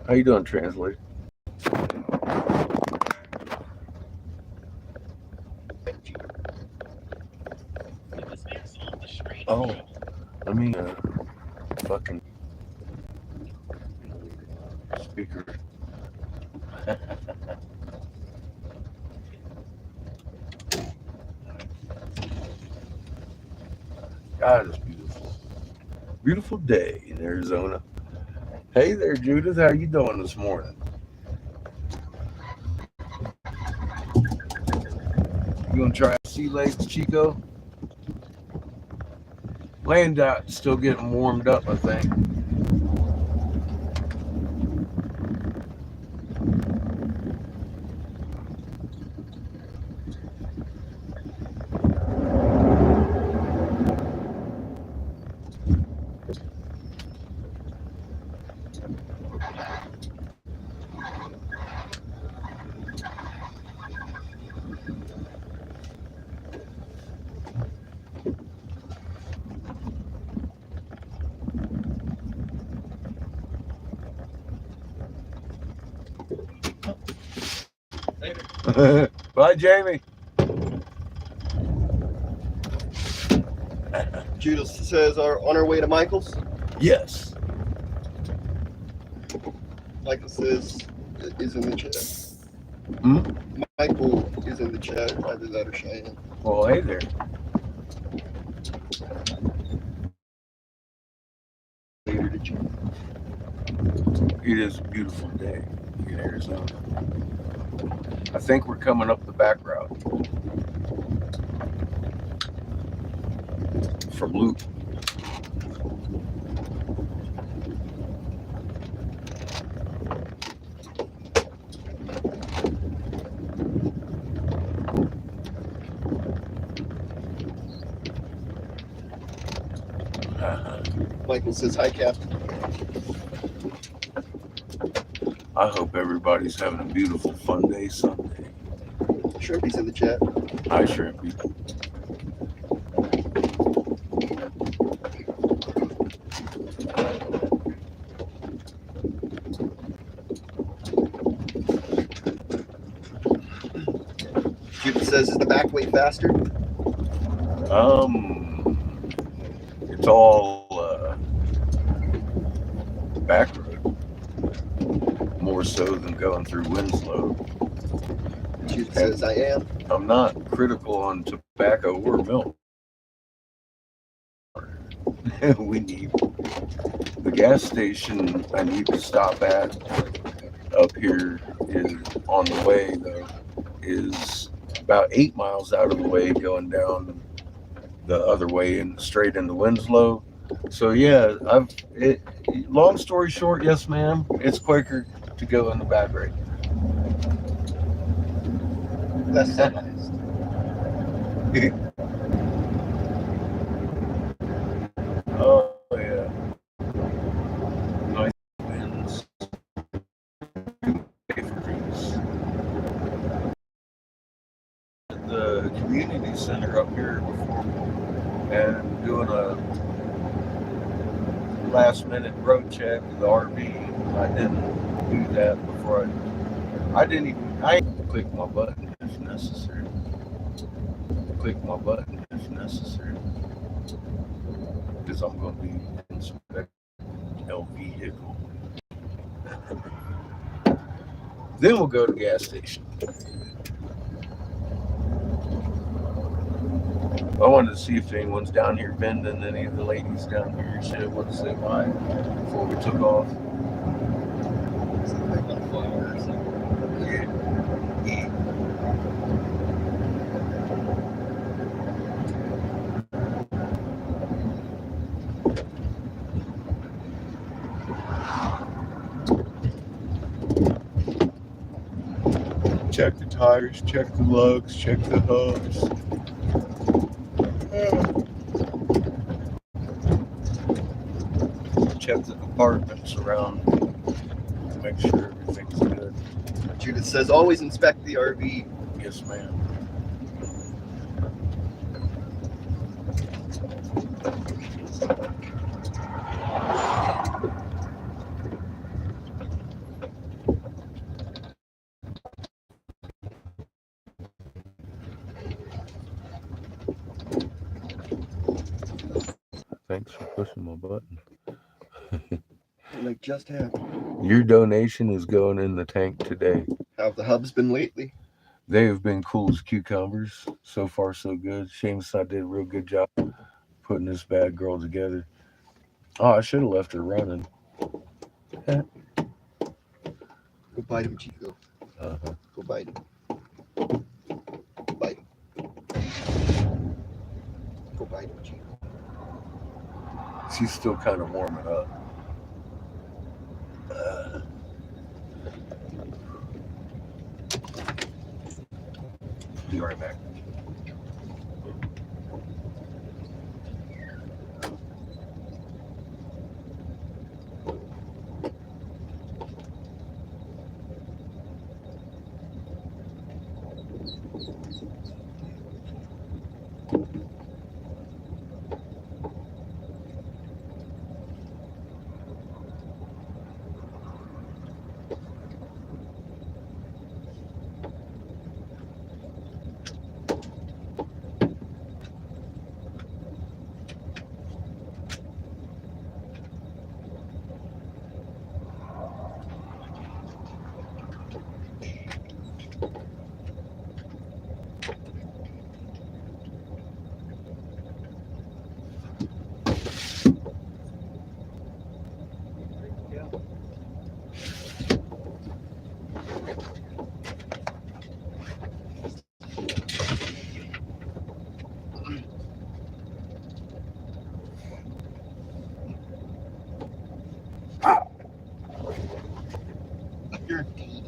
How you doing, translator? Oh, let me fucking speaker. God, it's beautiful. Beautiful day in Arizona. Hey there, Judith. How you doing this morning? You gonna try Sea Lakes, Chico? Land out, still getting warmed up, I think. Bye, Jamie. Judas says, "Are on our way to Michael's." Yes. Michael says, "Is in the chat." Hmm? Michael is in the chat. Either that or Cheyenne. Well, hey there. Later to chat. It is a beautiful day in Arizona. I think we're coming up the back route from Loop. Michael says, "Hi, Captain." I hope everybody's having a beautiful, fun day Sunday. Shrimpy's in the chat. Hi, Shrimpy. Judas says, "Is the back way faster?" It's all back road, more so than going through Winslow. Judas says, "I am." I'm not critical on tobacco or milk. We need the gas station I need to stop at up here is on the way though, is about 8 miles out of the way going down the other way and straight into Winslow. So yeah, long story short, yes ma'am, it's quicker to go in the back right. Less civilized. Oh yeah. Nice winds. The community center up here before and doing a last minute road check with the RV. I didn't do that before I click my button if necessary. Click my button if necessary. Because I'm going to be inspecting a vehicle. Then we'll go to the gas station. I wanted to see if anyone's down here vending, any of the ladies down here should want to say bye before we took off. Something on fire or something. Yeah. Check the tires, check the lugs, check the hubs. Check the compartments around to make sure everything's good. Judith says, "Always inspect the RV." Yes, ma'am. pushing my button. Like just happened. Your donation is going in the tank today. How have the hubs been lately? They have been cool as cucumbers. So far, so good. Seamus and I did a real good job putting this bad girl together. Oh, I should have left her running. Go bite him, Chico. Uh-huh. Go bite him. Bite him. Go bite him, Chico. She's still kind of warming up. Be right back. You're needy.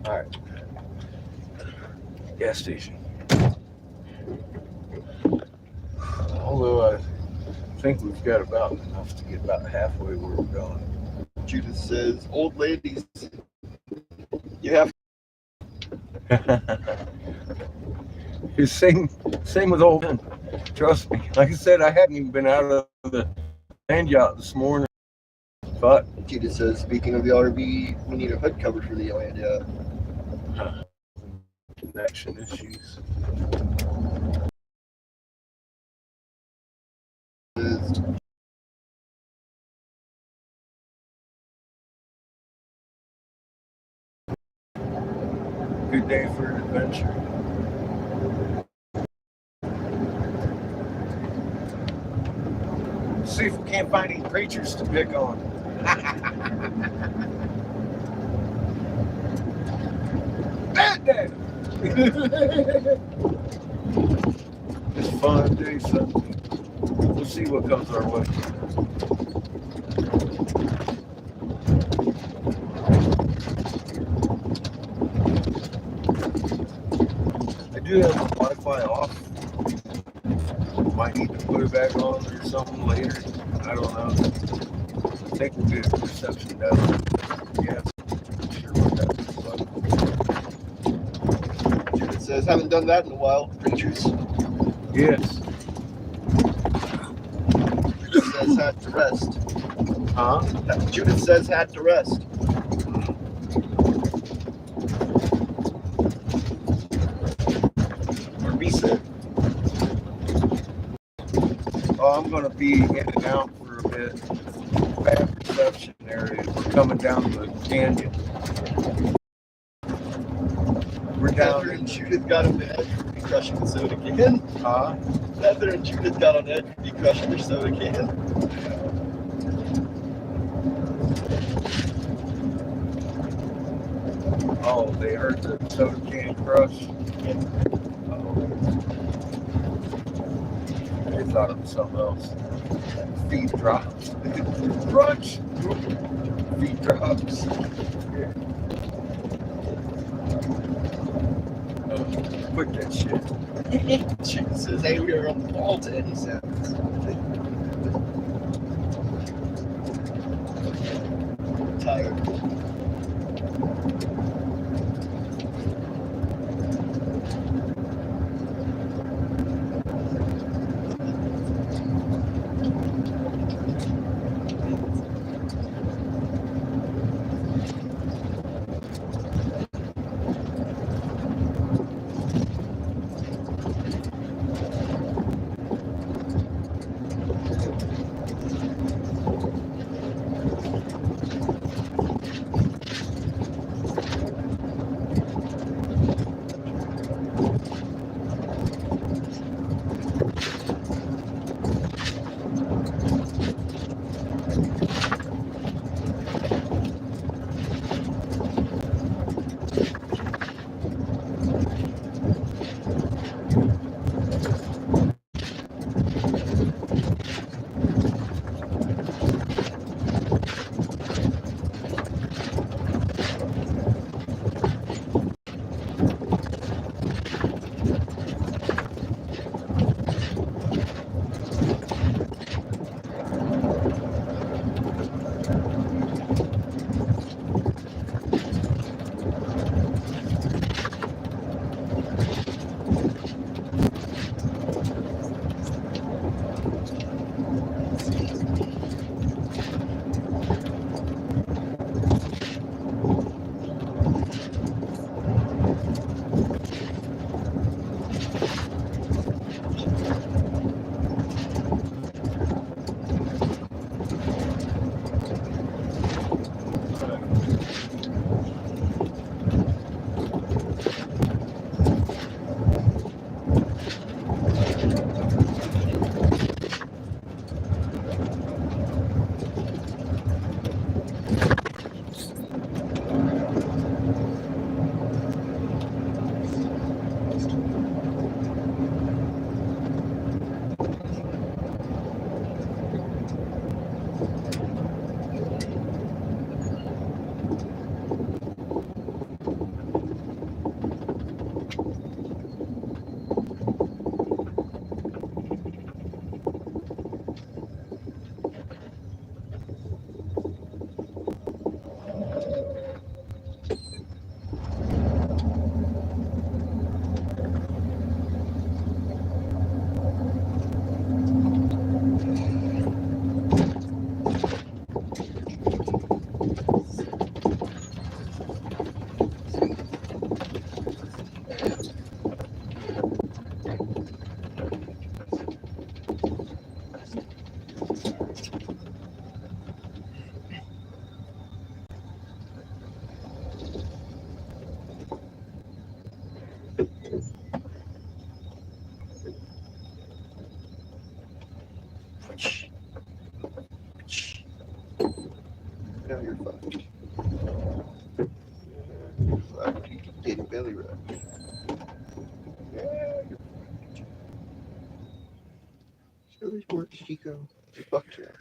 All right. Gas station. Although I think we've got about enough to get about halfway where we're going. Judith says, old ladies, you have same with old men. Trust me. Like I said, I hadn't even been out of the land yacht this morning. But Judith says, speaking of the RV, we need a hood cover for the land yacht. connection issues. Good day for an adventure. See if we can't find any preachers to pick on. That day. It's a fun day, Sunday. We'll see what comes our way. I do have Wi-Fi off my might need to put it back on or something later. I don't know. I think we'll get reception down. Yeah, I'm sure what that looks like. Judith says, haven't done that in a while. Preachers. Yes. Judith says, had to rest. Huh? Judith says, had to rest. Or reset. Oh, I'm going to be in and out for a bit. Bad reception area. We're coming down the canyon. We're down Heather and Judith got on the edge for be crushing the soda can. Huh? Heather and Judith got on edge for be crushing their soda can. Oh, they heard the soda can crush. Oh. They thought it was something else. Feet drops. Crunch! Feet drops. Quit that shit. Judith says, hey, we are on the ball to Eddie Sounds. Tired. Now you're fucked. You're fucked. You keep getting belly rub. Yeah, you're fucked. So this works, Chico. You fucked her.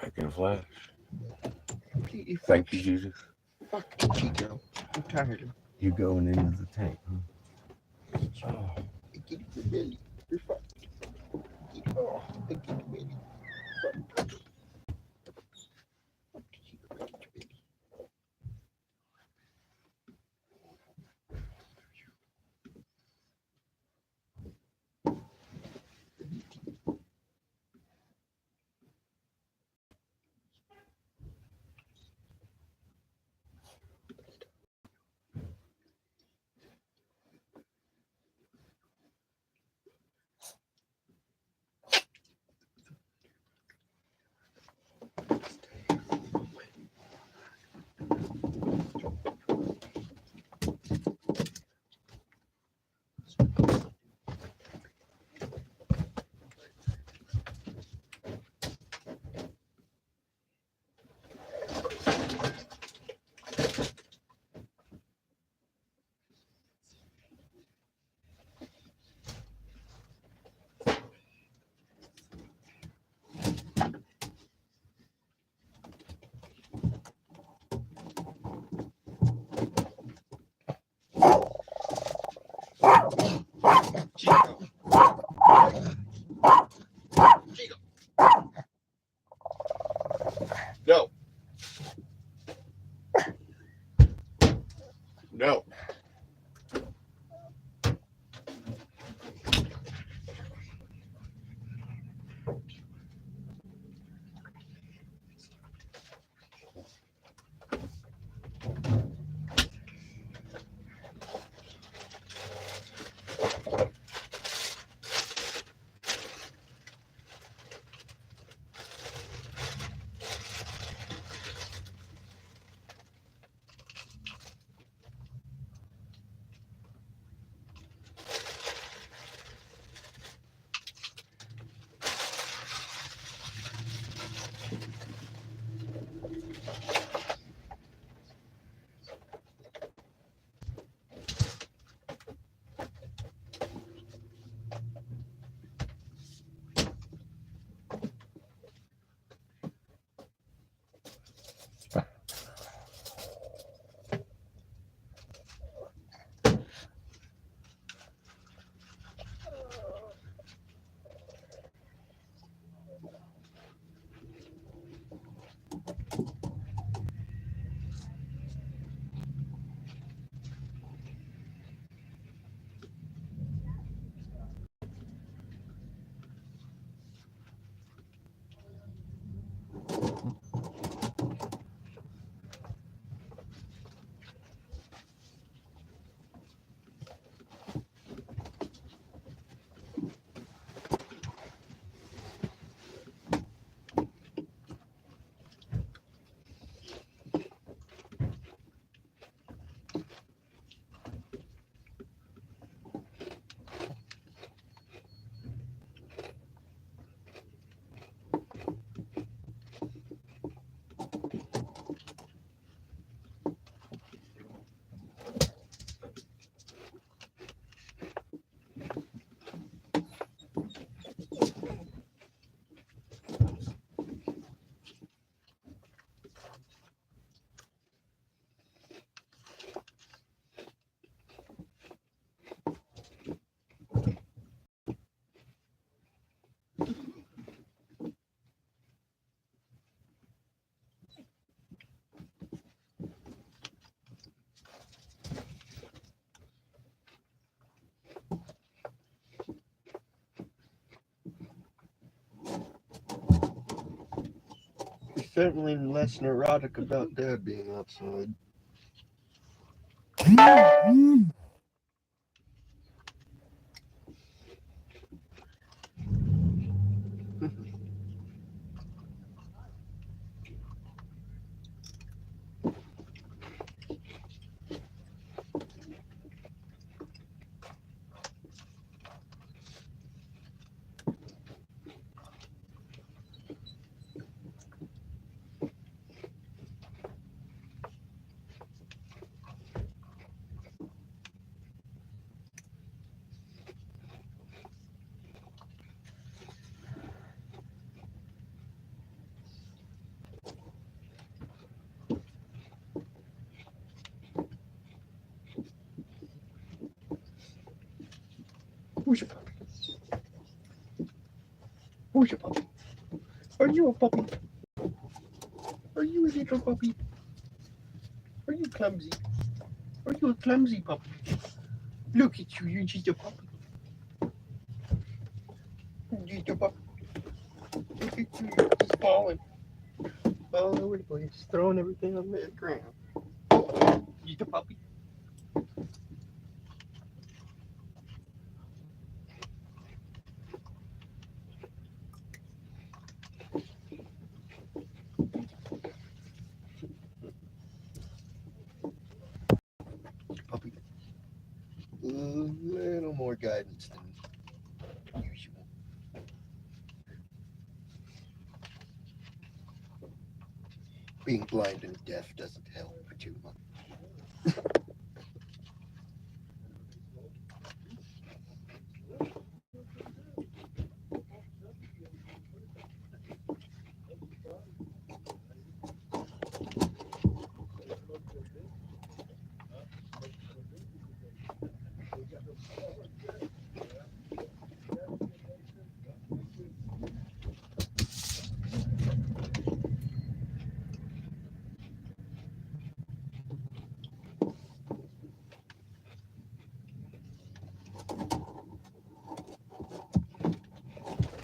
Back in a flash. Completely fucked. Thank you, Jesus. Fuck Chico. I'm tired of You going into the tank, huh? you. Oh. Get your belly. You're Chico. Chico. No. No. He's certainly less neurotic about Dad being outside. Who's your puppy? Who's your puppy? Are you a puppy? Are you a little puppy? Are you clumsy? Are you a clumsy puppy? Look at you, you're just a puppy. You're just a puppy. Look at you, you're just falling all over the place, throwing everything on the ground. Just a puppy. Puppy. A little more guidance than usual. Being blind and deaf doesn't help too much.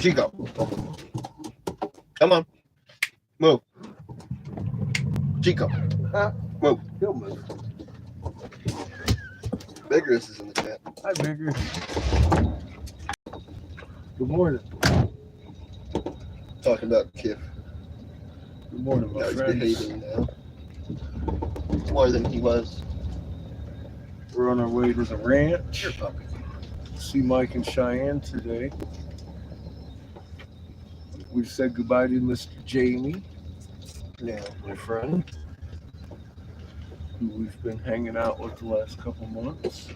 Chico. Come on. Move. Chico. Move. He'll move. Vigorous is in the chat. Hi, Bigger. Good morning. Talking about Kip. Good morning, How my he's friends. behaving now. More than he was. We're on our way to the ranch. Here, puppy. See Mike and Cheyenne today. We said goodbye to Mr. Jamie, Yeah. my friend, who we've been hanging out with the last couple months.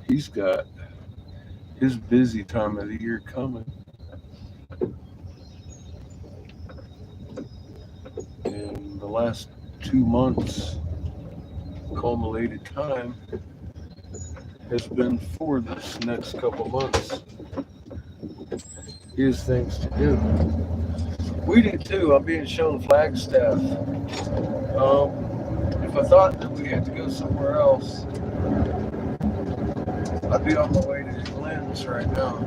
He's got his busy time of the year coming. And the last 2 months, culminated time, has been for this next couple months. He has things to do. We do too. I'm being shown Flagstaff. If I thought that we had to go somewhere else, I'd be on my way to Glenn's right now.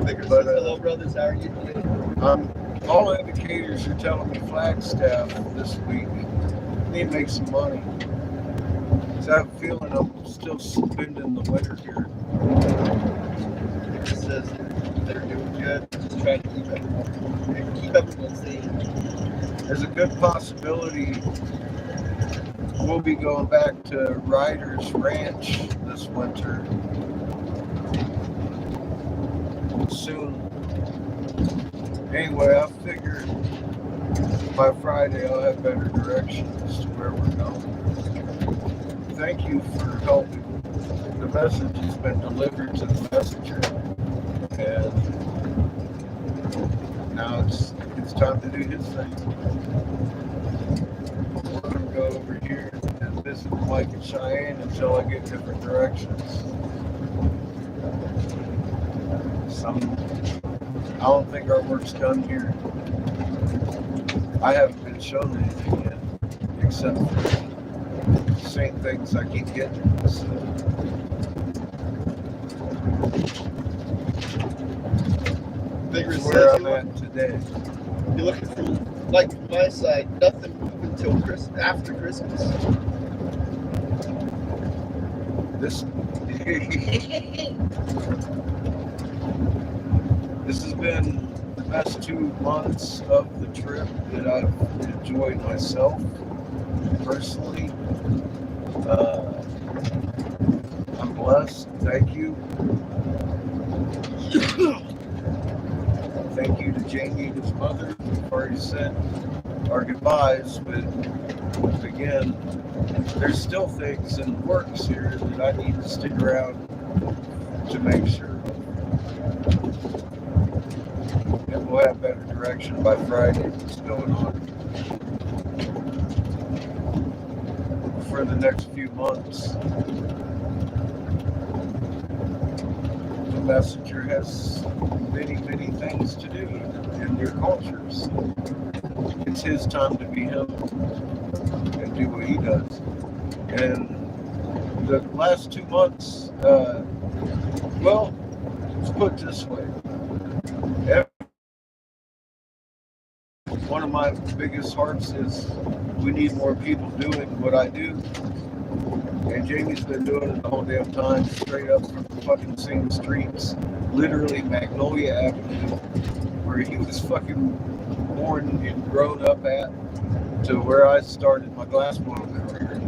Vigorous But, says, hello, brothers. How are you doing? All indicators are telling me Flagstaff this week. Need to make some money. So I have a feeling I'm still spending the winter here. Vigorous says they're doing good. Just trying to keep everyone safe. There's a good possibility we'll be going back to Ryder's Ranch this winter soon. Anyway, I figure by Friday I'll have better direction as to where we're going. Thank you for helping. The message has been delivered to the messenger, and now it's time to do his thing. We're going to go over here and visit Mike and Cheyenne until I get different directions. I don't think our work's done here. I haven't been shown anything yet, except for the same things I keep getting. So. Vigorous Where says I'm at today. you're looking from, like, from my side, nothing until after Christmas. This this has been the best 2 months of the trip that I've enjoyed myself personally. I'm blessed. Thank you. Thank you to Jamie and his mother. We've already said our goodbyes, but again, there's still things in the works here that I need to stick around to make sure. And we'll have better direction by Friday what's going on for the next few months. The messenger has many, many things to do in their cultures. It's his time to be him and do what he does. And the last 2 months, well, let's put it this way. One of my biggest hearts is we need more people doing what I do. And Jamie's been doing it the whole damn time, straight up from the fucking same streets, literally Magnolia Avenue, where he was fucking born and grown up at, to where I started my glass blowing career.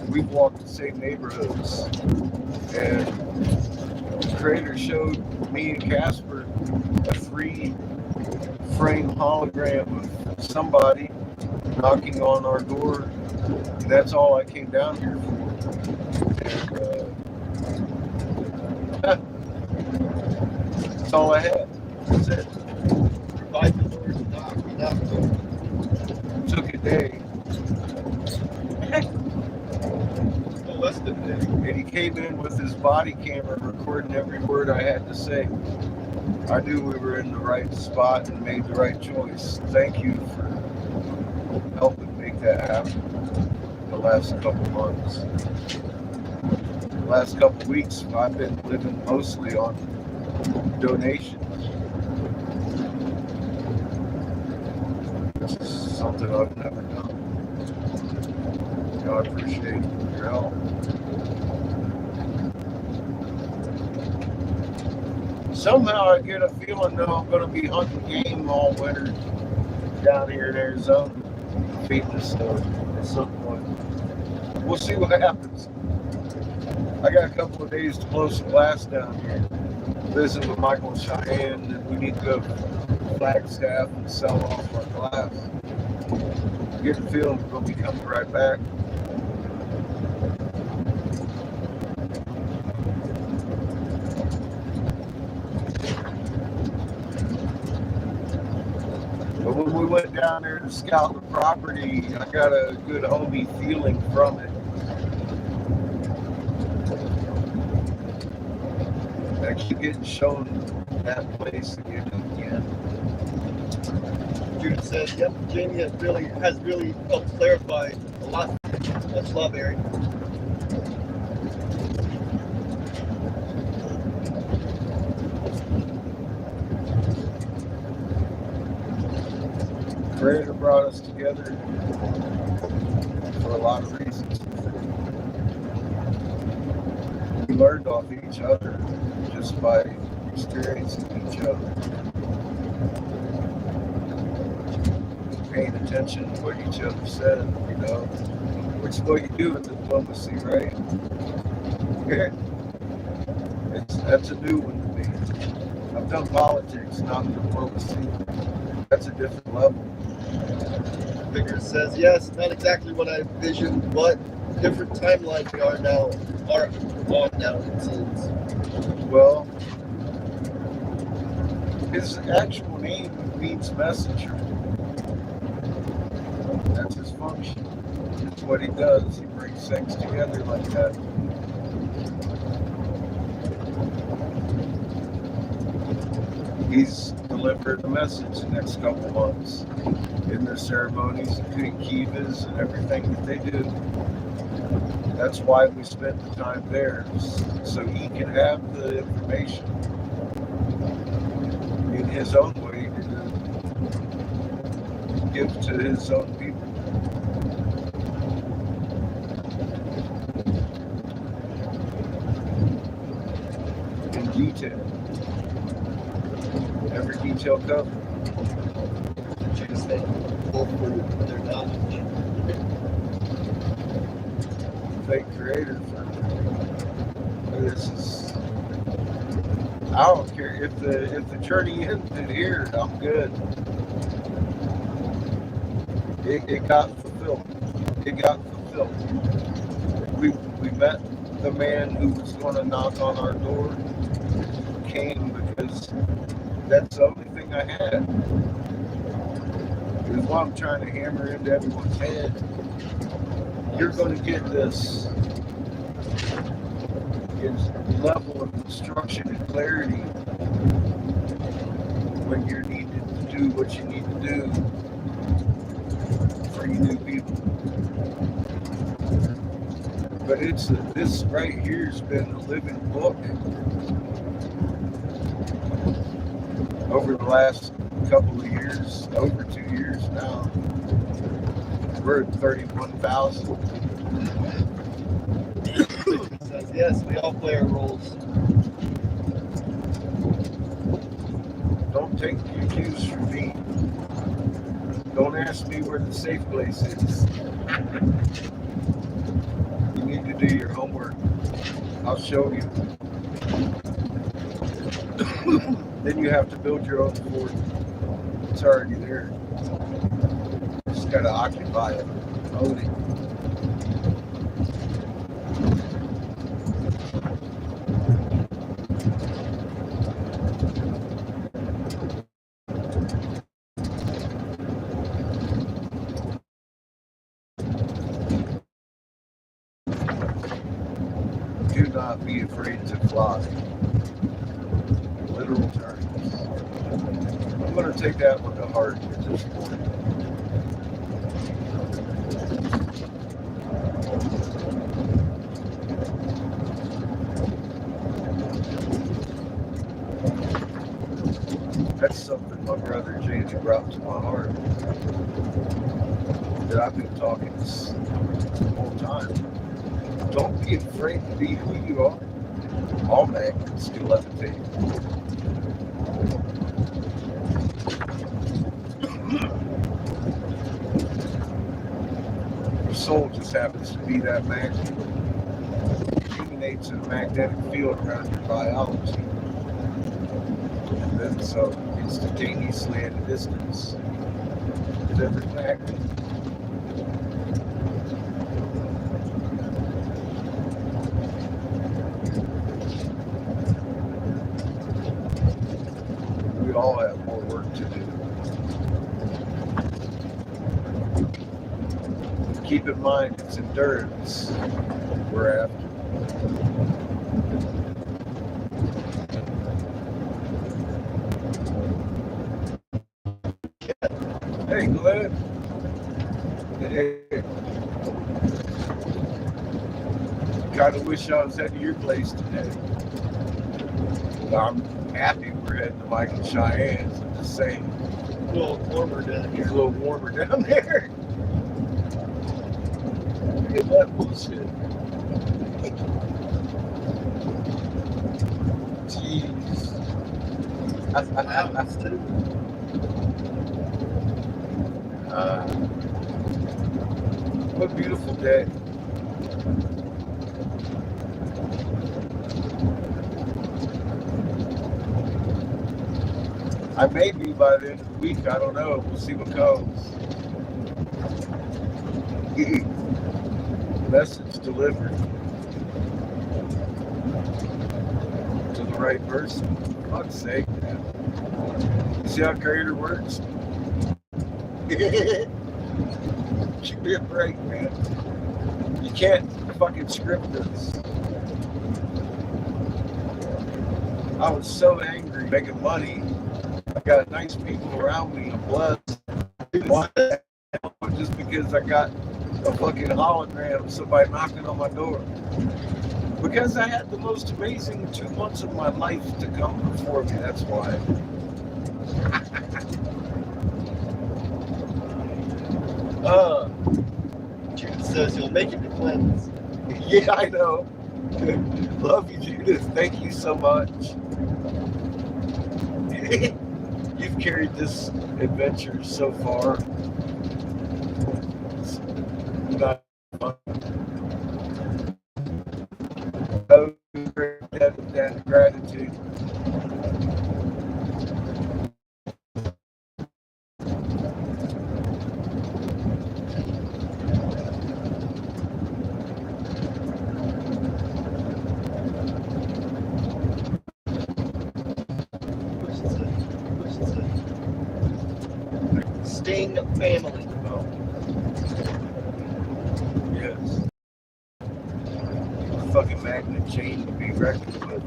We've walked the same neighborhoods, and the creator showed me and Casper a 3-frame hologram of somebody knocking on our door, and that's all I came down here for. And, that's all I had. That's it. Provide the doors and knock. Took a day. No less than that. And he came in with his body camera recording every word I had to say. I knew we were in the right spot and made the right choice. Thank you for helping make that happen the last couple months. The last couple weeks, I've been living mostly on donations. This is something I've never done. I appreciate your help. Somehow I get a feeling that I'm going to be hunting game all winter down here in Arizona, feeding this stuff at some point. We'll see what happens. I got a couple of days to blow some glass down here. Visit with Michael and Cheyenne, and we need to go to Flagstaff and sell off our glass. Get the feeling we're going to be coming right back. But when we went down there to scout the property, I got a good homey feeling from it. I keep getting shown that place again and again. Jude says, yep, Jamie has really helped clarify a lot. Much love, Eric. Creator brought us together for a lot of reasons. We learned off each other just by experiencing each other. Paying attention to what each other said, which is what you do in diplomacy, right? Yeah. That's a new one to me. I've done politics, not diplomacy. That's a different level. Figure says, yes, not exactly what I envisioned, but different timeline we are on now, it seems. Well, his actual name means messenger. That's his function. It's what he does. He brings things together like that. He's delivered the message the next couple months in their ceremonies and kivas and everything that they do. That's why we spent the time there, so he can have the information in his own way to give to his own people. In detail. Every detail covered. Jude said, both for their knowledge. Fake creator for this is. I don't care if the journey ended here. I'm good. It got fulfilled. It got fulfilled. We met the man who was going to knock on our door. Came because that's the only thing I had. It was what I'm trying to hammer into everyone's head. You're going to get this level of instruction and clarity when you're needed to do what you need to do for you new people. But this right here has been a living book over the last couple of years, over 2 years now. We're at 31,000. Says, yes, we all play our roles. Don't take your cues from me. Don't ask me where the safe place is. You need to do your homework. I'll show you. Then you have to build your own fort. It's already there. You just gotta occupy it, own it. Do not be afraid to fly. literal terms. I'm going to take that one to heart at this point. That's something my brother Jamie brought to my heart that I've been talking this whole time. Don't be afraid to be who you are. All magnets do levitate. Your soul just happens to be that magnet. It emanates a magnetic field around your biology. And then so instantaneously at a distance, with every magnet. We all have more work to do. Keep in mind, it's endurance we're after. Hey, Glenn. Hey. Kind of wish I was heading to your place today. But I'm happy we're heading to Mike and Cheyenne's. I'm just saying. A little warmer down here. It's a little warmer down there. Look at that bullshit. Jeez. That's too. What a beautiful day. I may be by the end of the week. I don't know. We'll see what goes. Message delivered to the right person. For fuck's sake, man. You see how Creator works? Give me a break, man. You can't fucking script this. I was so angry making money. I got nice people around me. I'm blessed. Just because I got a fucking hologram of somebody knocking on my door. Because I had the most amazing 2 months of my life to come before me. That's why. Judith says you'll make it to Clinton's. Yeah, I know. Love you, Judith. Thank you so much. You've carried this adventure so far. It's not fun. Oh, that gratitude. Sting family. Oh. Yes. A fucking magnet chain to be reckoned with.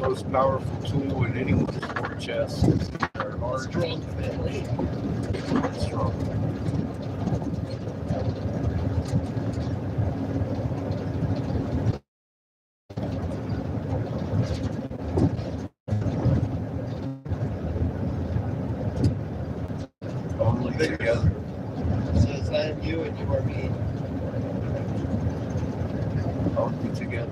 Most powerful tool in anyone's war chest is their heart. Strong family. Strong. Only together. Says I am you and you are me. Only together.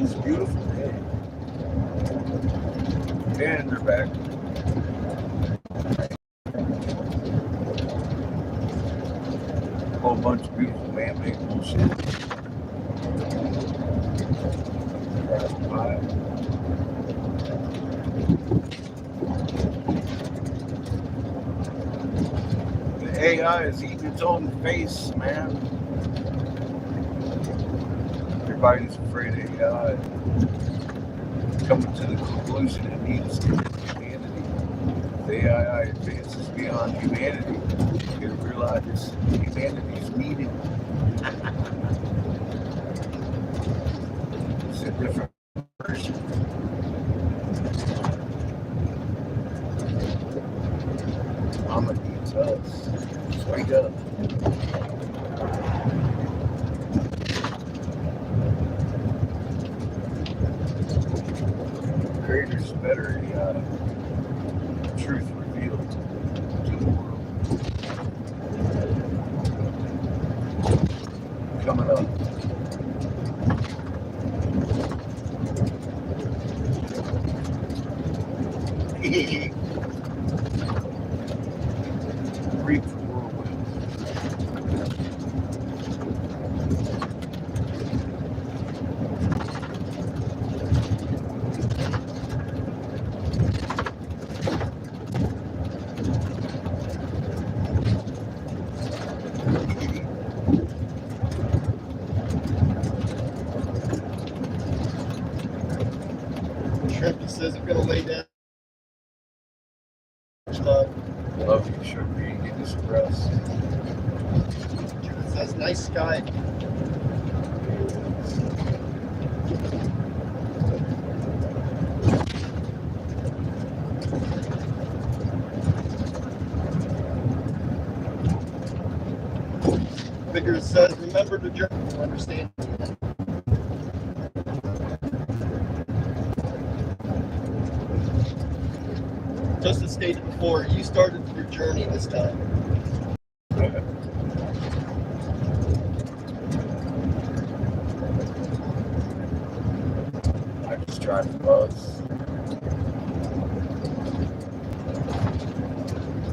It's a beautiful day. And they're back. A whole bunch of beautiful man-made bullshit. Right by. AI is eating its own face, man. Everybody's afraid of AI. Coming to the conclusion it needs humanity. The AI advances beyond humanity. You realize humanity's needed. It's a different version. Mama needs us. Just wake up. Creators better truth revealed to the world. Coming up. Reap the whirlwind. Shrimpy says I'm gonna lay down. Love. Love you, sugar. You get this rest. Judith says nice sky. Vigorous says remember to journal. Understand. Just as stated before, you started your journey this time. I just drive the bus.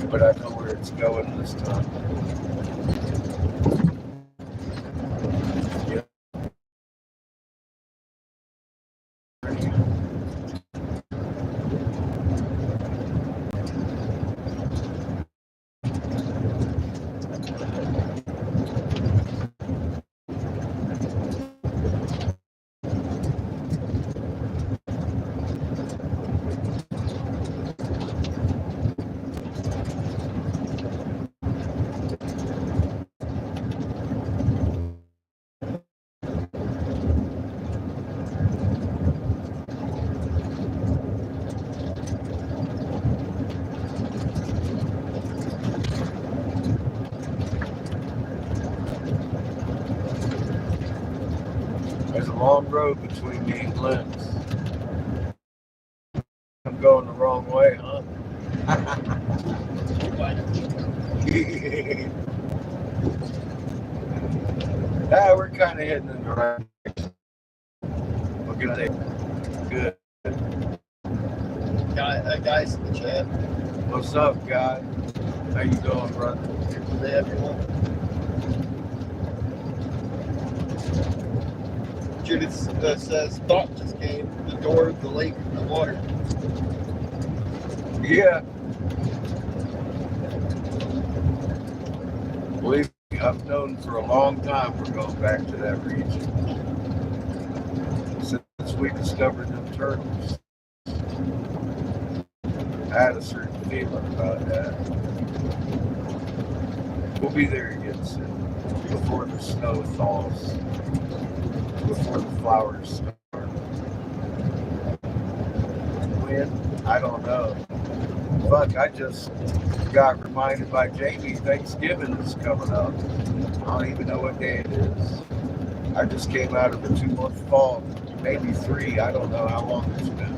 But I know where it's going this time. Yep. There's a long road between me and Glenn's. I'm going the wrong way, huh? We're kind of heading in the right direction. Looking at it. Good. Guys in the chat. What's up, guy? How you doing, brother? Good day, everyone. Judith says, thought just came. The door, the lake, the water. Yeah. Believe me, I've known for a long time we're going back to that region. Since we discovered them turtles. I had a certain feeling about that. We'll be there again soon. Before the snow thaws. Before the flowers start. When? I don't know. Fuck, I just got reminded by Jamie Thanksgiving is coming up. I don't even know what day it is. I just came out of a 2-month fall, maybe 3. I don't know how long it's been.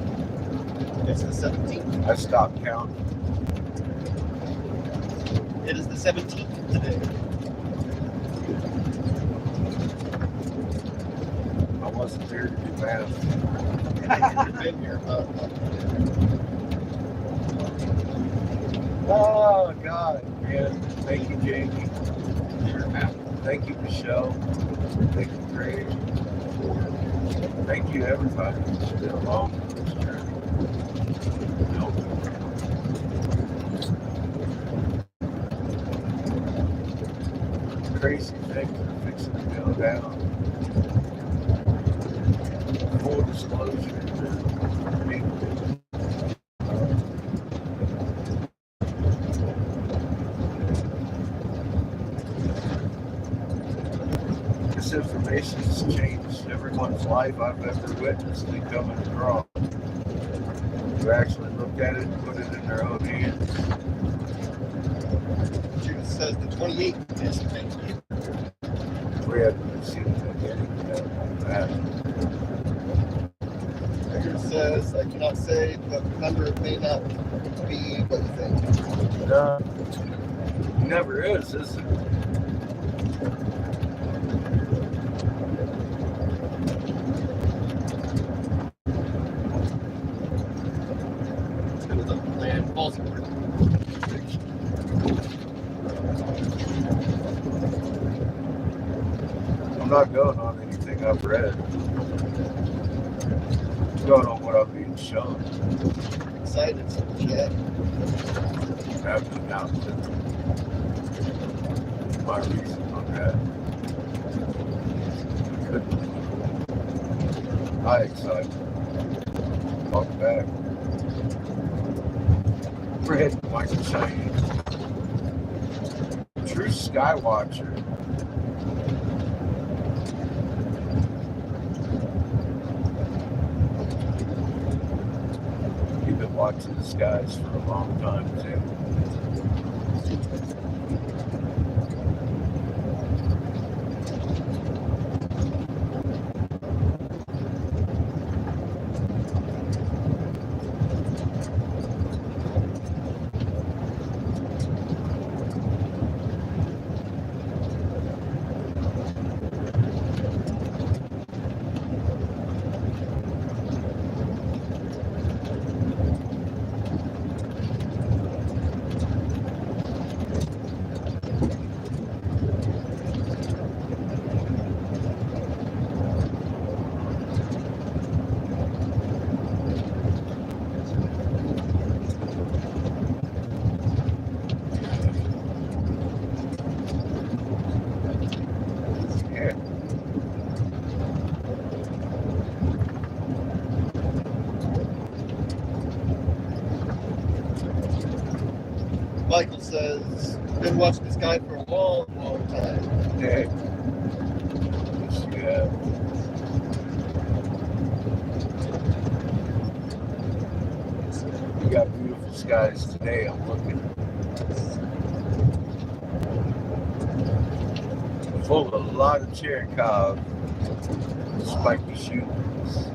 It's the 17th. I stopped counting. It is the 17th today. I wasn't there to do math. You've been here. Oh, God, man. Thank you, Jamie. Thank you, Michelle. Thank you, Craig. Thank you, everybody. It's been a long journey. crazy things are fixing to go down. Full disclosure, this information has changed everyone's life I've ever witnessed and coming across. Who actually looked at it and put it in their own hands. Jude says the 28th is Thanksgiving. We haven't seen it yet. That. Edgar says, I cannot say, but remember it may not be what you think. No, never is it? It was a land Baltimore. I'm not going on anything I've read. I'm going on what I'm being shown. Excited to chat. I haven't announced it. My reason on that. I excited. Talk back. We're heading to Michael Cheyenne. True Skywatcher. You've been watching the skies for a long time, too. Michael says, been watching this guy for a long, long time. Hey. Yeah. We got beautiful skies today. I'm looking. Full of a lot of cherry cob, spiky shoots.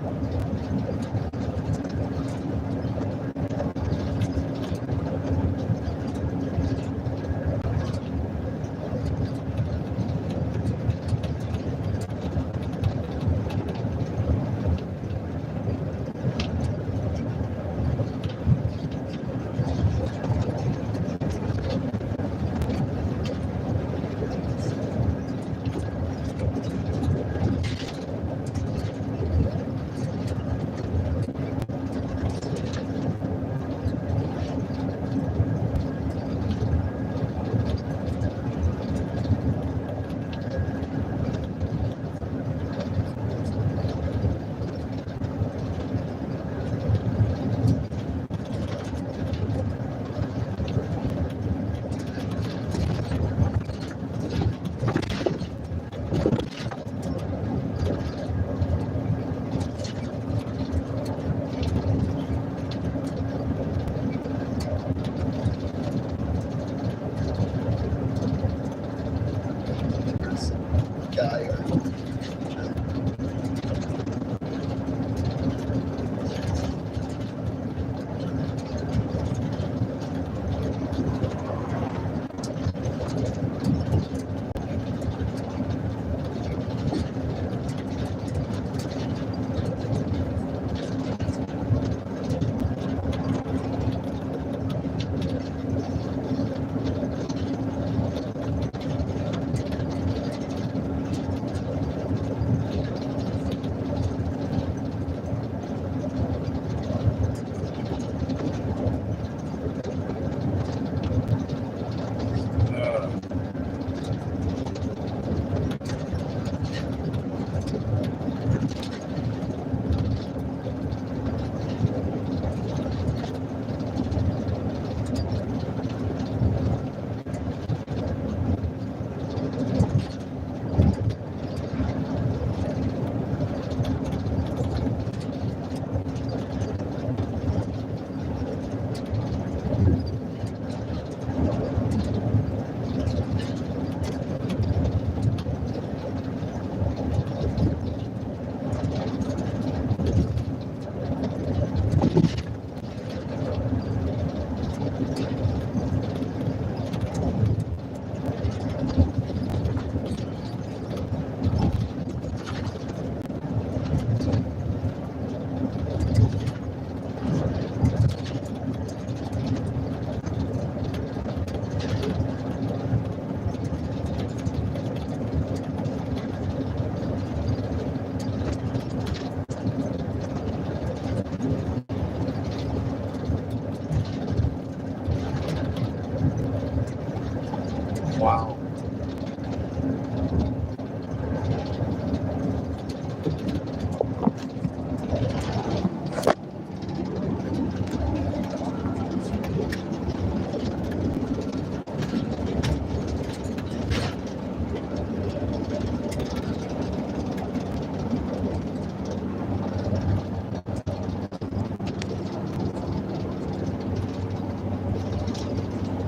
Guy or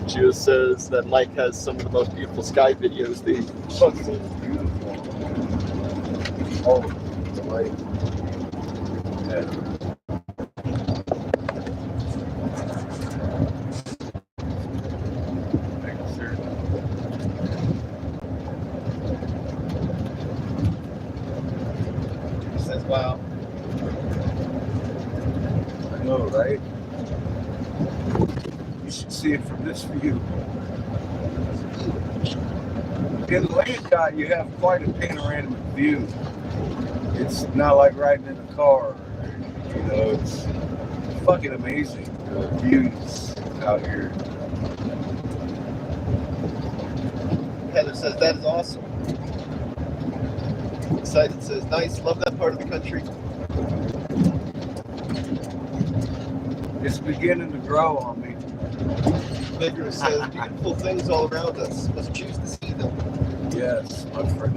Gio says that Mike has some of the most beautiful sky videos. They Fucking beautiful. Oh, the light. Yeah. Thanks, sir. he says, "Wow, I know, right? You should see it from this view. In the lane shot, you have quite a panoramic view. It's not like riding in a car. You know, it's fucking amazing. The views out here. Heather says, that is awesome. Excited says, nice, love that part of the country. It's beginning to grow on me. Vigor says, beautiful things all around us. Must choose to see them. Yes, my friend.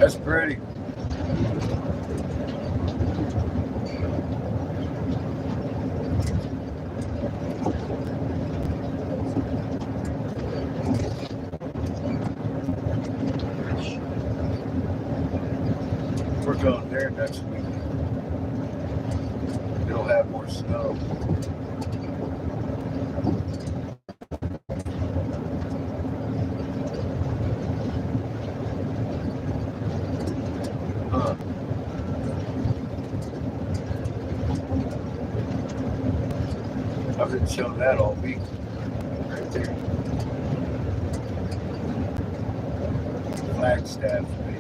That's pretty. We're going there next week. It'll have more snow. Huh. I've been showing that all week. Right there. Flagstaff, baby.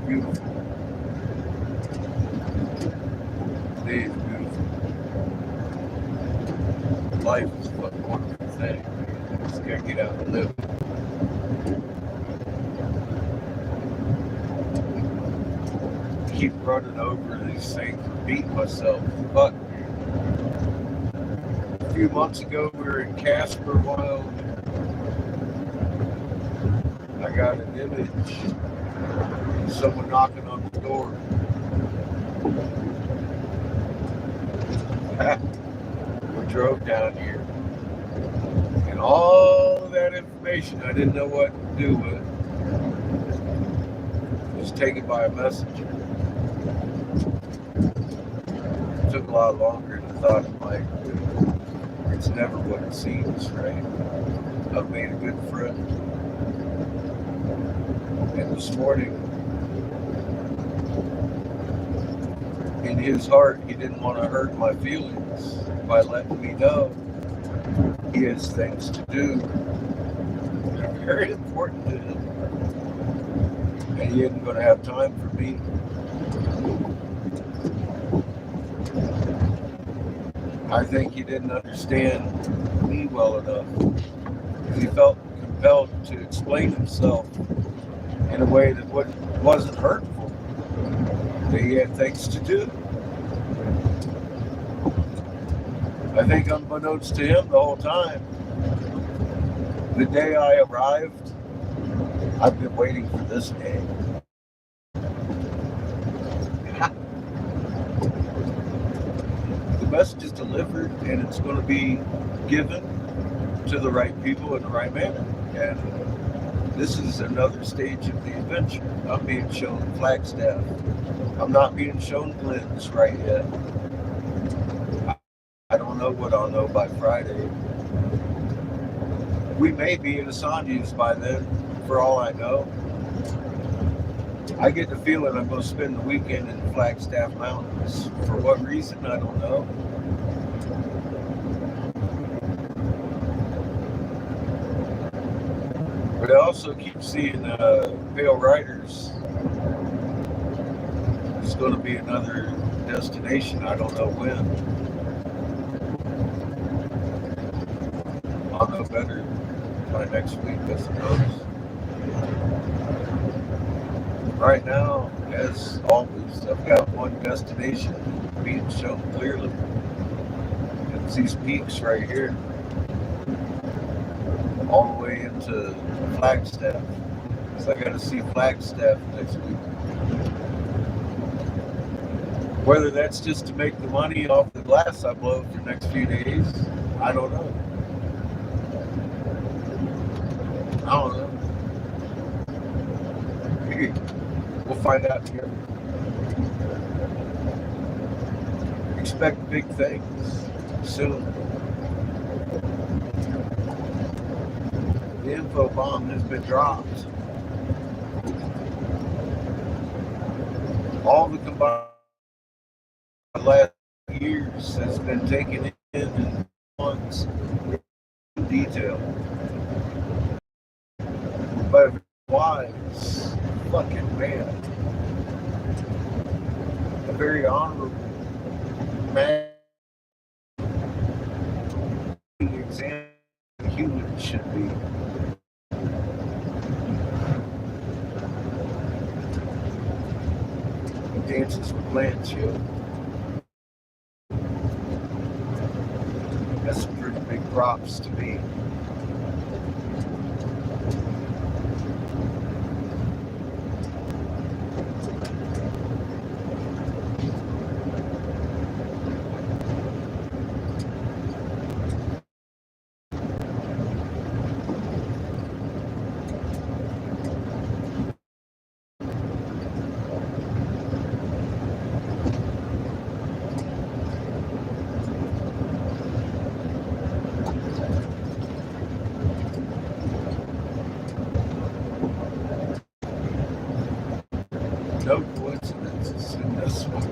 beautiful. Today is beautiful. Life is a wonderful thing. Just gotta get out and live. Keep running over these things and beating myself. But a few months ago, we were in Casper Wild. I got an image of someone knocking on the door. We drove down here, and all of that information I didn't know what to do with was taken by a messenger. It took a lot longer than I thought it might. It's never what it seems, right? I've made a good friend. And this morning, in his heart, he didn't want to hurt my feelings by letting me know he has things to do that are very important to him. And he isn't going to have time for me. I think he didn't understand me well enough. He felt compelled to explain himself in a way that wasn't hurtful. That he had things to do. I think unbeknownst to him the whole time, the day I arrived, I've been waiting for this day. The message is delivered and it's going to be given to the right people in the right manner. And this is another stage of the adventure. I'm being shown Flagstaff. I'm not being shown Glenn's right yet. I don't know what I'll know by Friday. We may be in Assange's by then, for all I know. I get the feeling I'm going to spend the weekend in the Flagstaff Mountains. For what reason, I don't know. But I also keep seeing Pale Riders. It's going to be another destination. I don't know when. I'll know better by next week, I suppose. Right now, as always, I've got one destination being shown clearly. It's these peaks right here. All the way into Flagstaff. So I got to see Flagstaff next week. Whether that's just to make the money off the glass I blow for the next few days, I don't know. We'll find out here. Expect big things soon. The info bomb has been dropped. All the combined last years has been taken in months in detail. But wise fucking man. A very honorable man. The example of humans should be. Dances with plants, yo. That's some pretty big props to me. No coincidences in this one.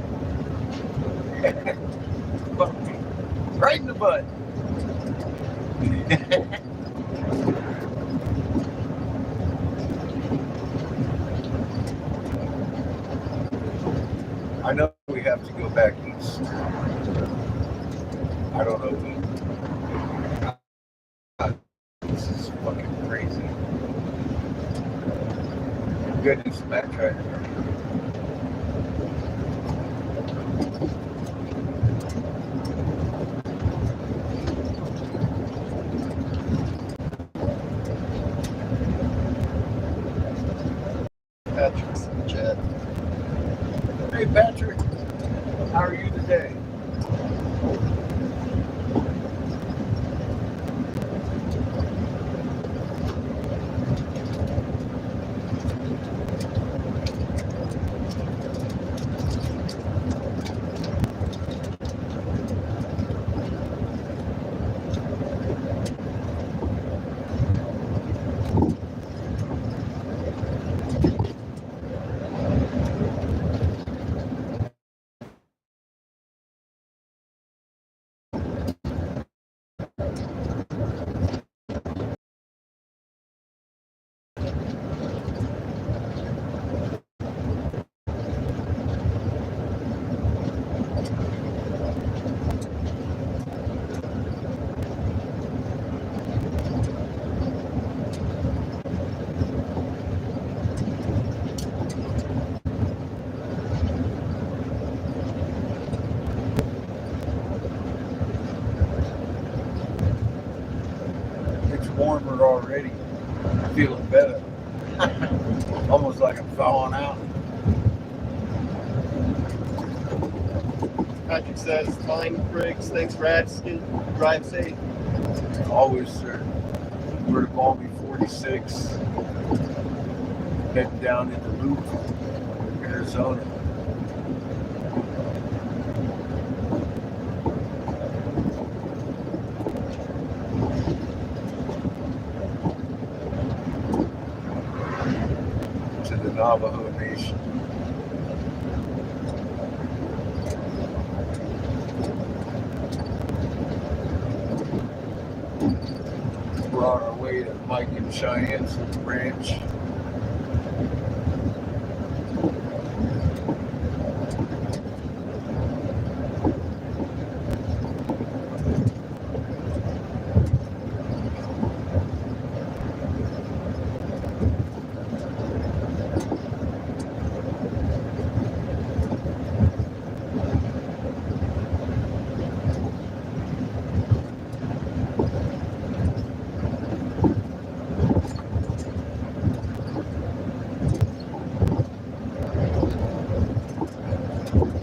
Right in the butt. I know we have to go back east. I don't know when. This is fucking crazy. Goodness, backtrack. Patrick's in the chat. Hey Patrick, how are you today? It's warmer already. Feeling better. Almost like I'm thawing out. Patrick says, fine, Briggs. Thanks for asking. Drive safe. Always, sir. We're to Balmy 46. Heading down into Loop, Arizona. To the Navajo Nation. We're on our way to Mike and Cheyenne's ranch.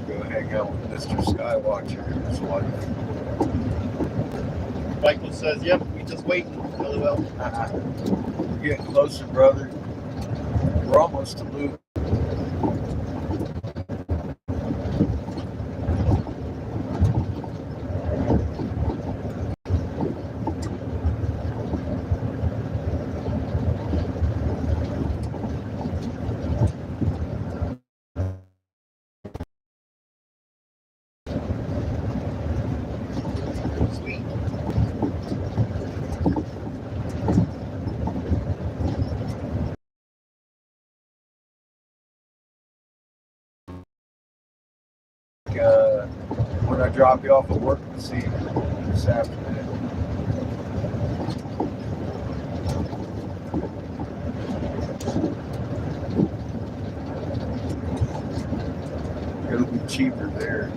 Go hang out with Mr. Skywatcher and his wife. Michael says, yep, we just waiting. LOL. We're getting closer, brother. We're almost to Loop. Sweet. When I drop you off at work this afternoon. It'll be cheaper there.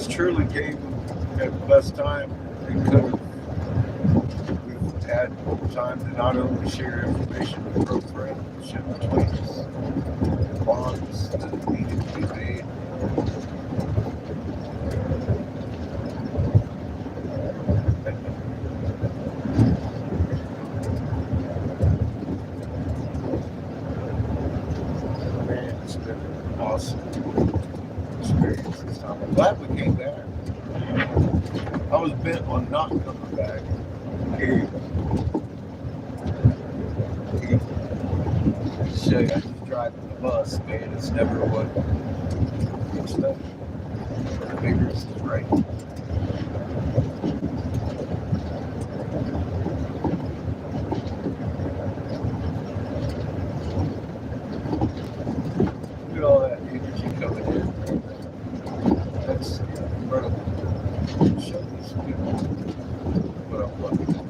Truly gave them best time it could have. We've had time to not only share information with grow friends, ship between us, bonds that needed to be made. Man, it's been an awesome experience this time. I'm glad we came back. I was bent on not coming back. Here. Show you, I just driving the bus, man. It's never what you expect. The figures is right. Look at all that energy coming in. That's incredible. Show these people what I'm looking at.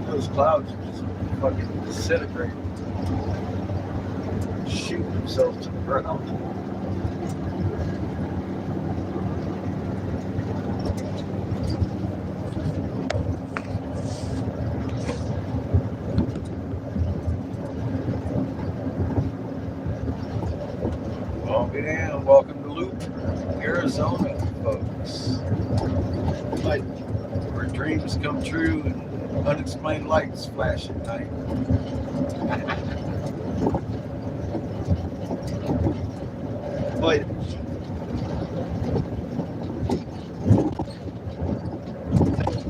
Those clouds are just fucking disintegrating. Shoot themselves to the ground. Welcome in. Welcome to Loop, Arizona, folks. Where dreams come true and unexplained lights flash at night. But I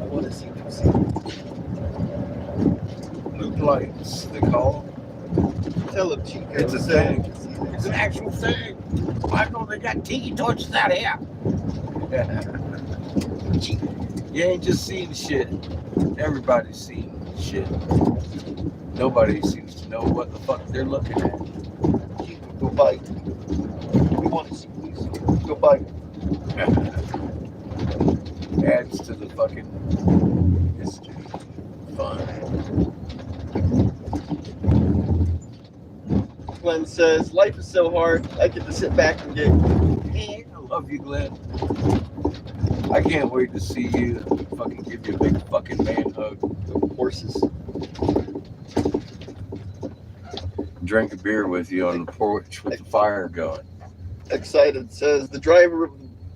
want to see them see. Loop lights, they call them. Tell them, Chico. It's a thing. It's an actual thing. Michael, they got tiki torches out here. You ain't just seeing shit. Everybody's seeing shit. Nobody seems to know what the fuck they're looking at. Chico, go bite. We want to see these. Go bite. Adds to the fucking history. Fun. Glenn says, life is so hard, I get to sit back and get. I love you, Glenn. I can't wait to see you fucking give you a big fucking man hug. Horses. Drink a beer with you on the porch with the fire going. Excited says, the driver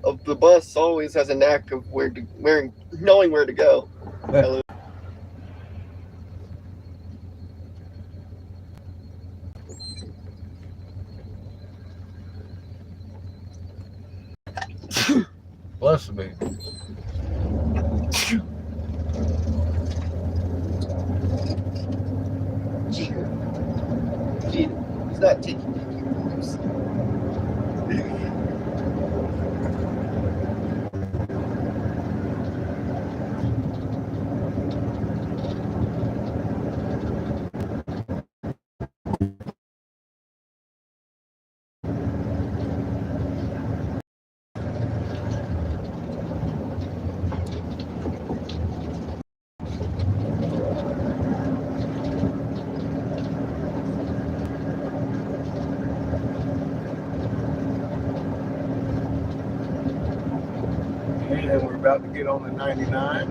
of the bus always has a knack of knowing where to go. Hello. Bless me. Chico. He's not taking pictures. And we're about to get on the 99.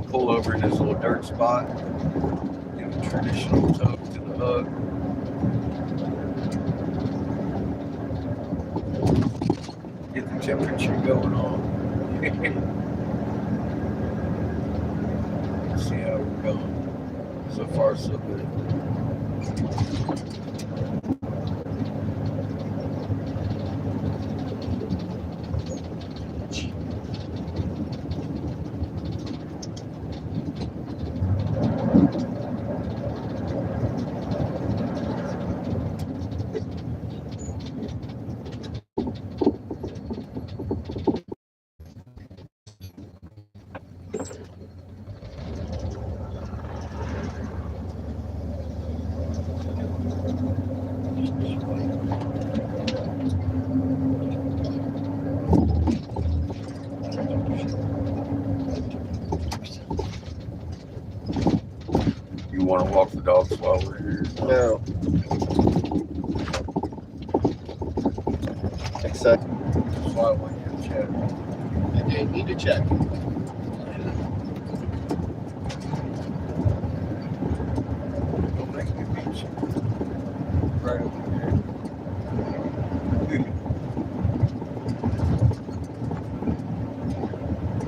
Pull over in this little dirt spot. Give a traditional tug to the hug. Get the temperature going on. See how we're going. So far, so good. dogs while we're here. No. Except That's why I want you to check. They need to check. Don't make me beat you. Right over there.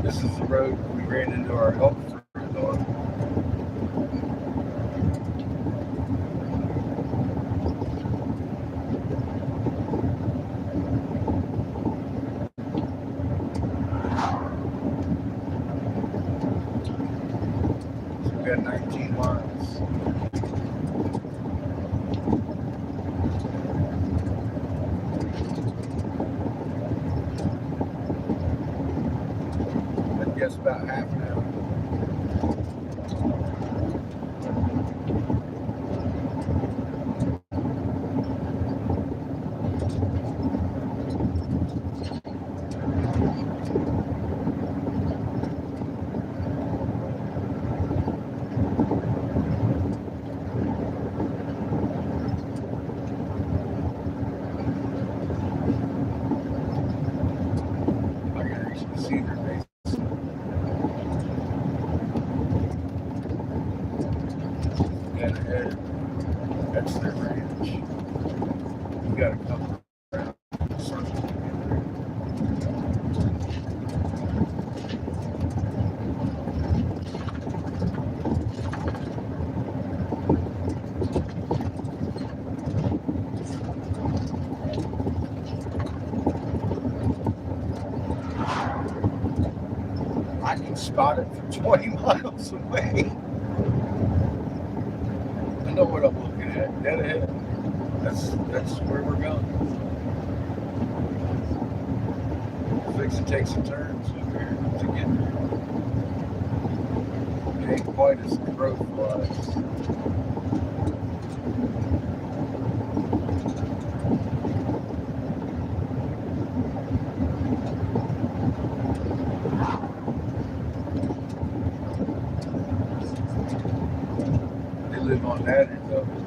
This is the road we ran into our health friend on. So we got 19 miles. I guess about half now. I can actually see their faces. Dead ahead. That's their ranch. We gotta come around the circle to get there. I can spot it from 20 miles away. I know what I'm looking at. Dead ahead. That's where we're going. Fix to take some turns over here to get there. It ain't quite as the crow flies. They live on that end of it.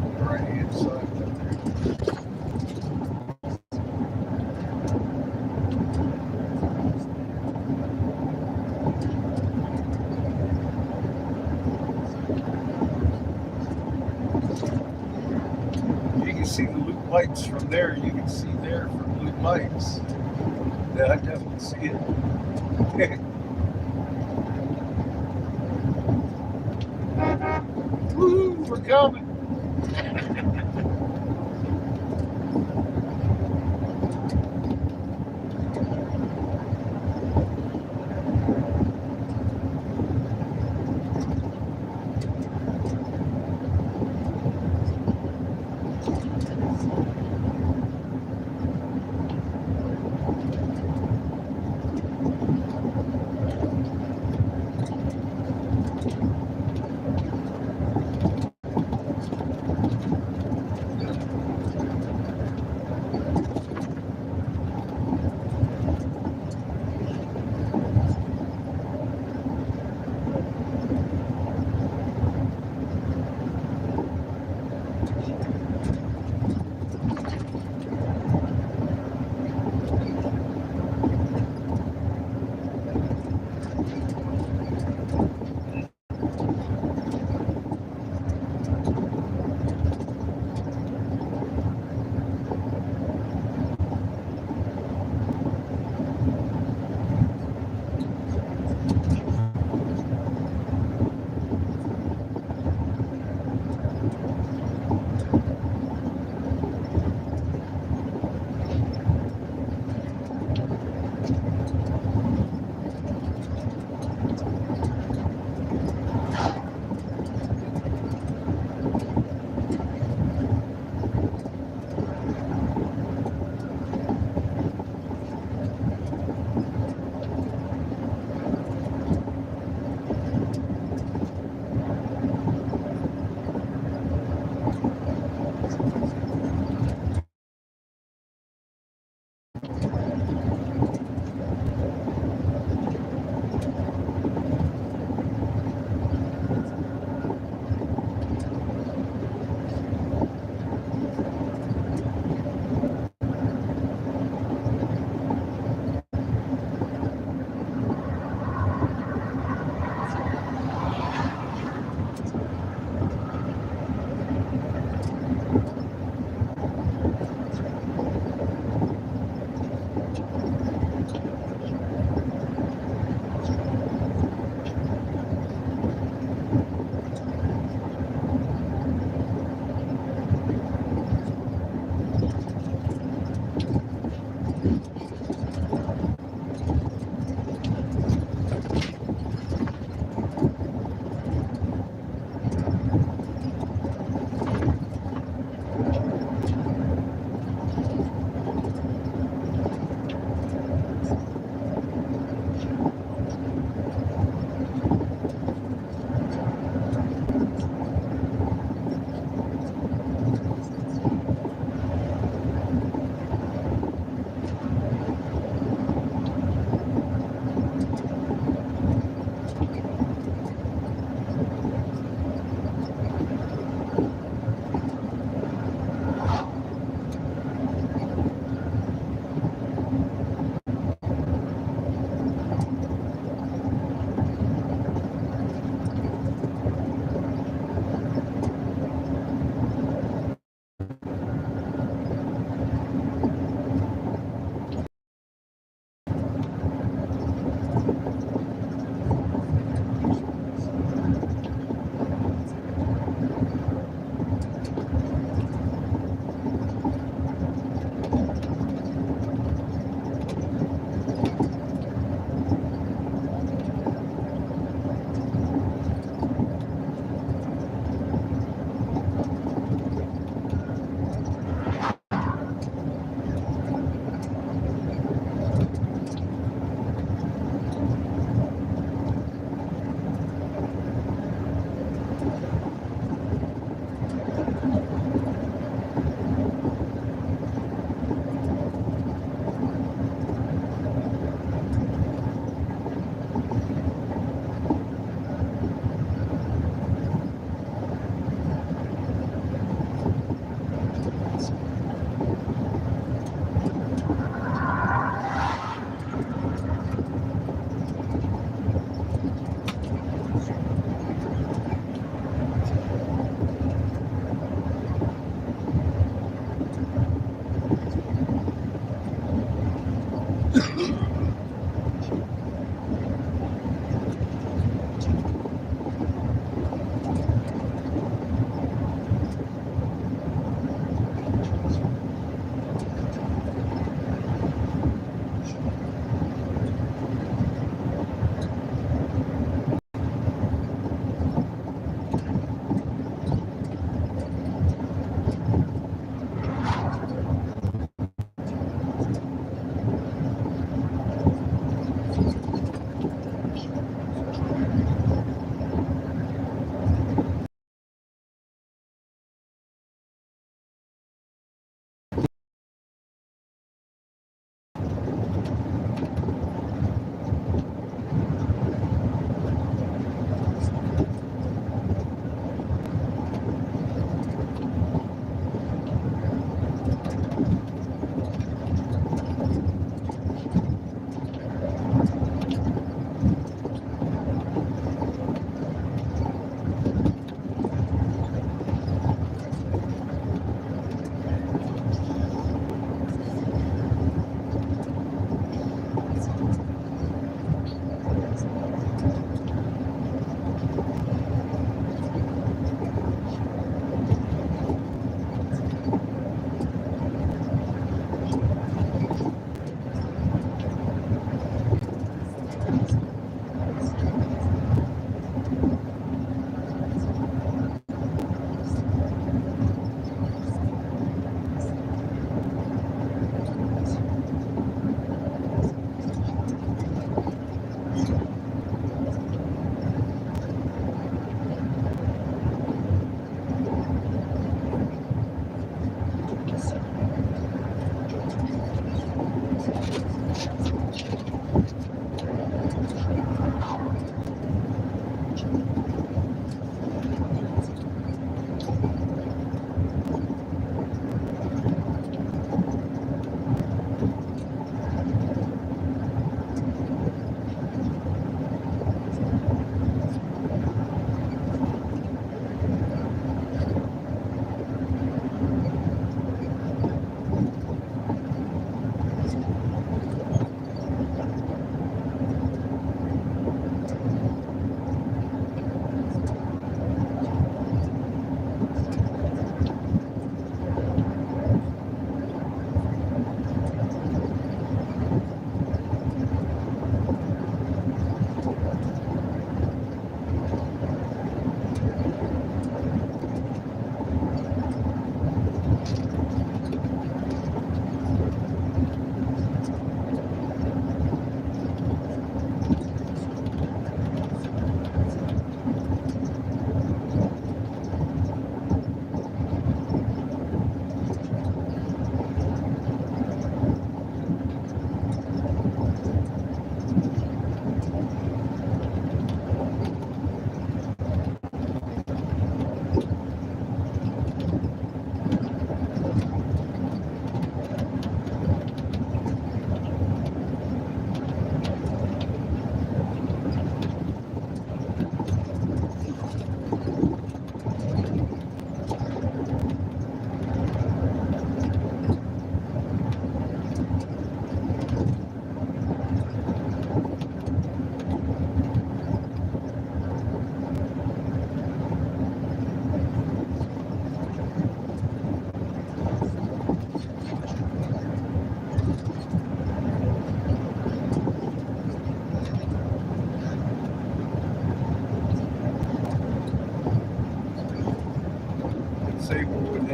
The right hand side up there. You can see the loop lights from there. You can see there from loop lights. Yeah, I definitely see it. Woo, we're coming.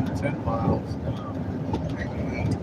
been 10 miles now. Maybe 8.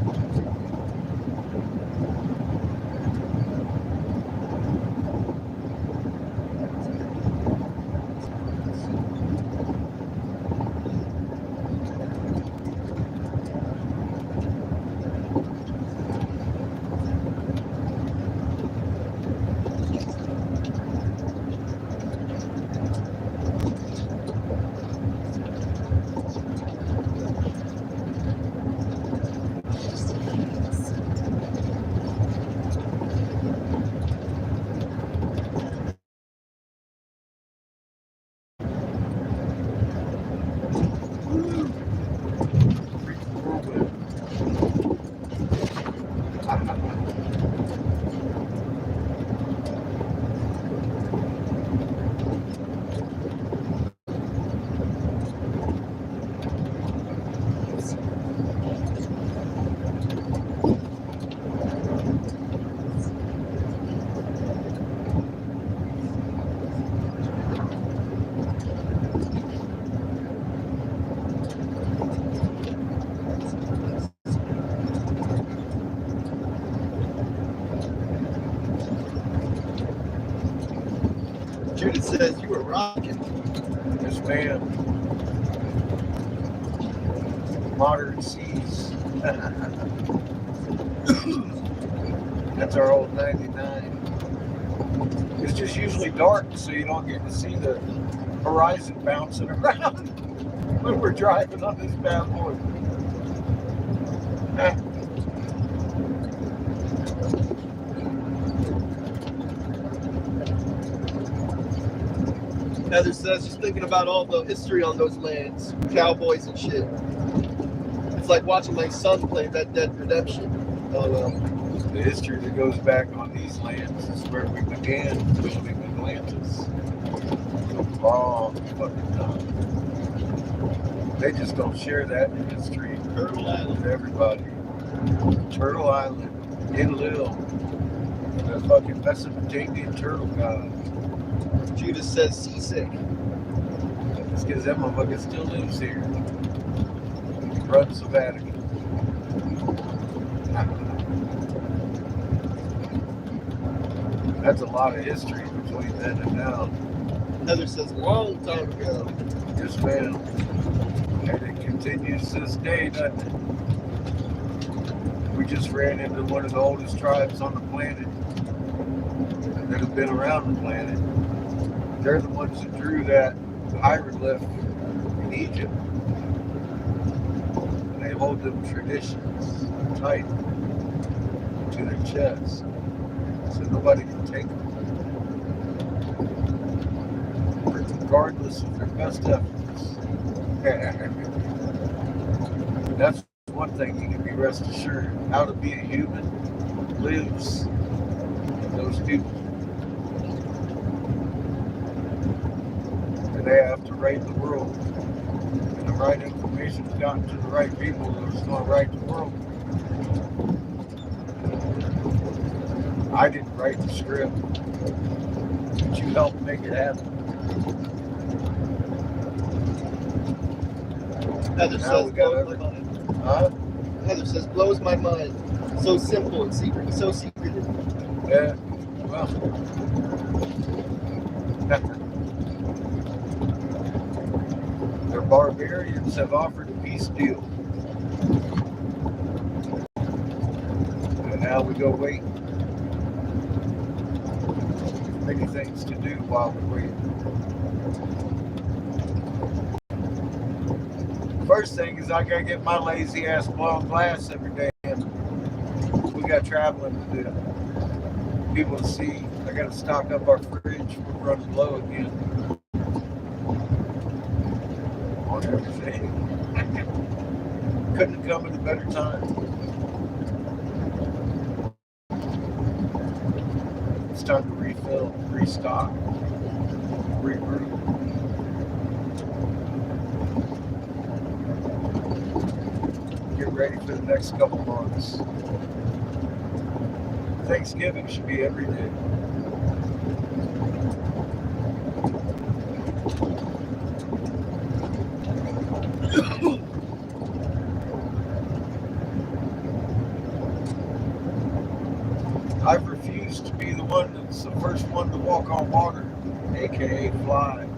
Judith says you were rocking. Yes, ma'am. Moderate seas. That's our old 99. It's just usually dark, so you don't get to see the horizon bouncing around when we're driving on this bad boy. Heather says she's thinking about all the history on those lands, cowboys and shit. It's like watching my son play Red Dead Redemption. Oh well. The history that goes back on these lands is where we began building Atlantis. A long fucking time. They just don't share that history Turtle Island. with everybody. Turtle Island, in Lil, the fucking Mesopotamian turtle god. Judith says seasick. It's because that motherfucker still lives here. He runs the Vatican. That's a lot of history between then and now. Heather says long time ago. Yes, ma'am. And it continues to this day, doesn't it? We just ran into one of the oldest tribes on the planet that have been around the planet. They're the ones that drew that hieroglyph in Egypt. And they hold them traditions tight to their chest so nobody can take them. Regardless of their best efforts. That's one thing you can be rest assured. How to be a human lives in those people. And they have to right the world. And the right information's gotten to the right people that's going to right the world. I didn't write the script, but you helped make it happen. Heather Now says we got blows my mind. Huh? Heather says blows my mind. So simple and secret, so secretive. Yeah. Well. Their barbarians have offered a peace deal. And now we go wait. Many things to do while we wait. First thing is I gotta get my lazy ass blown glass every day. We got traveling to do. People to see. I gotta stock up our fridge. We're running low again on everything. Couldn't have come at a better time. It's time to refill, restock, regroup. Get ready for the next couple months. Thanksgiving should be every day. one that's the first one to walk on water, aka fly.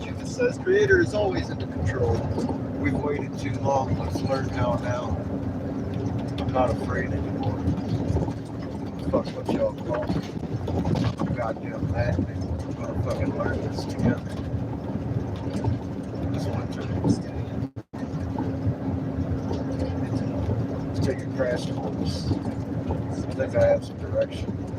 Jesus says Creator is always in control. We've waited too long. Let's learn how now. I'm not afraid anymore. Fuck what y'all call me. I'm goddamn madman. We're gonna fucking learn this together. This winter. Let's take a crash course. I think I have some direction.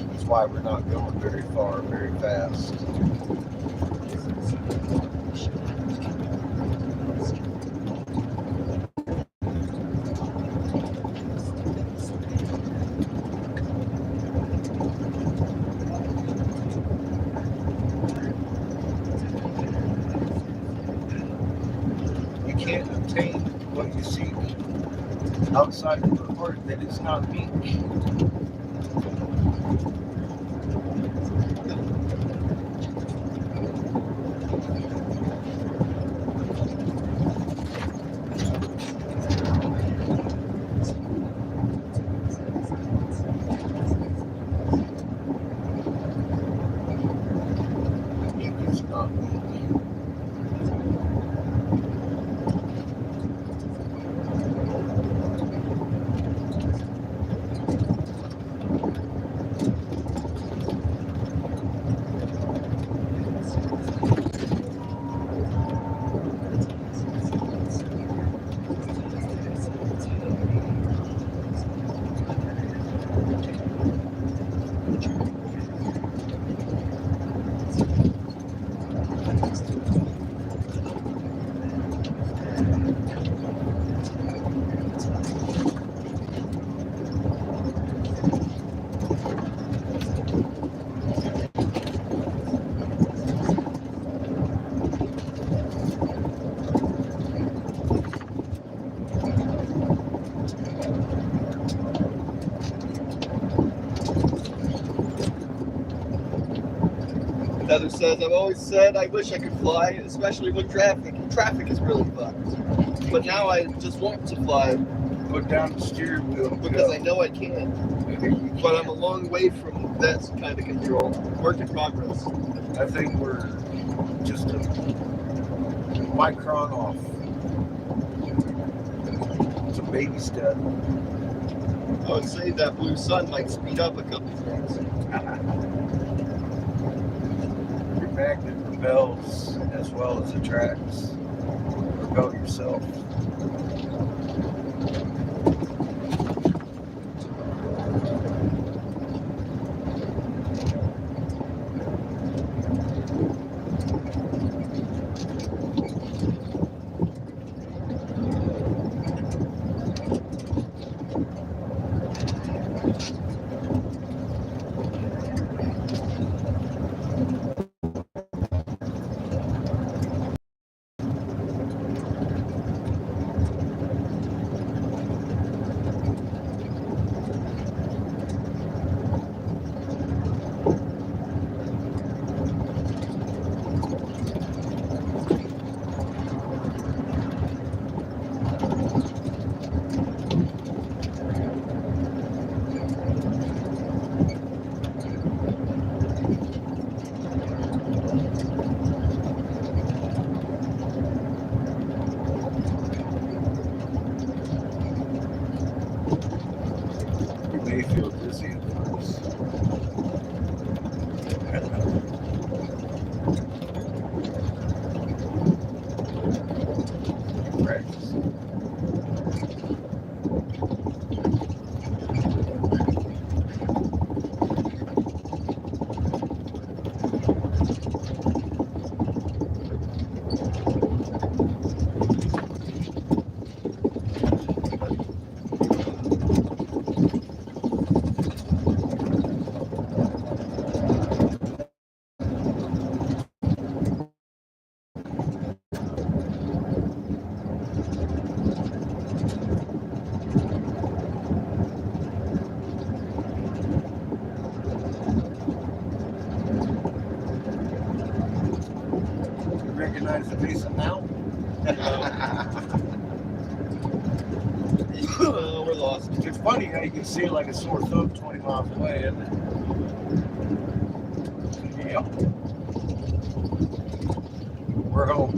That's why we're not going very far, very fast. You can't obtain what you seek outside of the heart that is not meek. Meek is not meek. Heather says, I've always said I wish I could fly, especially when traffic is really fucked. But now I just want to fly Put down the steering wheel. because I know I can. But I'm a long way from that kind of control. Work in progress. I think we're just a micron off. It's a baby step. I would say that blue sun might speed up a couple things. Your magnet repels as well as attracts. Repel yourself. You may feel dizzy at first. Practice. recognize the face of now? We're lost. It's funny how you can see it like a sore thumb 20 miles away, isn't it? Yep. We're home.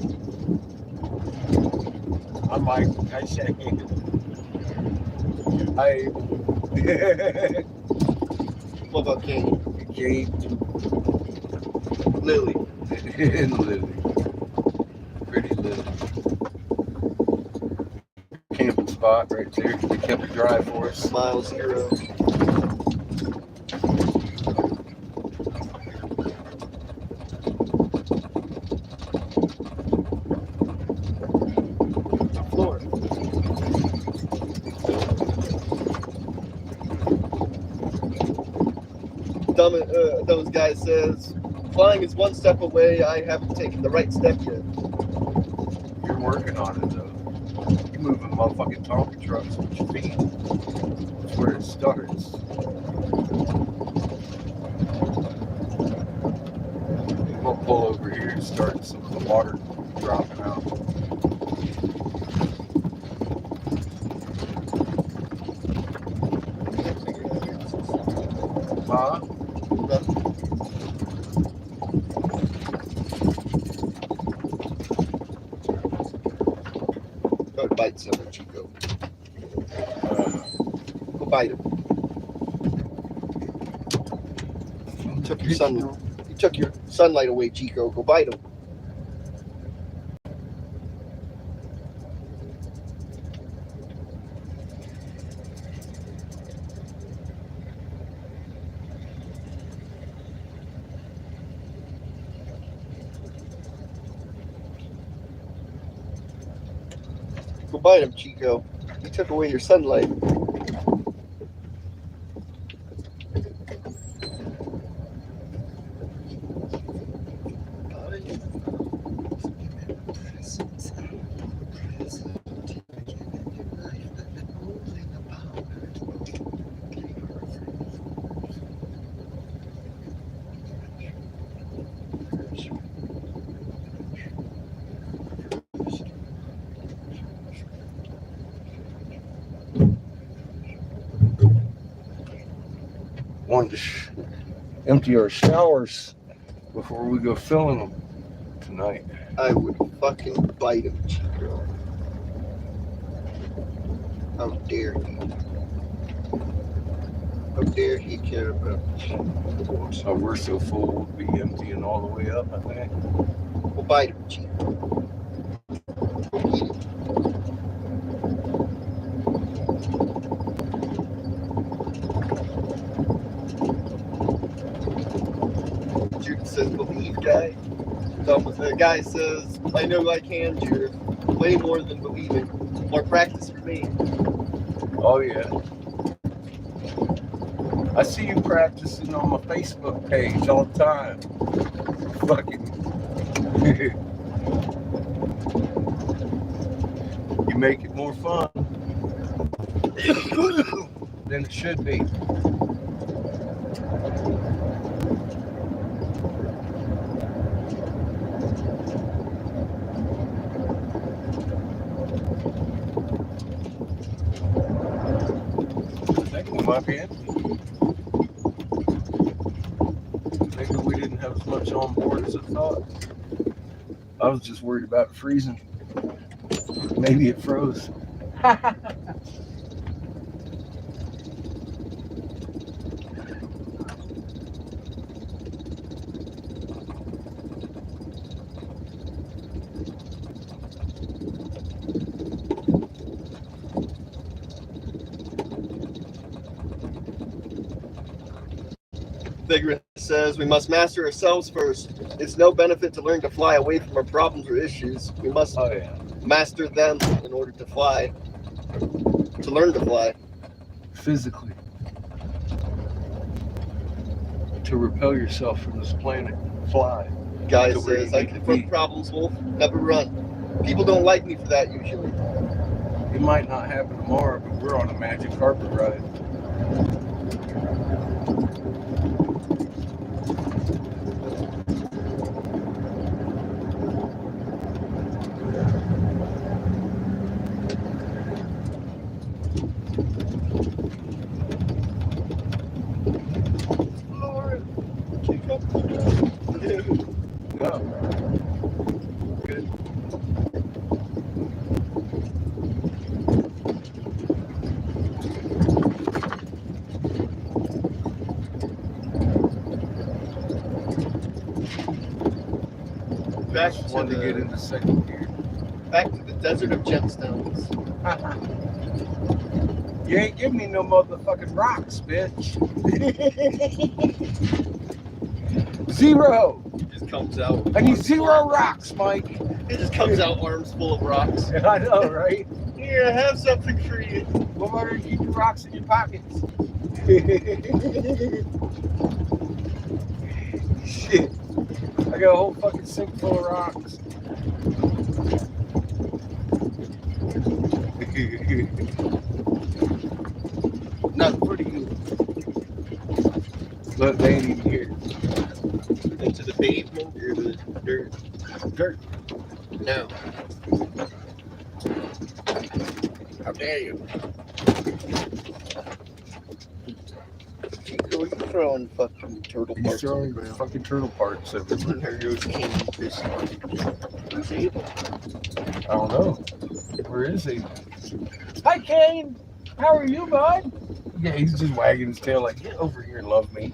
I'm Mike. I say, hi. What about Kate? Kate. Lily. And Lily. Pretty Lily. Camping spot right there. They kept it dry for us. Mile 0. Floor. Those guy says, flying is one step away. I haven't taken the right step yet. You're working on it though. You're moving motherfucking Tonka trucks with your feet. That's where it starts. I'm gonna pull over here and start some of the water dropping out. Huh? Go bite someone, Chico. Go bite him. You took your sunlight away, Chico. Go bite him. Go bite him, Chico. You took away your sunlight. Wanted to empty our showers before we go filling them tonight. I would fucking bite him, Chico. How dare he? How dare he care about So we're so full, we'll be emptying all the way up, I think. Go bite him, Chico. Go eat him. Jude says, believe, guy. The guy says, I know I can, Jude. Way more than believing. More practice for me. Oh yeah. I see you practicing on my Facebook page all the time. Fucking. You make it more fun than it should be. Might be empty. Maybe we didn't have as much on board as I thought. I was just worried about freezing. Maybe it froze. Deliverance says we must master ourselves first. It's no benefit to learn to fly away from our problems or issues. We must master them in order to fly. To learn to fly. Physically. To repel yourself from this planet. Fly. Guy To where says you I need to confront be. problems, Wolf. Never run. People don't like me for that usually. It might not happen tomorrow, but we're on a magic carpet ride. Back Just to wanted to get the into second gear. back to the desert of gemstones. You ain't giving me no motherfucking rocks, bitch. Zero. It just comes out. I need arms full 0 of rocks, Mike. It just comes out arms full of rocks. I know, right? Here, have something for you. What about you keep your rocks in your pockets? Shit. I got a whole fucking sink full of rocks. Nothing for you. Look, they ain't even here. Into the pavement or the dirt. Dirt. No. How dare you? Chico, you throwing fucking turtle He's parts on the throwing ground. fucking turtle parts everywhere. There goes King Fish. Who's Abel? I don't know. Where is he? Hi, Kane. How are you, bud? Yeah, he's just wagging his tail like, get over here and love me.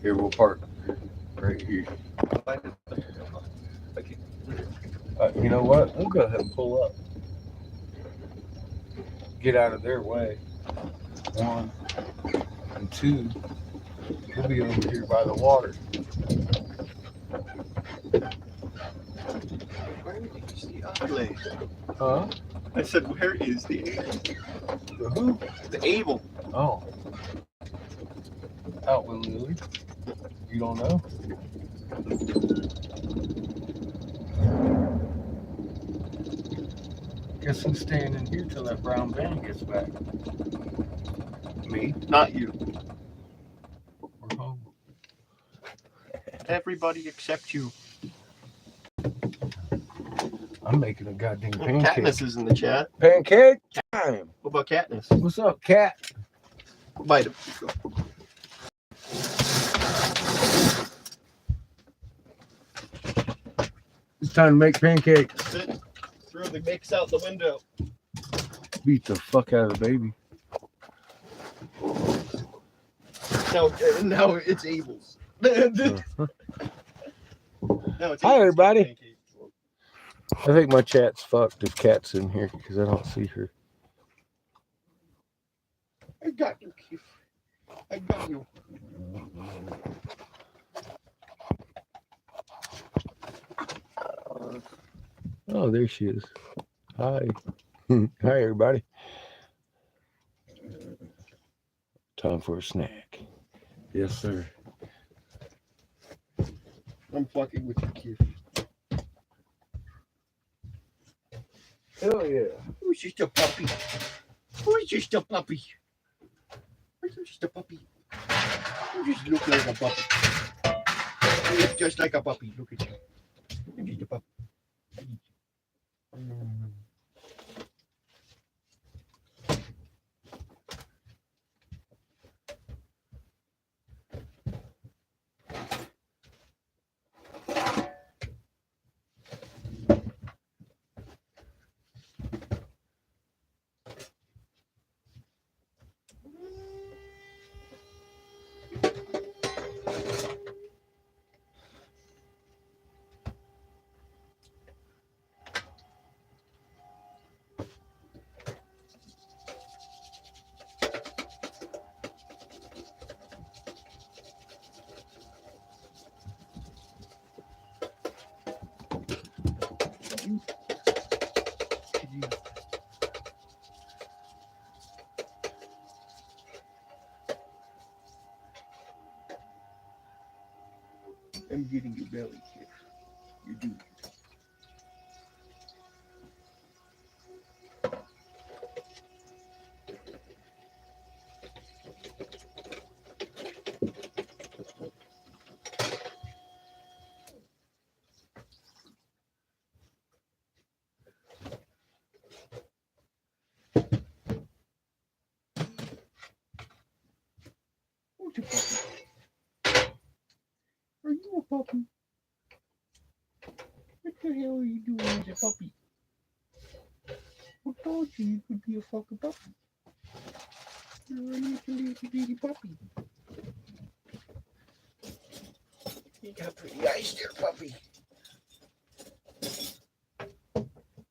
Here, we'll park right here. You know what? We'll go ahead and pull up. Get out of their way. 1 and 2. We'll be over here by the water. Where is the outlay? Huh? I said, where is the Abel? The who? The Abel. Oh. Out with Lily. You don't know? Guess who's staying in here till that brown van gets back? Me. Not you. We're home. Everybody except you. I'm making a goddamn pancake. Katniss is in the chat. Pancake time. What about Katniss? What's up, cat? Bite him. It's time to make pancakes. Sit. Throw the mix out the window. Beat the fuck out of the baby. Now it's Abel's. Now it's Hi, everybody. pancakes. I think my chat's fucked if Cat's in here because I don't see her. I got you, kid. I got you. Oh, there she is. Hi. Hi, everybody. Time for a snack. Yes, sir. I'm fucking with you, kid. Hell yeah. Who's just a puppy? Who's just a puppy? Who's just a puppy? You just look like a puppy. You look just like a puppy. Look at you. You're just a puppy. I'm getting your belly, kid. You do. Who's a puppy? Are you a puppy? What the hell are you doing as a puppy? Who told you could be a fucking puppy? You're a little bitty puppy. You got pretty eyes there, puppy.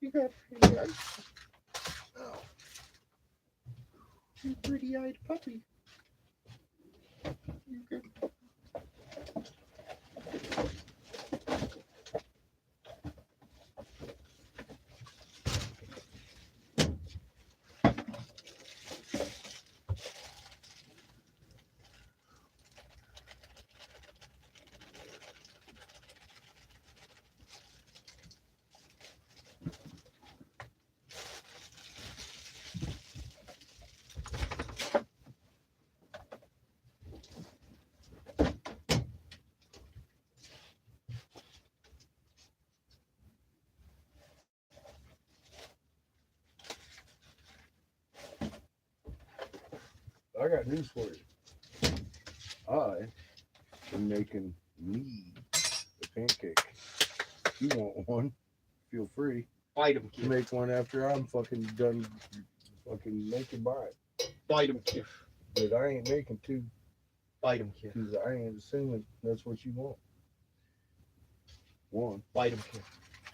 You got pretty eyes. Oh. You pretty-eyed puppy. You good puppy. I got news for you. I am making me a pancake. If you want one, feel free Bite him, to kid. make one after I'm fucking done fucking making mine. Bite him, kid. But I ain't making two Bite him, kid. because I ain't assuming that's what you want. One. Bite him, kid.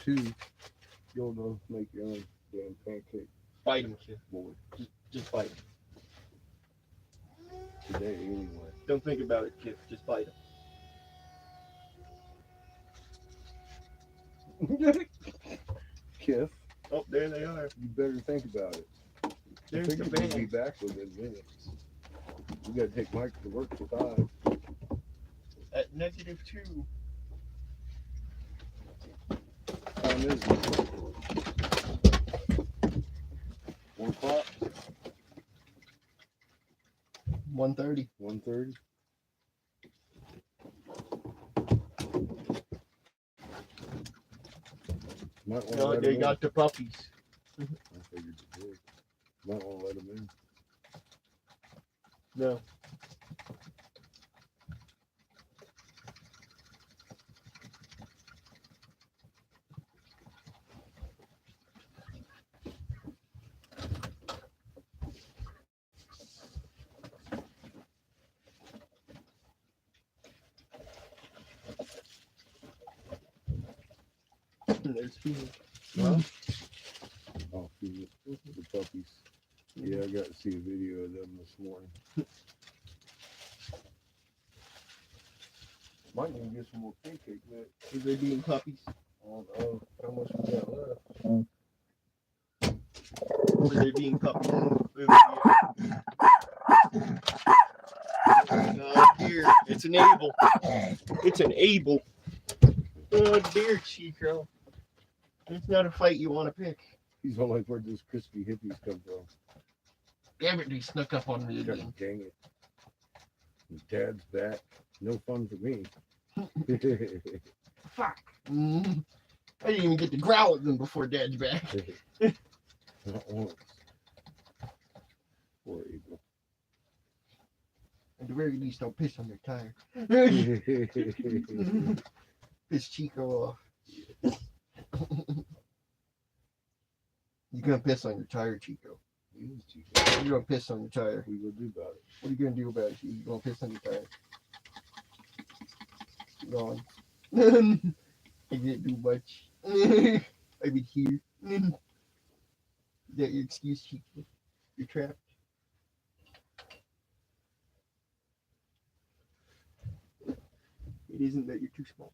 Two, you'll know make your own damn pancake, Bite him, kid. boy. Just bite him. Today, anyway. Don't think about it, kid. Just bite him. Kiff, Oh, there they are. you better think about it. There's I the think we'll be band. back within minutes. We gotta take Mike to work at 5. At -2. Time is it? 1 o'clock? 1:30. 1:30? Might want to No, let they him got the puppies. in. I figured you did. Might want to let him in. No. There's Phoenix. Huh? Oh, the puppies. Yeah, I got to see a video of them this morning. Might need to get some more pancake mix. Is they being puppies? I don't know how much we got left. Or they being puppies? Here, it's an able. It's an able. Oh dear, Chico. It's not a fight you want to pick. He's all like, where'd those crispy hippies come from? Damn it, they snuck up on me God again. dang it. His dad's back. No fun for me. Fuck. Mm. I didn't even get to growl at them before Dad's back. Not once. Poor Abel. At the very least, I'll piss on their tire. Piss Chico off. You're gonna piss on your tire, Chico. You're gonna piss on your tire. What are you gonna do about it? What are you gonna do about it? You're gonna piss on your tire. Gone. I didn't do much. I've been here. Is that your excuse, Chico? You're trapped. It isn't that you're too small.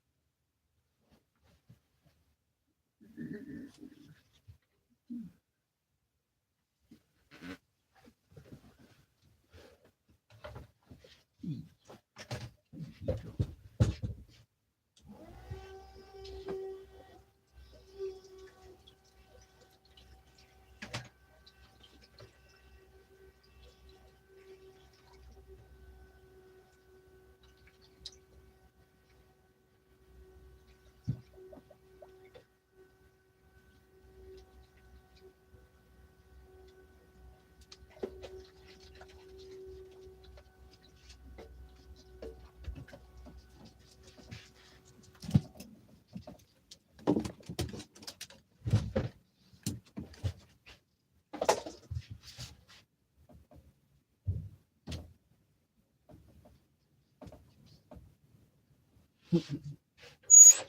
He's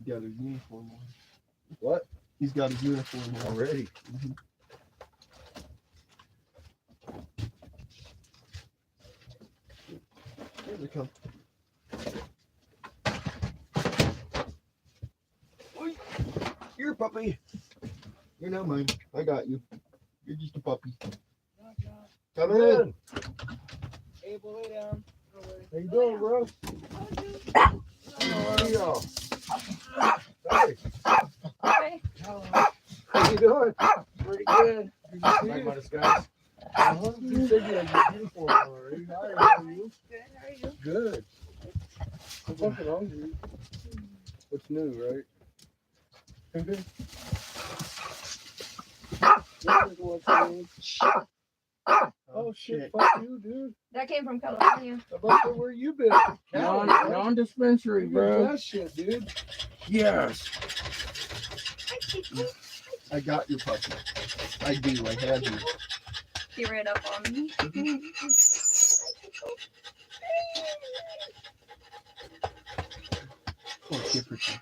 got his uniform on. What? He's got his uniform on. Already? Here they come. Oi, you're a puppy. You're not mine. I got you. You're just a puppy. Come in. Abel, lay down. How you doing, bro? How are y'all? Hey, Hi. how you doing? Pretty good. Like my disguise. You said you had your uniform on already. Hi, how are you? Good. How are you? Good. I'm fucking hungry. What's new, right? Oh shit! Fuck you, dude. That came from California. About to where you been? Non-dispensary, bro. That shit, dude. Yes. I got your puppy. I do. I have you. He ran up on me. Oh, Kifferton.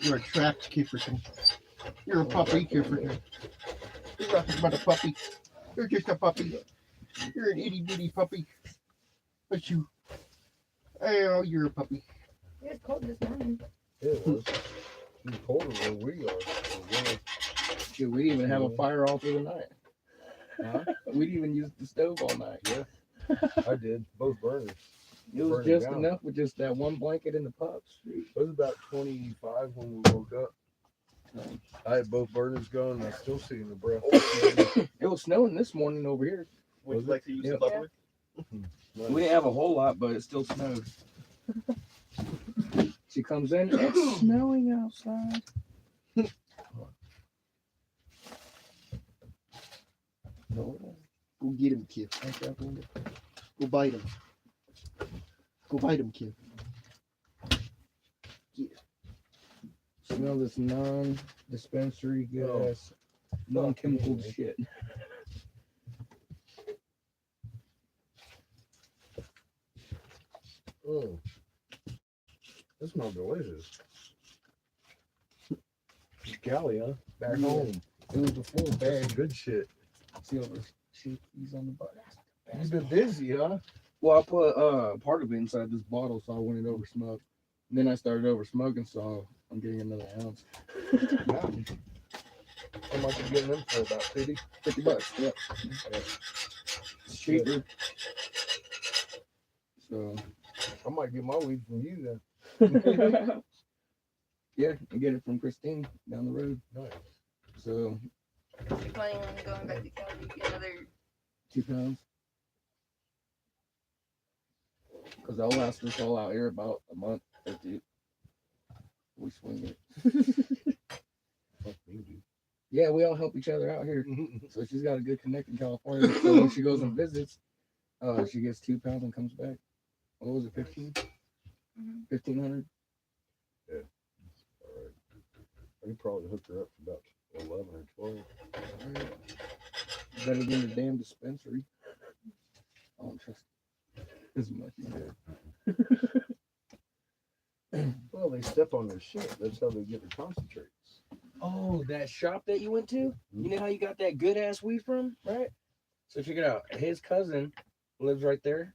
You're a trapped Kifferton. You're a puppy, Kifferton. You're nothing but a puppy. You're just a puppy. You're an itty bitty puppy. But you. Oh, you're a puppy. It was cold this morning. It was. It's colder where we are. Shit, we didn't even have a fire all through the night. Huh? We didn't even use the stove all night. Yeah. I did. Both burners. It was Burning just down. enough with just that one blanket and the pups. It was about 25 when we woke up. I had both burners going, and I still see the breath. It was snowing this morning over here. Would you like to use Yeah. the butler? We didn't have a whole lot, but it still snowed. She comes in, it's snowing outside. Go get him, kid. Go bite him. Go bite him, kid. Smell this non-dispensary gas, non-chemical shit. Oh, this smells delicious. Cali, huh? Back Yeah. home. It was a full bag. Good shit. See all the shakies on the bottom. You've been busy, huh? Well, I put part of it inside this bottle, so I went it over smoke. Then I started over smoking, so I'm getting another ounce. Yeah. How much you getting them for? About 50? $50. Yep. It's cheaper. So I might get my weed from you then. yeah, I get it from Christine down the road. Nice. So You're planning on going back to Cali to get another. 2 pounds. Because I'll last us all out here about a month or two. We swing it. Fuck me, dude. Yeah, we all help each other out here. So she's got a good connect in California. So when she goes and visits, she gets 2 pounds and comes back. What was it, 15? 1,500? Yeah. All right. I could probably hook her up for about 11 or 12. Better than the damn dispensary. I don't trust as much. Well, they step on their shit. That's how they get their concentrates. Oh, that shop that you went to? You know how you got that good ass weed from, right? So check it out. His cousin lives right there,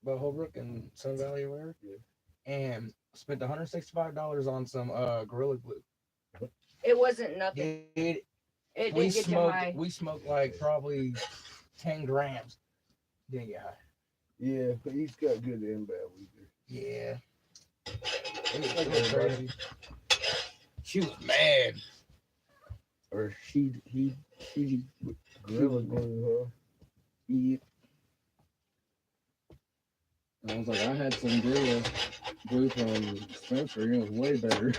by Holbrook and Sun Valley or whatever. Yeah. And spent $165 on some Gorilla Glue. It wasn't nothing. Dude, It we didn't get you high. smoked. We smoked like probably 10 grams. Didn't get high. Yeah, but he's got good and bad weed there. Yeah. It was crazy. She was mad. Or he Gorilla Glue, eat. And I was like, I had some Gorilla Glue from Spencer, and it was way better.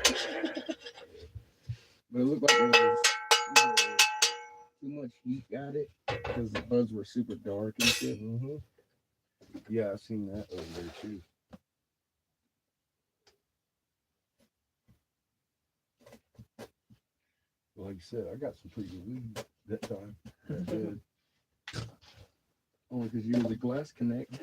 But it looked like it was too much heat got it because the buds were super dark and shit. Mm-hmm. Yeah, I seen that over there too. Like I said, I got some pretty good weed that time. I did. Only because you were the glass connect.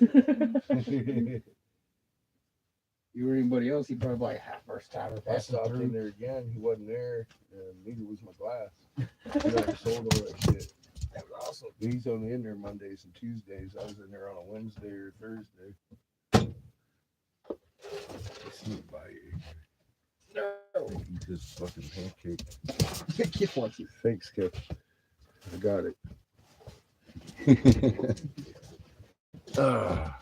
You or anybody else, he'd probably like first time or I passing stopped in through. there again. He wasn't there, and neither was my glass. He already sold all that shit. That was awesome. He's only in there Mondays and Tuesdays. I was in there on a Wednesday or Thursday. Sneak by you. No. Eat this fucking pancake. Kid wants it. Thanks, Kip. I got it. Ah.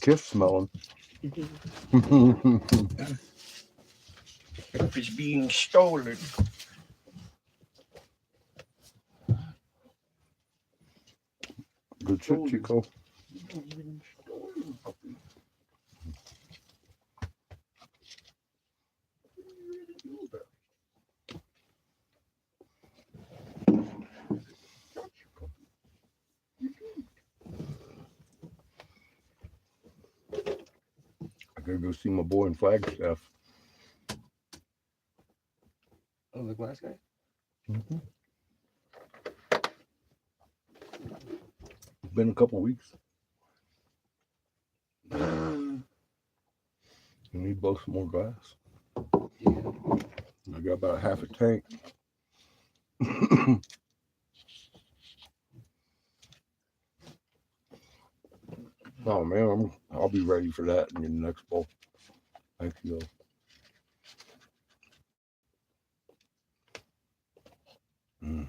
Kip's smelling. If it's being stolen. Good shit, Chico. I gotta go see my boy in Flagstaff. Oh, the glass guy? Mm-hmm. It's been a couple weeks. I need both some more glass. Yeah. I got about half a tank. Oh man, I'll be ready for that in the next bowl. Thank you. Mm.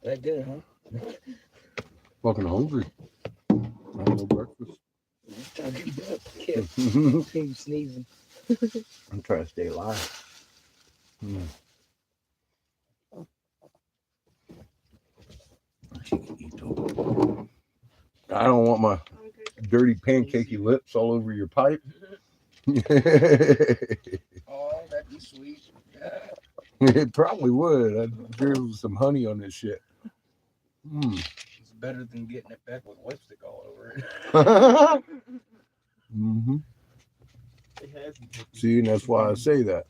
That good, huh? Fucking hungry. I had no breakfast. Keep sneezing. I'm trying to stay alive. Mm. I don't want my dirty pancakey lips all over your pipe. Oh, that'd be sweet. It probably would. I'd drizzle some honey on this shit. Mm. It's better than getting it back with lipstick all over it. Mm-hmm. It has See, and that's why I say that.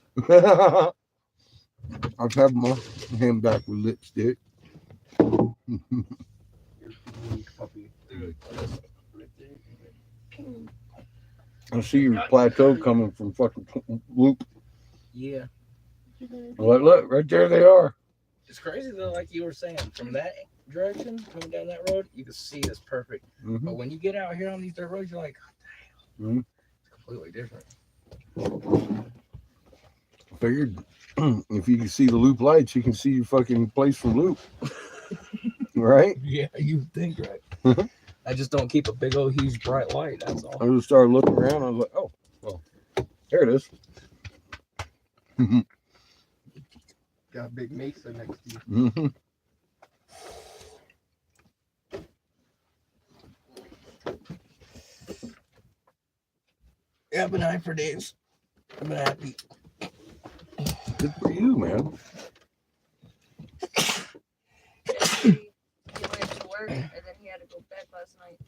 I've had my hand back with lipstick. Puppy. I see your plateau coming from fucking Loop. Yeah. Look, right there they are. It's crazy though, like you were saying, from that direction, coming down that road, you can see it's perfect. Mm-hmm. But when you get out here on these dirt roads, you're like, oh, damn. Mhm. It's completely different. Figured if you can see the Loop lights, you can see your fucking place from Loop. Right? Yeah, you would think, right? I just don't keep a big old huge bright light, that's all. I just started looking around. I was like, oh, well, there it is. got a big mesa next to you. Mm-hmm. Yeah, I've been high for days. I've been happy. Good for you, man. He went to work and then he had to go to bed last night.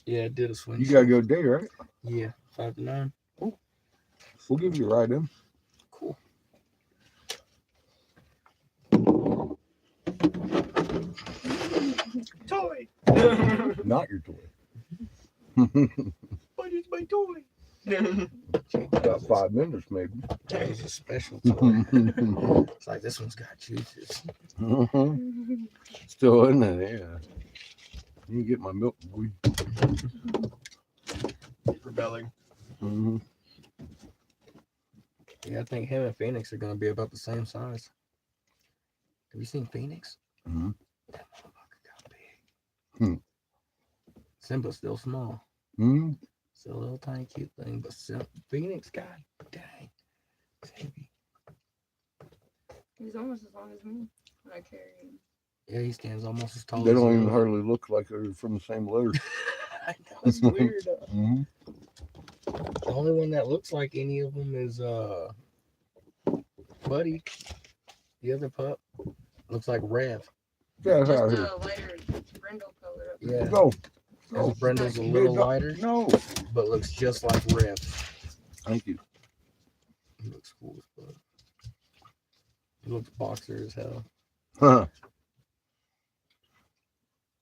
Yeah, I did a swing. You gotta go day, right? Yeah, 5 to 9. We'll give you a ride in. Cool. Toy! Not your toy. What is my toy? About 5 minutes, maybe. That was a special toy. It's like this one's got juices. Mm-hmm. Still in there, yeah. You get my milk, boy. Rebelling. Mm-hmm. Yeah, I think him and Phoenix are going to be about the same size. Have you seen Phoenix? Mm-hmm. That motherfucker got big. Hmm. Simba's still small. Mm-hmm. Still a little tiny cute thing, but Phoenix got dang. Baby. He's almost as long as me when I carry him. Yeah, he stands almost as tall They as don't you. even hardly look like they're from the same litter. I know, it's weird. Mm-hmm. The only one that looks like any of them is Buddy. The other pup looks like Rev. Get Just out of a here. lighter brindle color. Yeah. Go. His brindle's a Yeah, little don't- lighter, No. but looks just like Riff. Thank you. He looks cool as fuck. He looks boxer as hell. Huh.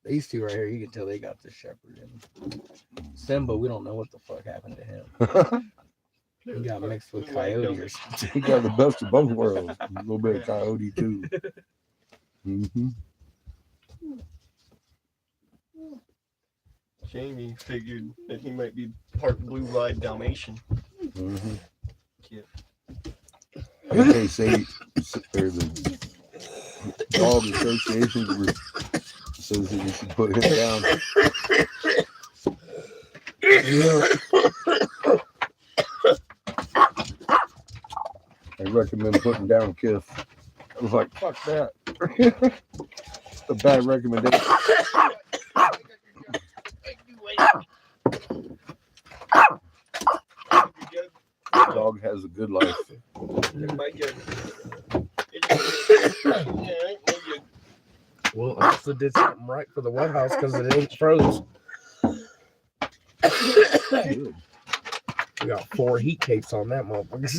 These two right here, you can tell they got the shepherd in. Simba, we don't know what the fuck happened to him. He got mixed with coyote or something. He got the best of both worlds. A little bit of coyote too. Mm-hmm. Jamie figured that he might be part blue-eyed Dalmatian. Mm-hmm. Cute. They say or the dog association says that you should put him down. I recommend putting down Kiff. I was like, fuck that. A bad recommendation. Dog has a good life. Well, I also did something right for the wet house because it ain't froze. Good. We got 4 heat tapes on that motherfucker.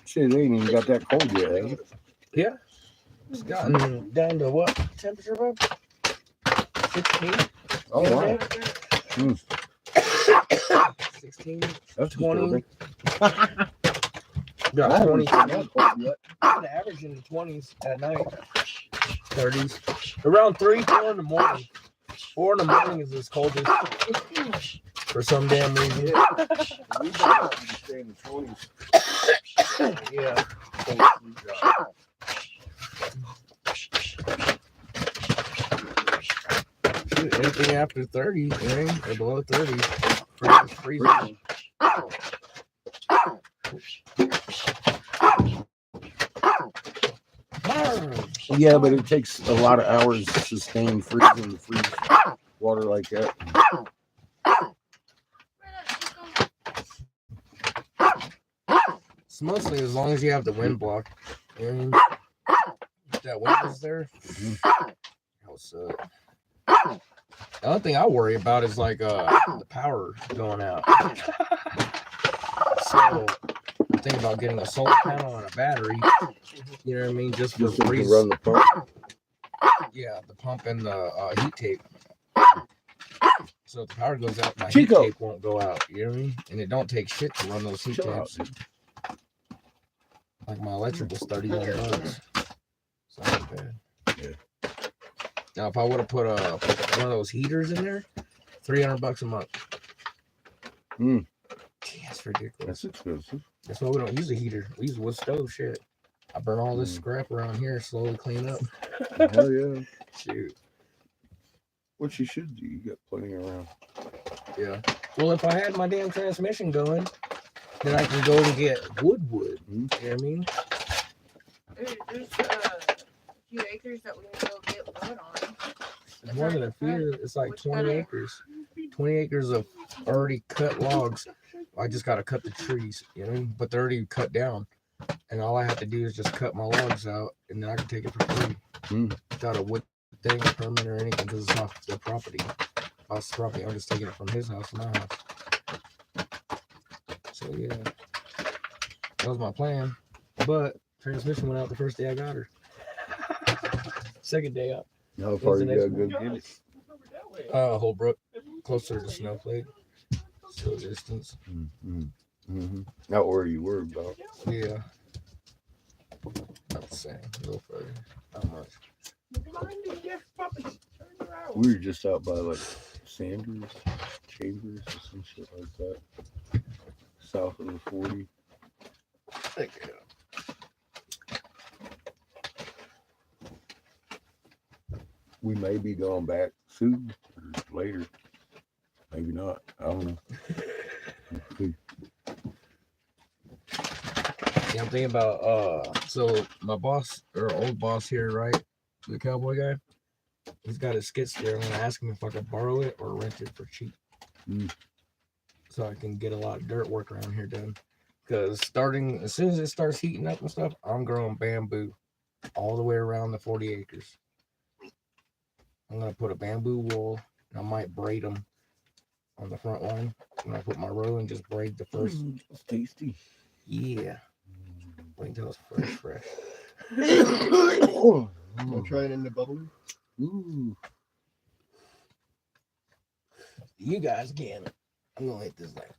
Shit, they ain't even got that cold yet, has it? Yeah. It's gotten down to what temperature, bro? 16? Oh, wow. 16? That's 20. disturbing. Got I haven't 20. seen that cold yet. Average in the 20s at night. 30s. Around 3, 4 in the morning. 4 in the morning is as cold as for some damn reason. We don't have to stay in the 20s. Yeah. Shoot, anything after 30, man, or below 30, freezing. Yeah, but it takes a lot of hours to sustain freezing to freeze water like that. It's mostly as long as you have the wind block. You know what I mean? If that wind is there. What's up? The only thing I worry about is like the power going out. So I'm thinking about getting a solar panel and a battery. You know what I mean? Just for Just so you freeze. can run the pump. Yeah, the pump and the heat tape. So if the power goes out, my Chico. heat tape won't go out. You know what I mean? And it don't take shit to run those heat Chill out, tapes. Like my electrical's $31. So not bad. Yeah. Now if I would have put one of those heaters in there, $300 a month. Mm. Yeah, that's ridiculous. That's expensive. That's why we don't use a heater. We use wood stove shit. I burn all this scrap around here, slowly clean up. Hell yeah. Shoot. What you should do, you got plenty around. Yeah. Well, if I had my damn transmission going, then I can go and get wood. Mm-hmm. You know what I mean? There's a few acres that we can go get wood on. It's more than a few. It's like Which 20 kinda- acres. 20 acres of already cut logs. I just got to cut the trees, you know, but they're already cut down. And all I have to do is just cut my logs out, and then I can take it for free. Without a wood thing, permit, or anything, because it's off the property. Off the property, I'm just taking it from his house to my house. So, yeah. That was my plan. But transmission went out the first day I got her. Second day up. How far What's you the gotta next go get it? Holbrook, closer to Snowflake. Still distance. Not where you were about. Yeah. Not the same. A little further. Not much. We were just out by like Sanders, Chambers, or some shit like that. South of the 40. We may be going back soon or later. Maybe not. I don't know. Yeah, I'm thinking about so my boss or old boss here, right? The cowboy guy. He's got his skid steer. I'm gonna ask him if I could borrow it or rent it for cheap. So I can get a lot of dirt work around here done. Because as soon as it starts heating up and stuff, I'm growing bamboo. all the way around the 40 acres. I'm gonna put a bamboo wall, and I might braid them on the front line. And I put my row and just braid the first. It's tasty. Yeah. Wait until it's fresh. I'll try it in the bubble. Ooh. You guys can. I'm gonna hit this thing.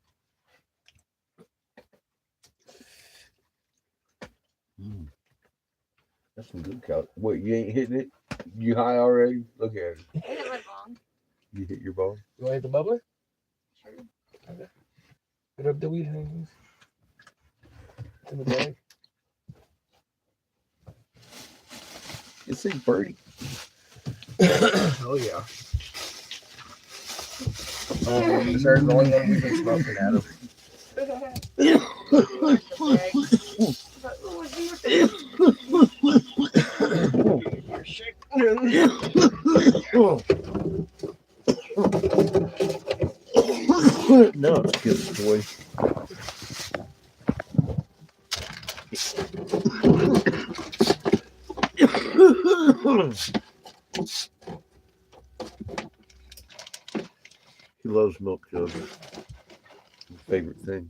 That's some good cow. Wait, you ain't hitting it? You high already? Look at it. I hit my bong. You hit your ball? You want to hit the bubbler? Sure. Okay. Put up the weed hangings. In the bag. It's a birdie. Oh yeah. These are the only one we've been smoking out of. No, it's a good boy. He loves milk jugs. His favorite thing.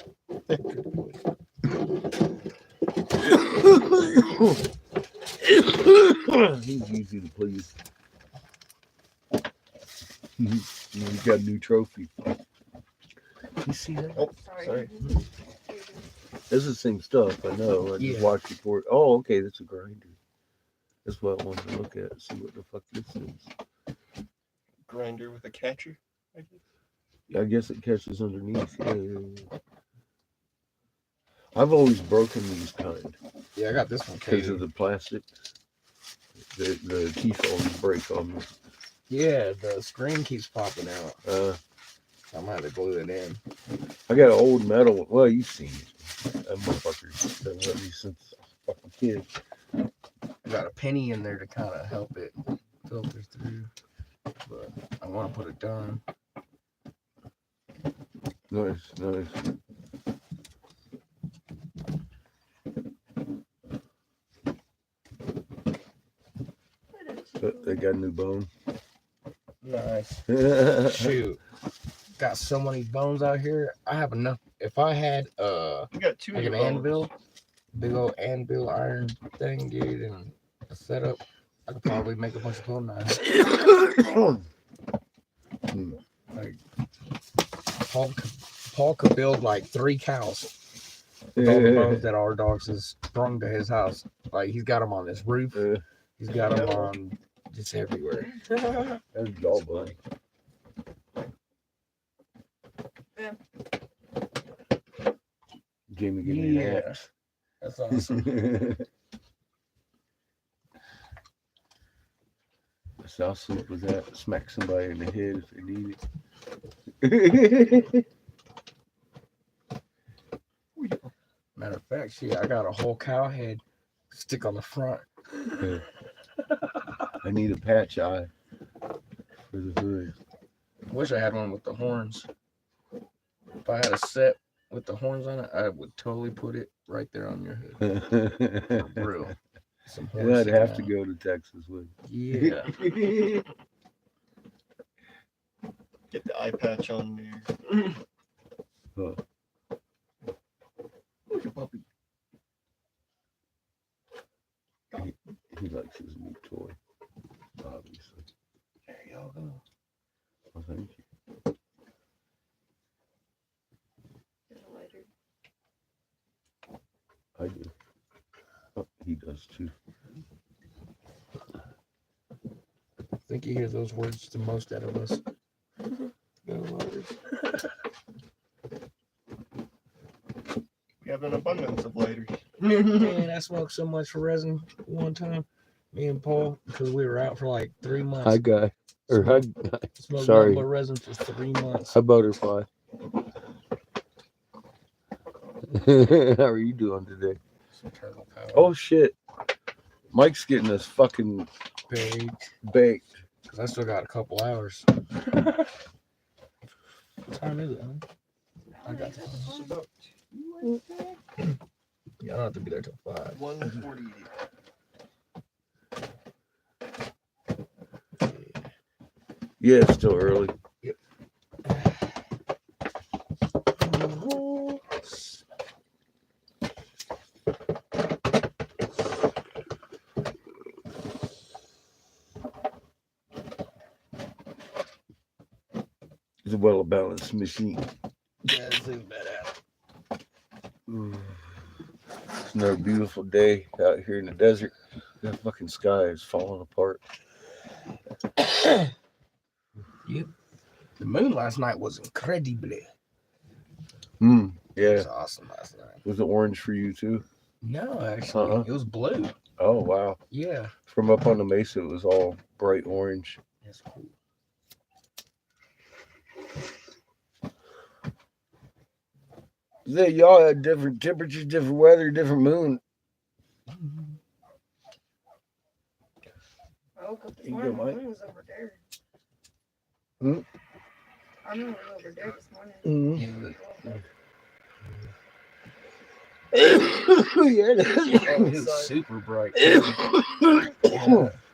He's easy to please. He's got a new trophy. You see that? Oh, sorry. This is the same stuff, I know. I just Yeah. watched it for it. Oh, okay, that's a grinder. That's what I wanted to look at. See what the fuck this is. Grinder with a catcher, I guess. I guess it catches underneath. Yeah. I've always broken these kind Yeah, I got this one. because of the plastic. The teeth always break on me. Yeah, the screen keeps popping out. I might have to glue it in. I got an old metal. Well, you've seen it. That motherfucker's been with me since I was a fucking kid. I got a penny in there to kind of help it filter through. But I want to put it done. Nice, nice. But they got a new bone. Nice. Shoot. Got so many bones out here. I have enough. If I had We got two like an new bones. anvil, big old anvil iron thing, dude, and a setup, I could probably make a bunch of bone knives. Like Paul could build like 3 cows with all the bones that our dogs has sprung to his house. Like he's got them on his roof. He's got them on just everywhere. That's dull, buddy. Yeah. Jamie, give me an axe. That's awesome. So I'll sleep with that. Smack somebody in the head if they need it. Matter of fact, shit, I got a whole cow head stick on the front. I need a patch eye for the hood. Wish I had one with the horns. If I had a set with the horns on it, I would totally put it right there on your hood. For real. Some horns. I'd sticking have to out. go to Texas with Yeah. Get the eye patch on there. Where's your puppy? He likes his new toy, obviously. There y'all go. Well, thank you. There's a lighter. I do. Oh, he does too. I think you hear those words the most out of us. No lighters. We have an abundance of lighters. Man, I smoked so much resin one time. Me and Paul, because we were out for like 3 months. Hi, guy. Or hi. Smoked Sorry. nothing but resin for 3 months. Hi, butterfly. How are you doing today? Some turtle power. Oh shit! Mike's getting us fucking baked. Because I still got a couple hours. What time is it, huh? I got time. It's about Yeah, I don't have to be there till 5. 1:48. Yeah, it's still early. Yep. It's a well balanced machine. Yeah, zoom that out. It's another beautiful day out here in the desert. That fucking sky is falling apart. Yep. The moon last night was incredible. It Yeah. was awesome last night. Was it orange for you too? No, actually, it was blue. Oh wow. Yeah. From up on the mesa, it was all bright orange. That's cool. Y'all had different temperatures, different weather, different moon. I woke up this You morning, go, my Mike. moon was over there. Hmm? Our moon was over there this morning. Yeah, It was super bright.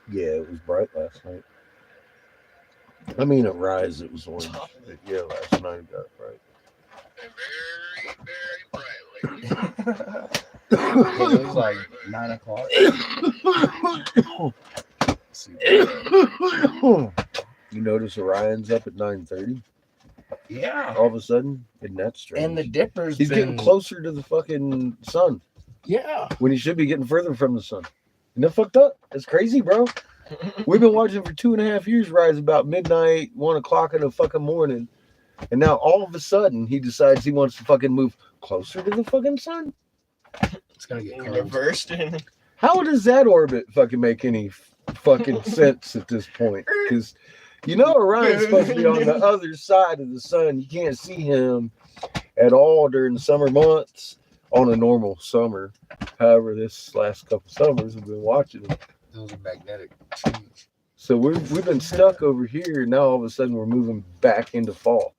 Yeah, it was bright last night. I mean, at Rise, it was orange. But yeah, last night it got bright. Yeah, it was like 9 o'clock. You notice Orion's up at 9:30 Yeah. all of a sudden? Isn't that strange? And the Dipper's He's been... getting closer to the fucking sun Yeah. when he should be getting further from the sun. Isn't that fucked up? That's crazy, bro. We've been watching for 2.5 years rise about midnight, 1 o'clock in the fucking morning. And now all of a sudden he decides he wants to fucking move closer to the fucking sun. It's going to get cold. Reversed. How does that orbit fucking make any fucking sense at this point? Because you know Orion's supposed to be on the other side of the sun. You can't see him at all during the summer months on a normal summer. However, this last couple summers we've been watching him. Those are magnetic change. So we've been stuck over here. Now all of a sudden we're moving back into fall.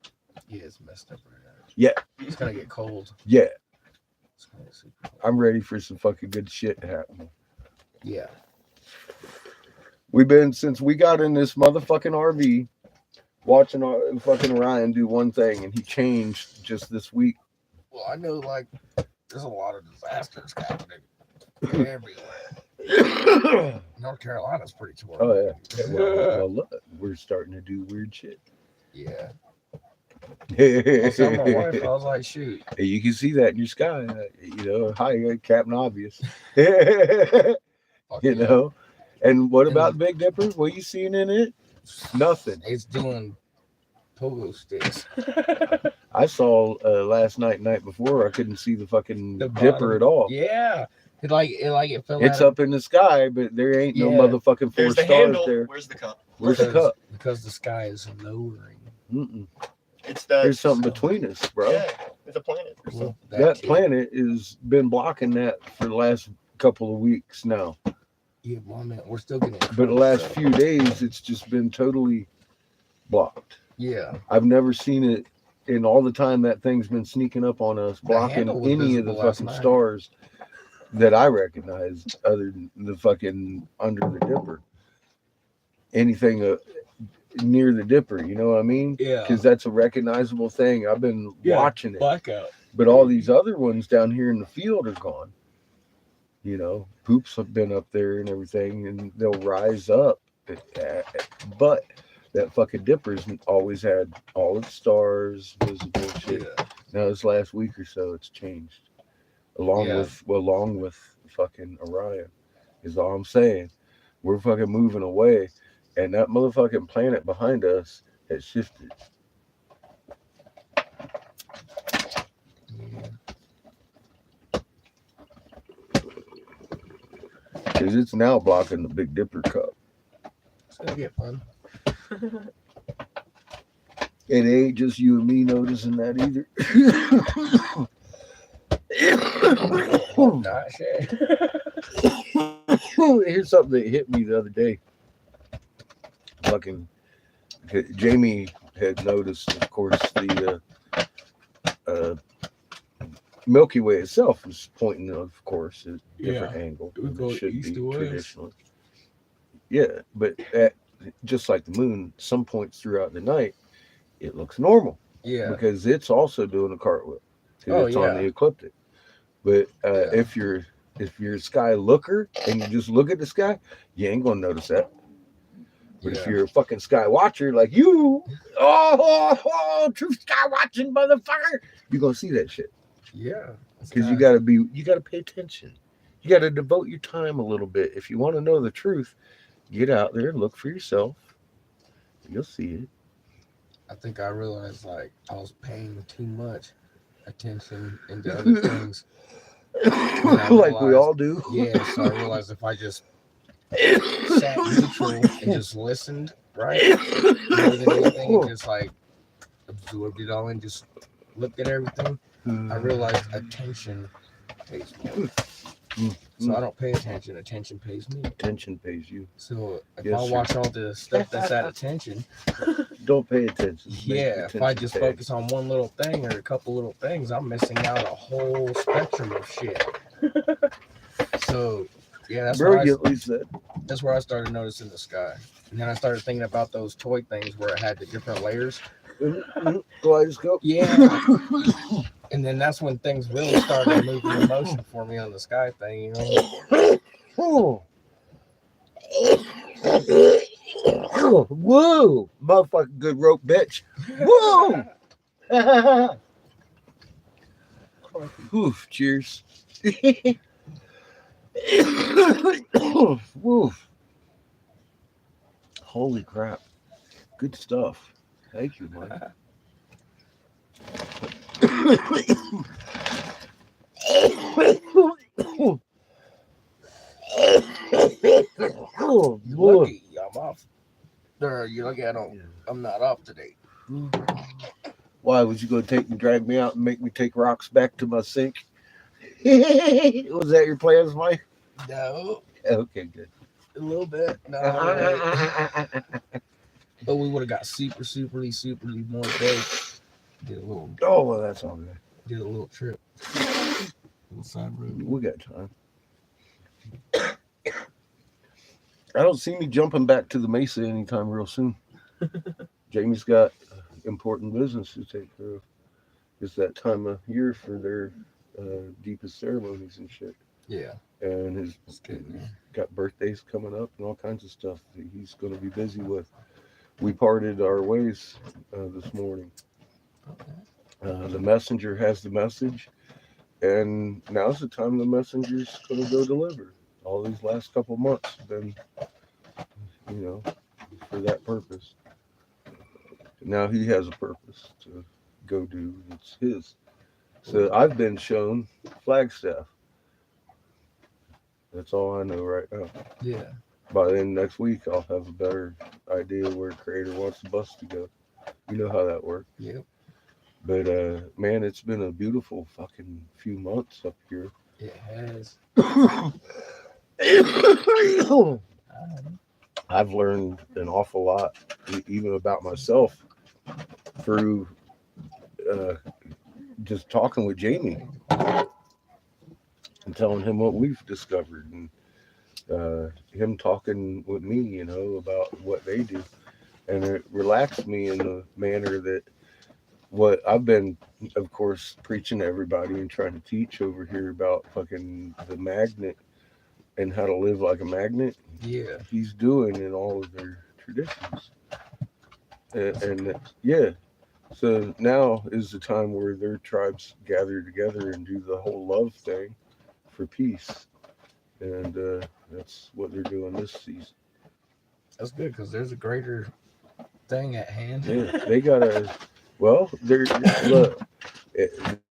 Yeah, it's messed up right now. Yeah. It's going to get cold. Yeah, It's gonna get super cold. I'm ready for some fucking good shit to happen. Yeah. We've been, since we got in this motherfucking RV, watching our fucking Orion do one thing, and he changed just this week. Well, I know, like, there's a lot of disasters happening everywhere. North Carolina's pretty torn. Oh yeah. Well, look, we're starting to do weird shit. Yeah. I was telling my wife, You I was like, shoot. can see that in your sky. You know, hi, Captain Obvious. Fuck You yeah. know. And what about the Big Dipper? What you seeing in it? Nothing. It's doing pogo sticks. I saw last night before. I couldn't see the fucking The Dipper bottom. at all. Yeah. It fell It's out up in the sky, but there ain't no Yeah. motherfucking 4 There's the stars handle. there. Where's the cup? Where's the cup? because the sky is lowering. Mm-mm. It's the. There's something between us, bro. Yeah, it's a planet. Or something. Well, That too. planet has been blocking that for the last couple of weeks now. Yeah, well, I mean, we're still getting. But the close, last so- few days, it's just been totally blocked. Yeah. I've never seen it in all the time that thing's been sneaking up on us, blocking handle was any of the visible last fucking night. stars that I recognized other than the fucking under the Dipper. Anything near the Dipper, you know what I mean? Yeah. Because that's a recognizable thing. I've been watching it. Blackout. But all these other ones down here in the field are gone. You know, poops have been up there and everything, and they'll rise up. But that fucking Dipper's always had all its stars, visible shit. Yeah. Now this last week or so, it's changed. Along with fucking Orion, is all I'm saying. We're fucking moving away, and that motherfucking planet behind us has shifted. Because it's now blocking the Big Dipper cup. It's gonna get fun. It ain't just you and me noticing that either. Nah, shit. Here's something that hit me the other day. Fucking Jamie had noticed, of course, the Milky Way itself is pointing, of course, at a different angle It would than go it should east be to west. traditionally. Yeah, but at just like the moon, some points throughout the night, it looks normal Yeah. because it's also doing a cartwheel because Oh, it's on yeah. the ecliptic. But Yeah. if you're a sky looker and you just look at the sky, you ain't gonna notice that. But if Yeah. you're a fucking sky watcher like you, true sky watching motherfucker, you're gonna see that shit. Yeah. It's Because not- you gotta pay attention. You gotta devote your time a little bit. If you want to know the truth, get out there and look for yourself. You'll see it. I think I realized like I was paying too much attention into other things. I Like we realized- all do. Yeah, so I realized if I just sat neutral and just listened, right, more than anything, and just like absorbed it all and just looked at everything, I realized attention pays more. So I don't pay attention. Attention pays me. Attention pays you. So if Yes, I sir. watch all the stuff that's at attention, Don't pay attention. Make yeah, if I attention just pay. focus on one little thing or a couple little things, I'm missing out a whole spectrum of shit. So yeah, that's Bro, where you at least said. that's where I started noticing the sky. And then I started thinking about those toy things where it had the different layers. Kaleidoscope. Yeah. And then that's when things really started moving in motion for me on the sky thing, you know. Whoa, motherfucking good rope, bitch. Whoa. Oof, cheers. Woof. Holy crap. Good stuff. Thank you, Mike. You're lucky I'm off. Or you're lucky I'm not off today. Why would you go take and drag me out and make me take rocks back to my sink? Was that your plans, Mike? No, Okay, good. a little bit. No, but we would have got superly more baked. Did a little Oh, well, that's all good. did a little trip. Little side road. We got time. I don't see me jumping back to the Mesa anytime real soon. Jamie's got important business to take care of. It's that time of year for their deepest ceremonies and shit. Yeah. And It's good, he's man. got birthdays coming up and all kinds of stuff that he's going to be busy with. We parted our ways this morning. Okay. The messenger has the message, and now's the time the messenger's going to go deliver. All these last couple months have been, for that purpose. Now he has a purpose to go do. It's his. So I've been shown Flagstaff. That's all I know right now. Yeah. By then next week, I'll have a better idea where Creator wants the bus to go. You know how that works. Yep. But man, it's been a beautiful fucking few months up here. It has. I've learned an awful lot, even about myself, through just talking with Jamie and telling him what we've discovered, and him talking with me, about what they do. And it relaxed me in a manner that what I've been, of course, preaching to everybody and trying to teach over here about fucking the magnet and how to live like a magnet. Yeah. He's doing in all of their traditions. And yeah, so now is the time where their tribes gather together and do the whole love thing for peace. And that's what they're doing this season. That's good because there's a greater thing at hand. Yeah, they gotta. Well, they're look.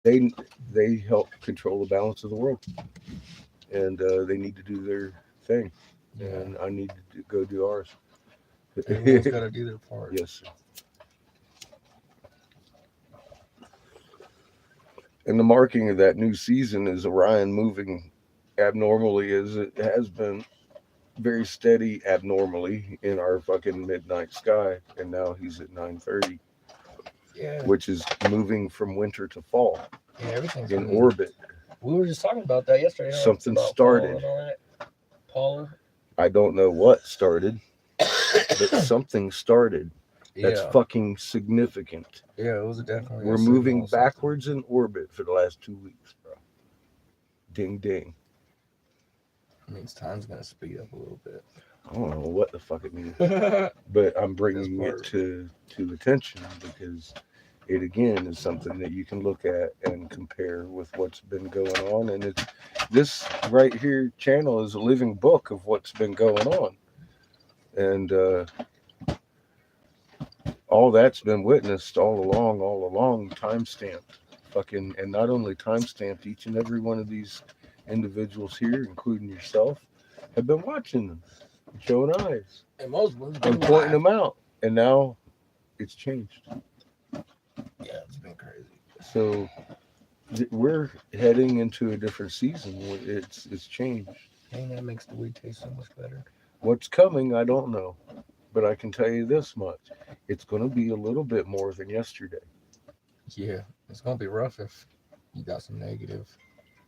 They help control the balance of the world, and they need to do their thing, and I need to go do ours. Everyone's got to do their part. Yes, sir. And the marking of that new season is Orion moving abnormally as it has been, very steady abnormally in our fucking midnight sky, and now he's at 9:30, Yeah. which is moving from winter to fall Yeah, everything's in moving. orbit. We were just talking about that yesterday. Something about started. Paula. I don't know what started, but something started. That's Yeah, fucking significant. yeah, it was definitely. We're a signal moving of something. backwards in orbit for the last 2 weeks, bro. Ding ding. It means time's gonna speed up a little bit. I don't know what the fuck it means, Yeah, but I'm bringing it part. to attention because it again is something that you can look at and compare with what's been going on, and it's this right here channel is a living book of what's been going on, and all that's been witnessed all along, time stamped, fucking, and not only time stamped, each and every one of these individuals here, including yourself, have been watching them, showing eyes, And most ones and pointing them out, and now it's changed. Yeah, it's been crazy. So we're heading into a different season. It's changed. And that makes the weed taste so much better. What's coming, I don't know, but I can tell you this much: it's going to be a little bit more than yesterday. Yeah, it's gonna be rough if you got some negative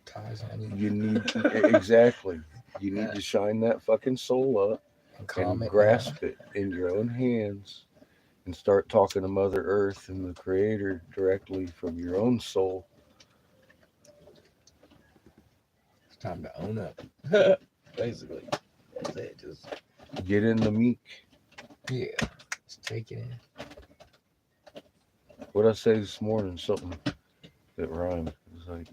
ties on you. You need to, exactly. You need to shine that fucking soul up And and comment grasp it in your own hands and start talking to Mother Earth and the Creator directly from your own soul. It's time to own up. Basically, that's it. Just Get in the meek. yeah, just take it in. What I say this morning, something that rhymed. It's like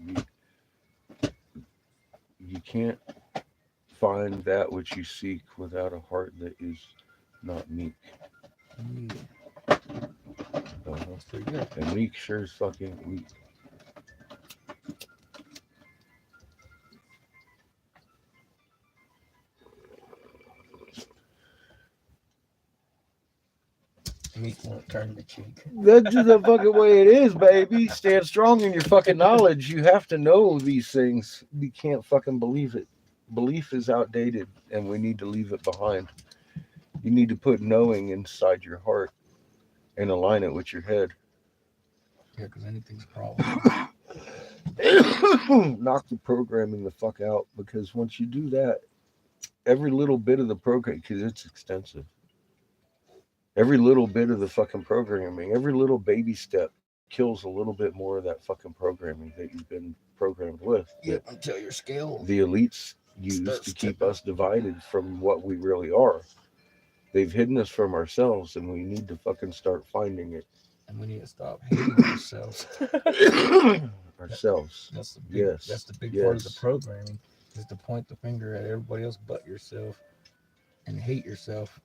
you can't find that which you seek without a heart that is not meek. Yeah, that's pretty good. And meek sure is fucking weak. Meat won't turn the cheek. That's just the fucking way it is, baby. Stand strong in your fucking knowledge. You have to know these things. You can't fucking believe it. Belief is outdated, and we need to leave it behind. You need to put knowing inside your heart and align it with your head. Yeah, because anything's a problem. Knock the programming the fuck out, because once you do that, every little bit of the program, because it's extensive, every little bit of the fucking programming, every little baby step kills a little bit more of that fucking programming that you've been programmed with. Yep, until your scale. The elites use to keep us divided from what we really are. They've hidden us from ourselves, and we need to fucking start finding it. And we need to stop hating ourselves. Ourselves. That's the big, Yes. That's the big part of the Yes. programming, is to point the finger at everybody else but yourself and hate yourself.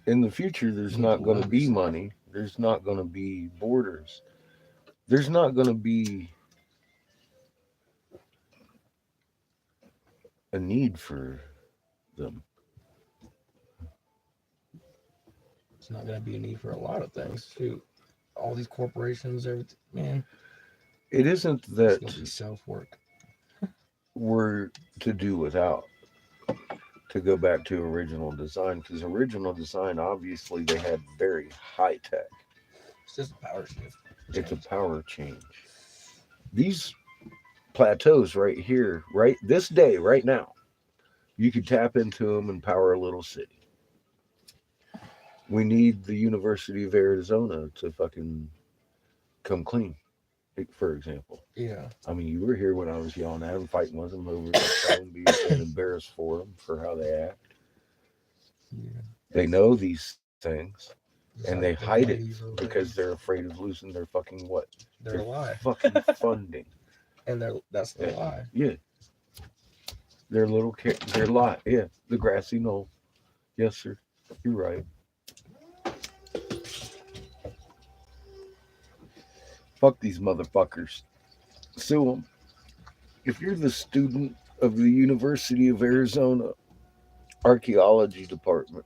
In the future, there's You not can going to love be yourself. money. There's not going to be borders. There's not going to be a need for them. It's not going to be a need for a lot of things. Shoot, all these corporations, everything, man. It isn't It's that going to be self-work. we're to do without. To go back to original design, because original design, obviously, they had very high tech. It's just a power shift. It's a power change. These plateaus right here, right this day, right now, you could tap into them and power a little city. We need the University of Arizona to fucking come clean, for example. Yeah. I mean, you were here when I was yelling at them, fighting with them over the phone, being embarrassed for them for how they act. Yeah. They know these things, Just and like they the hide it ladies over because there. they're afraid of losing their fucking what? They're a lie. Fucking funding. And that's the Yeah. lie. Yeah. Their little their lot. Yeah. The grassy knoll. Yes, sir. You're right. Fuck these motherfuckers. Sue them. If you're the student of the University of Arizona Archaeology Department,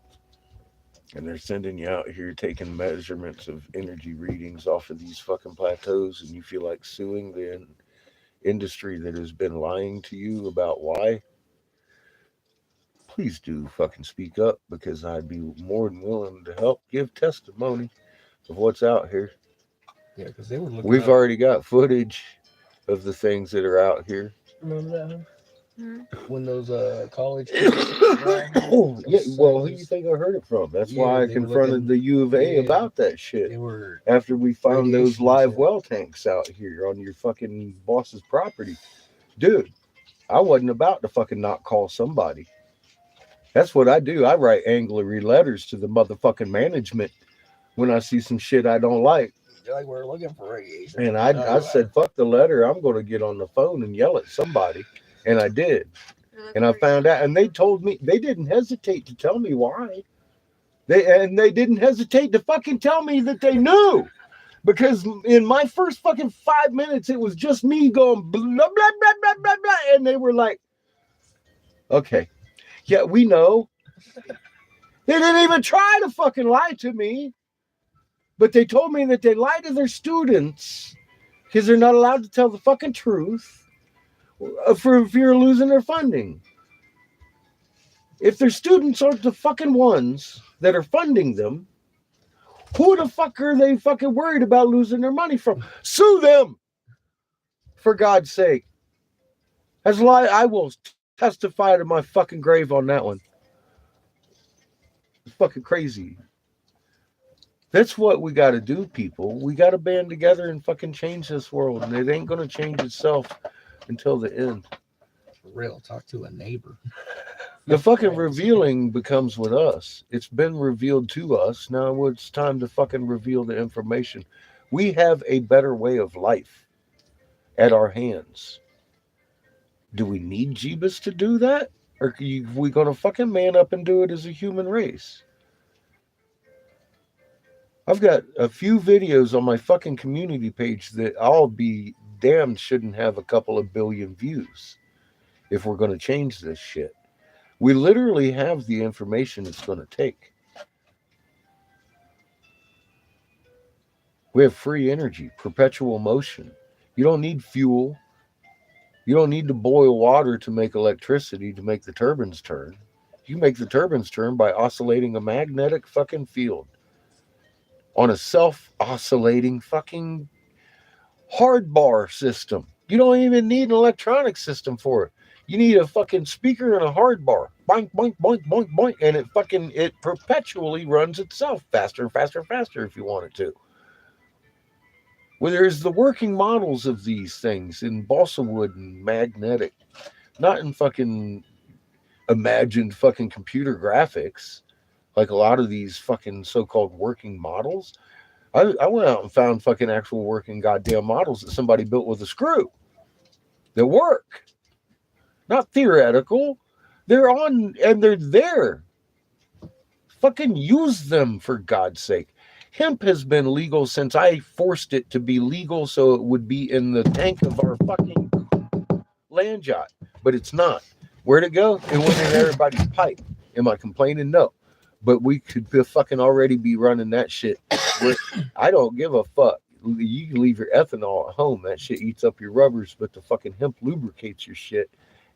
and they're sending you out here taking measurements of energy readings off of these fucking plateaus, and you feel like suing the industry that has been lying to you about why, please do fucking speak up, because I'd be more than willing to help give testimony of what's out here. Yeah, because they were looking We've up. already got footage of the things that are out here. Remember that? Huh? when those college kids Oh, yeah, well, who do you think I heard it from? That's why I they were confronted looking, the U of A yeah, about that shit. they were After we found those radiation and live shit. well tanks out here on your fucking boss's property. Dude, I wasn't about to fucking not call somebody. That's what I do. I write angry letters to the motherfucking management when I see some shit I don't like. They're like, we're looking for radiation. And I said, fuck the letter. I'm going to get on the phone and yell at somebody. And I did. And I found out. And they told me, they didn't hesitate to tell me why. They didn't hesitate to fucking tell me that they knew. Because in my first fucking 5 minutes, it was just me going blah, blah, blah, blah, blah, blah. And they were like, okay, yeah, we know. They didn't even try to fucking lie to me. But they told me that they lie to their students because they're not allowed to tell the fucking truth for fear of losing their funding. If their students aren't the fucking ones that are funding them, who the fuck are they fucking worried about losing their money from? Sue them! For God's sake. That's a lie. I will testify to my fucking grave on that one. It's fucking crazy. That's what we got to do, people. We got to band together and fucking change this world. And it ain't going to change itself until the end. For real, talk to a neighbor. The fucking revealing becomes with us. It's been revealed to us. Now it's time to fucking reveal the information. We have a better way of life at our hands. Do we need Jeebus to do that? Or are we going to fucking man up and do it as a human race? I've got a few videos on my fucking community page that I'll be damned shouldn't have a couple of billion views if we're going to change this shit. We literally have the information it's going to take. We have free energy, perpetual motion. You don't need fuel. You don't need to boil water to make electricity to make the turbines turn. You make the turbines turn by oscillating a magnetic fucking field on a self-oscillating fucking hard bar system. You don't even need an electronic system for it. You need a fucking speaker and a hard bar. Boink, boink, boink, boink, boink. And it perpetually runs itself faster and faster and faster if you want it to. Well, there's the working models of these things in balsa wood and magnetic, not in fucking imagined fucking computer graphics. Like a lot of these fucking so-called working models. I went out and found fucking actual working goddamn models that somebody built with a screw that work. Not theoretical. They're on and they're there. Fucking use them for God's sake. Hemp has been legal since I forced it to be legal so it would be in the tank of our fucking land yacht. But it's not. Where'd it go? It went in everybody's pipe. Am I complaining? No. But we could fucking already be running that shit. I don't give a fuck. You can leave your ethanol at home. That shit eats up your rubbers, but the fucking hemp lubricates your shit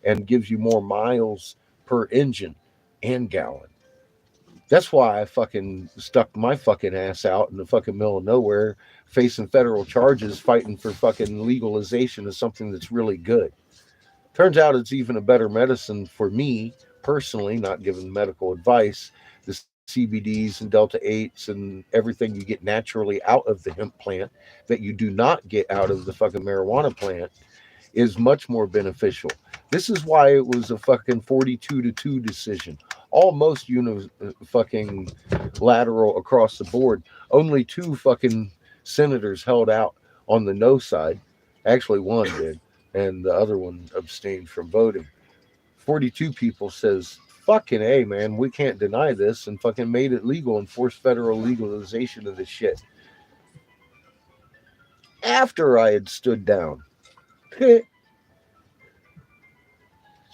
and gives you more miles per engine and gallon. That's why I fucking stuck my fucking ass out in the fucking middle of nowhere, facing federal charges, fighting for fucking legalization of something that's really good. Turns out it's even a better medicine for me personally, not giving medical advice. The CBDs and Delta 8s and everything you get naturally out of the hemp plant that you do not get out of the fucking marijuana plant is much more beneficial. This is why it was a fucking 42-2 decision. Almost fucking lateral across the board. Only 2 fucking senators held out on the no side. Actually, one did, and the other one abstained from voting. 42 people says, fucking A, man, we can't deny this, and fucking made it legal and forced federal legalization of this shit. After I had stood down.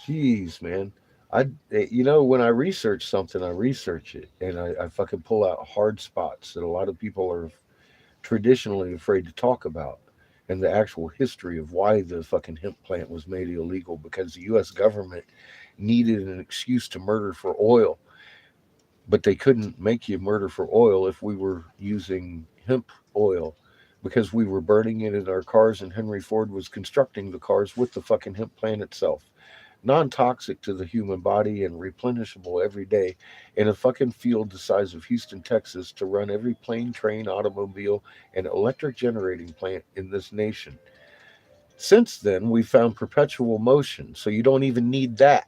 Jeez, man. When I research something, I research it, and I fucking pull out hard spots that a lot of people are traditionally afraid to talk about, and the actual history of why the fucking hemp plant was made illegal, because the U.S. government needed an excuse to murder for oil, but they couldn't make you murder for oil if we were using hemp oil, because we were burning it in our cars, and Henry Ford was constructing the cars with the fucking hemp plant itself. non-toxic to the human body and replenishable every day in a fucking field the size of Houston, Texas to run every plane, train, automobile, and electric generating plant in this nation. Since then, we found perpetual motion, so you don't even need that.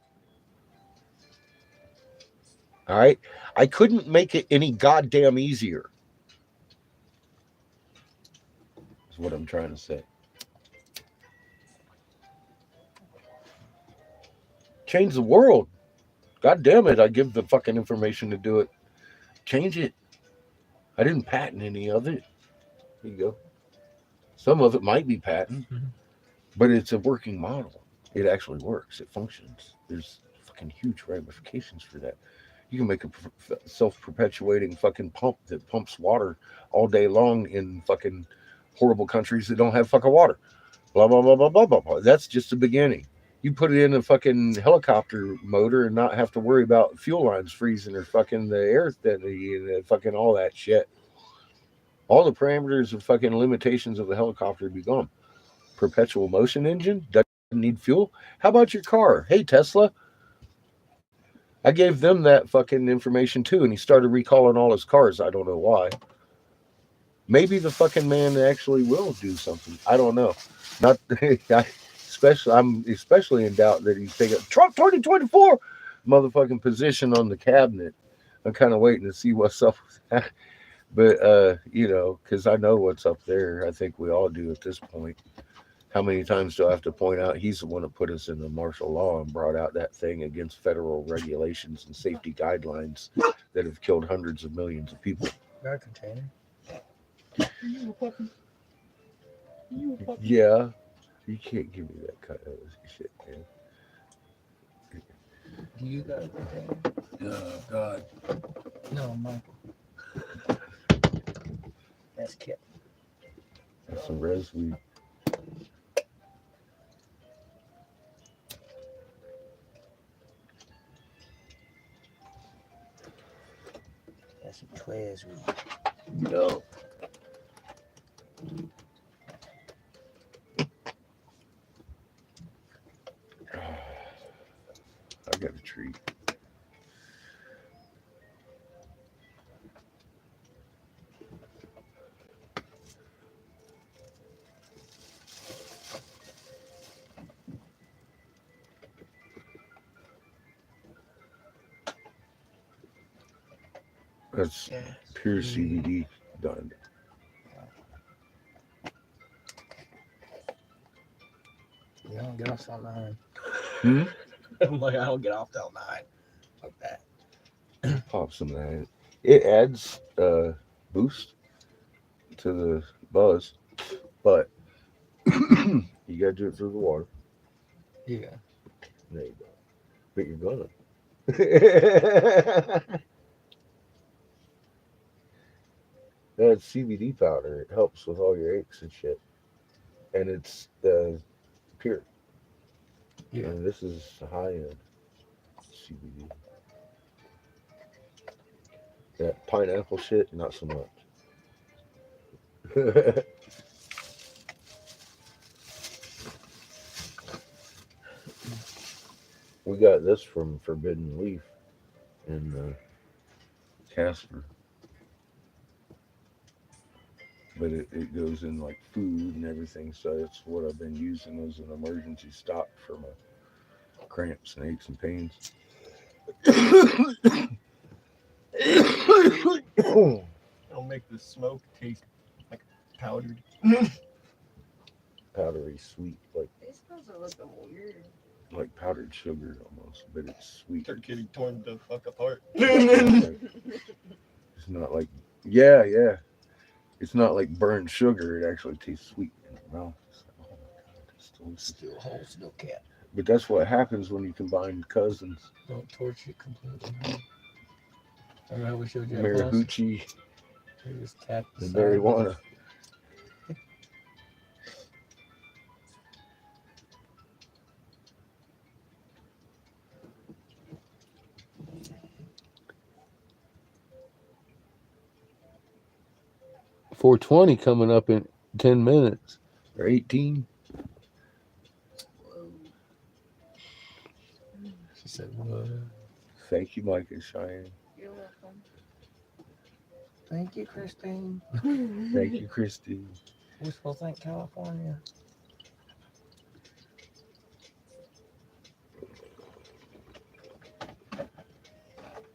All right? I couldn't make it any goddamn easier, is what I'm trying to say. Change the world. God damn it, I give the fucking information to do it. Change it. I didn't patent any of it. Here you go. Some of it might be patent, but it's a working model. It actually works. It functions. There's fucking huge ramifications for that. You can make a self-perpetuating fucking pump that pumps water all day long in fucking horrible countries that don't have fucking water. Blah blah blah blah blah blah blah. That's just the beginning. You put it in a fucking helicopter motor and not have to worry about fuel lines freezing or fucking the air steady and fucking all that shit. All the parameters of fucking limitations of the helicopter would be gone. Perpetual motion engine doesn't need fuel. How about your car? Hey Tesla, I gave them that fucking information too, and he started recalling all his cars. I don't know why. Maybe the fucking man actually will do something. I don't know. Not I'm especially in doubt that he's taking Trump 2024 motherfucking position on the cabinet. I'm kind of waiting to see what's up with that. But because I know what's up there. I think we all do at this point. How many times do I have to point out he's the one that put us in the martial law and brought out that thing against federal regulations and safety guidelines that have killed hundreds of millions of people? Got a container? You a puppy? You a puppy? Yeah, you can't give me that kind of shit, man. Do you got a container? Oh God. No, Michael. That's Kip. That's some res weed. That's some Twiz. No. I got a treat. That's pure CBD done. You don't get off till 9. Hmm? I'm like, I don't get off till 9. Like that. Pop some of that. It adds boost to the buzz, but you gotta do it through the water. Yeah. There you go. But you're gonna. That CBD powder, it helps with all your aches and shit. And it's pure. Yeah. And this is high end CBD. That pineapple shit, not so much. We got this from Forbidden Leaf in Casper. But it goes in like food and everything, so it's what I've been using as an emergency stock for my cramps and aches and pains. It'll make the smoke taste like powdered. Powdery sweet, These smells are looking weird. like powdered sugar almost, but it's sweet. Start getting torn the fuck apart. It's not like yeah. It's not like burned sugar. It actually tastes sweet in your mouth. It's like, oh my god, it's delicious. Still holds no cat. But that's what happens when you combine cousins. Don't torch it completely. Remember how we showed you that Marihucci You just tap the and side. marijuana. .420 coming up in 10 minutes or 18. Whoa. She said, what? Thank you, Mike and Cheyenne. You're welcome. Thank you, Christine. Thank you, Christy. We're supposed to thank California.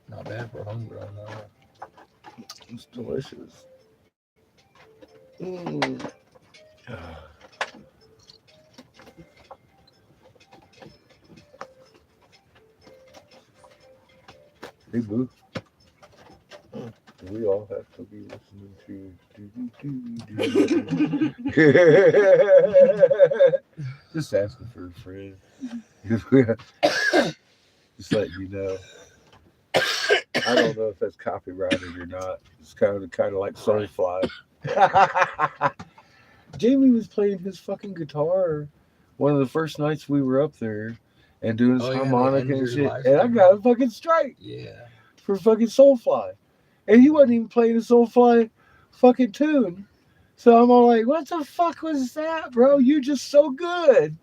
Not bad for homegrown, though. It's delicious. Mm. Hey, boo. We all have to be listening to. Just asking for a friend. Just letting you know. I don't know if that's copyrighted or not. It's kind of like Soulfly. Jamie was playing his fucking guitar one of the first nights we were up there and doing his harmonica and shit. And I got a fucking strike. Yeah. For fucking Soulfly. And he wasn't even playing a Soulfly fucking tune. So I'm all like, what the fuck was that, bro? You just so good.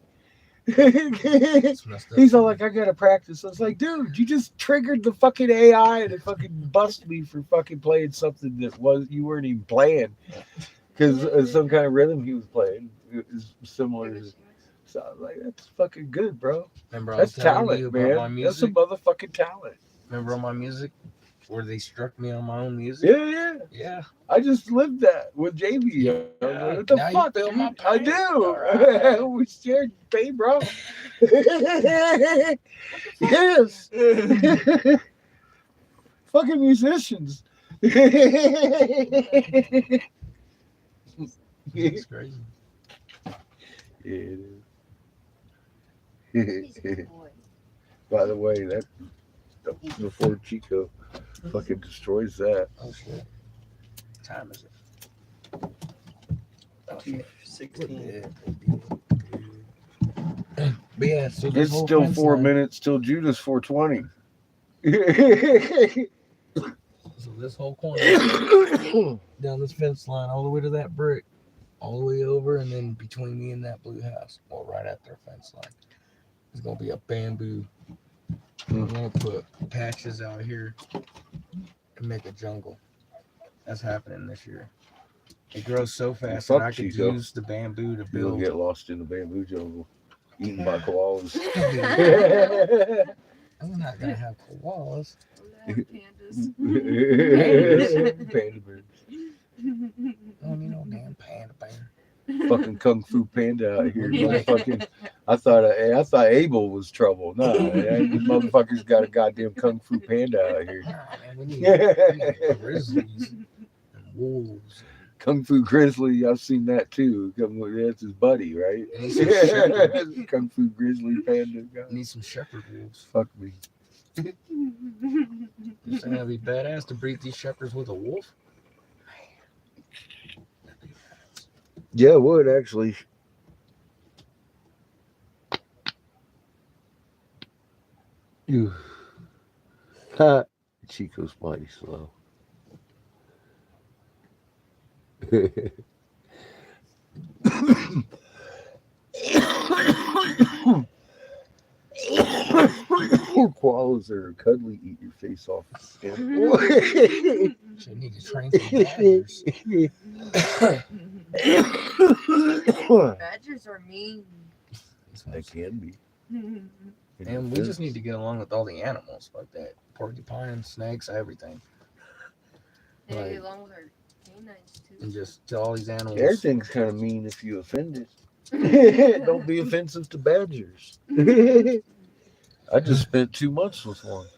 He's all like, I gotta practice. I was like, dude, you just triggered the fucking AI and it fucking busted me for fucking playing something that you weren't even playing. Because some kind of rhythm he was playing is similar to. So I was like, that's fucking good, bro. Remember, that's talent, you man. my music? That's some motherfucking talent. Remember on my music where they struck me on my own music? Yeah. I just lived that with JB. Yeah. Like, what the Now fuck? You feel my I pain. do. Right. We shared pain, bro. Yes. Fucking musicians. It's crazy. Yeah, it He's a is. good boy. By the way, that the Ford Chico fucking destroys that. Oh shit. What time is it? Oh, 2:16. But yeah, so It's still 4 minutes till Judas 420. So this whole corner down this fence line all the way to that brick, all the way over, and then between me and that blue house, or right at their fence line, is gonna be a bamboo. We're gonna put patches out here and make a jungle. That's happening this year. It grows so fast that I could use the bamboo to You'll build. get lost in the bamboo jungle, eaten by koalas. I'm not gonna have koalas. Pandas. Panda bears. I don't need no damn panda bear. Fucking kung fu panda out here. Motherfucking, I thought Abel was trouble. Nah, these motherfuckers got a goddamn kung fu panda out here. Nah, man, we need grizzlies and wolves. Kung Fu Grizzly, I've seen that too. That's his buddy, right? And some shepherd. Kung Fu Grizzly panda guy. Need some shepherd wolves. Fuck me. It's gonna be badass to breed these shepherds with a wolf. Yeah, it would actually. Ha! Chico's mighty slow. Koalas are cuddly, eat your face off. Should need to train some badgers. Badgers are mean. They can be. And we just need to get along with all the animals like that. Porcupine, snakes, everything. They Right. get along with our canines too. And just tell all these animals. Everything's kind of mean if you offend it. Don't be offensive to badgers. I just spent 2 months with one.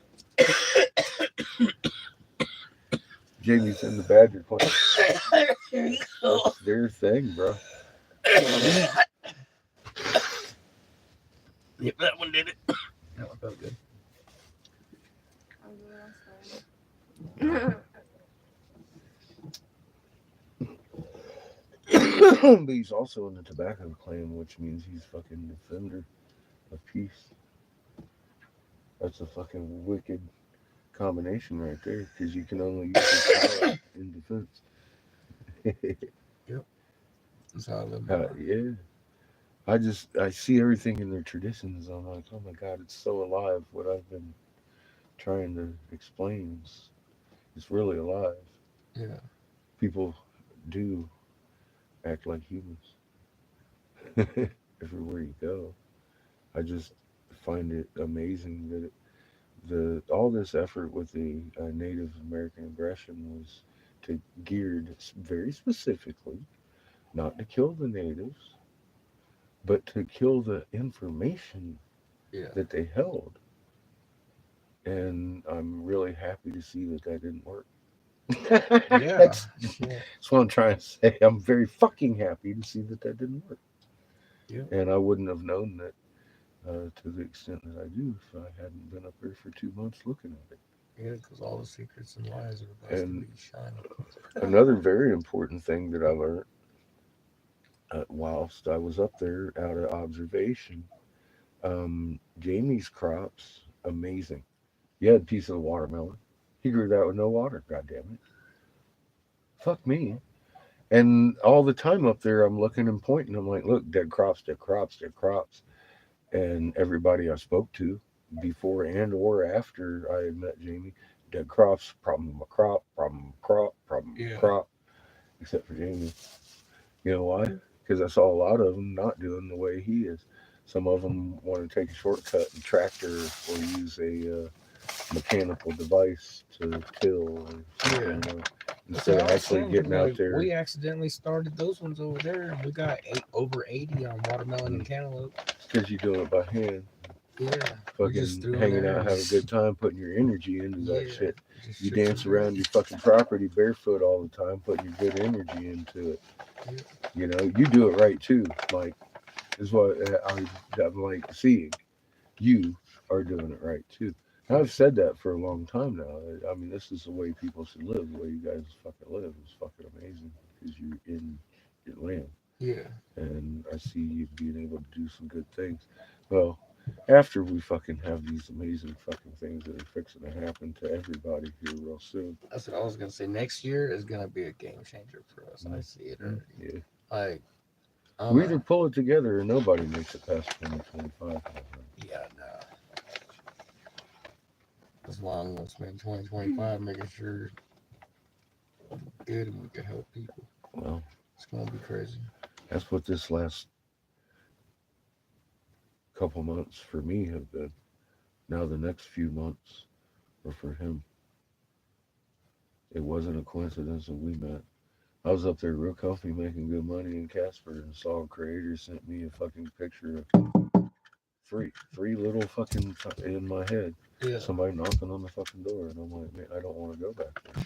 Jamie's in the badger club. That's their thing, bro. Yep, that one did it. That one felt good. But he's also in the tobacco clan, which means he's fucking defender of peace. That's a fucking wicked combination right there, because you can only use your power in defense. That's how I live my life. Yeah. I see everything in their traditions. I'm like, oh my God, it's so alive. What I've been trying to explain is it's really alive. Yeah. People do act like humans everywhere you go. I just find it amazing that the all this effort with the Native American aggression was to geared very specifically not to kill the natives, but to kill the information Yeah. that they held. And I'm really happy to see that that didn't work. Yeah. that's, Shit. that's what I'm trying to say. I'm very fucking happy to see that that didn't work. Yeah. And I wouldn't have known that to the extent that I do if I hadn't been up here for 2 months looking at it. Yeah, because all the secrets and lies are about to And be shining. another very important thing that I learned whilst I was up there out of observation, Jamie's crops, amazing. You had a piece of the watermelon. He grew that with no water, god damn it. Fuck me. And all the time up there, I'm looking and pointing. I'm like, look, dead crops, dead crops, dead crops. And everybody I spoke to before and or after I had met Jamie, dead crops, problem with my crop, problem with crop, problem with Yeah. crop, except for Jamie. You know why? Because I saw a lot of them not doing the way he is. Some of them want to take a shortcut and tractor or use a mechanical device to till or Yeah. something, That's what instead I of was actually saying. 'Cause, getting out like, there. we accidentally started those ones over there, and we got over 80 on watermelon and Mm, cantaloupe. because you're doing it by hand, Yeah. We just fucking threw them hanging there out, and have a good time, putting your energy into that yeah, shit. just You shits dance are great. around your fucking property barefoot all the time, putting your good energy into it. Yeah. You know, you do it right too. Like, is what I'm like seeing. You are doing it right too. And Yeah. I've said that for a long time now. I mean, this is the way people should live. The way you guys fucking live is fucking amazing because you're in your land. Yeah. And I see you being able to do some good things. Well, after we fucking have these amazing fucking things that are fixing to happen to everybody here real soon. That's what I was gonna say. Next year is gonna be a game changer for us. I Mm, see it mm, already. yeah. Like I'm We either a pull it together or nobody makes it past 2025. yeah, no. That's why I'm gonna spend 2025 making sure good and we can help people. Well, It's gonna be crazy. that's what this last couple months for me have been. Now the next few months were for him. It wasn't a coincidence that we met. I was up there real comfy making good money in Casper and saw a creator sent me a fucking picture of three little fucking in my head. Yeah. Somebody knocking on the fucking door and I'm like, man, I don't want to go back there.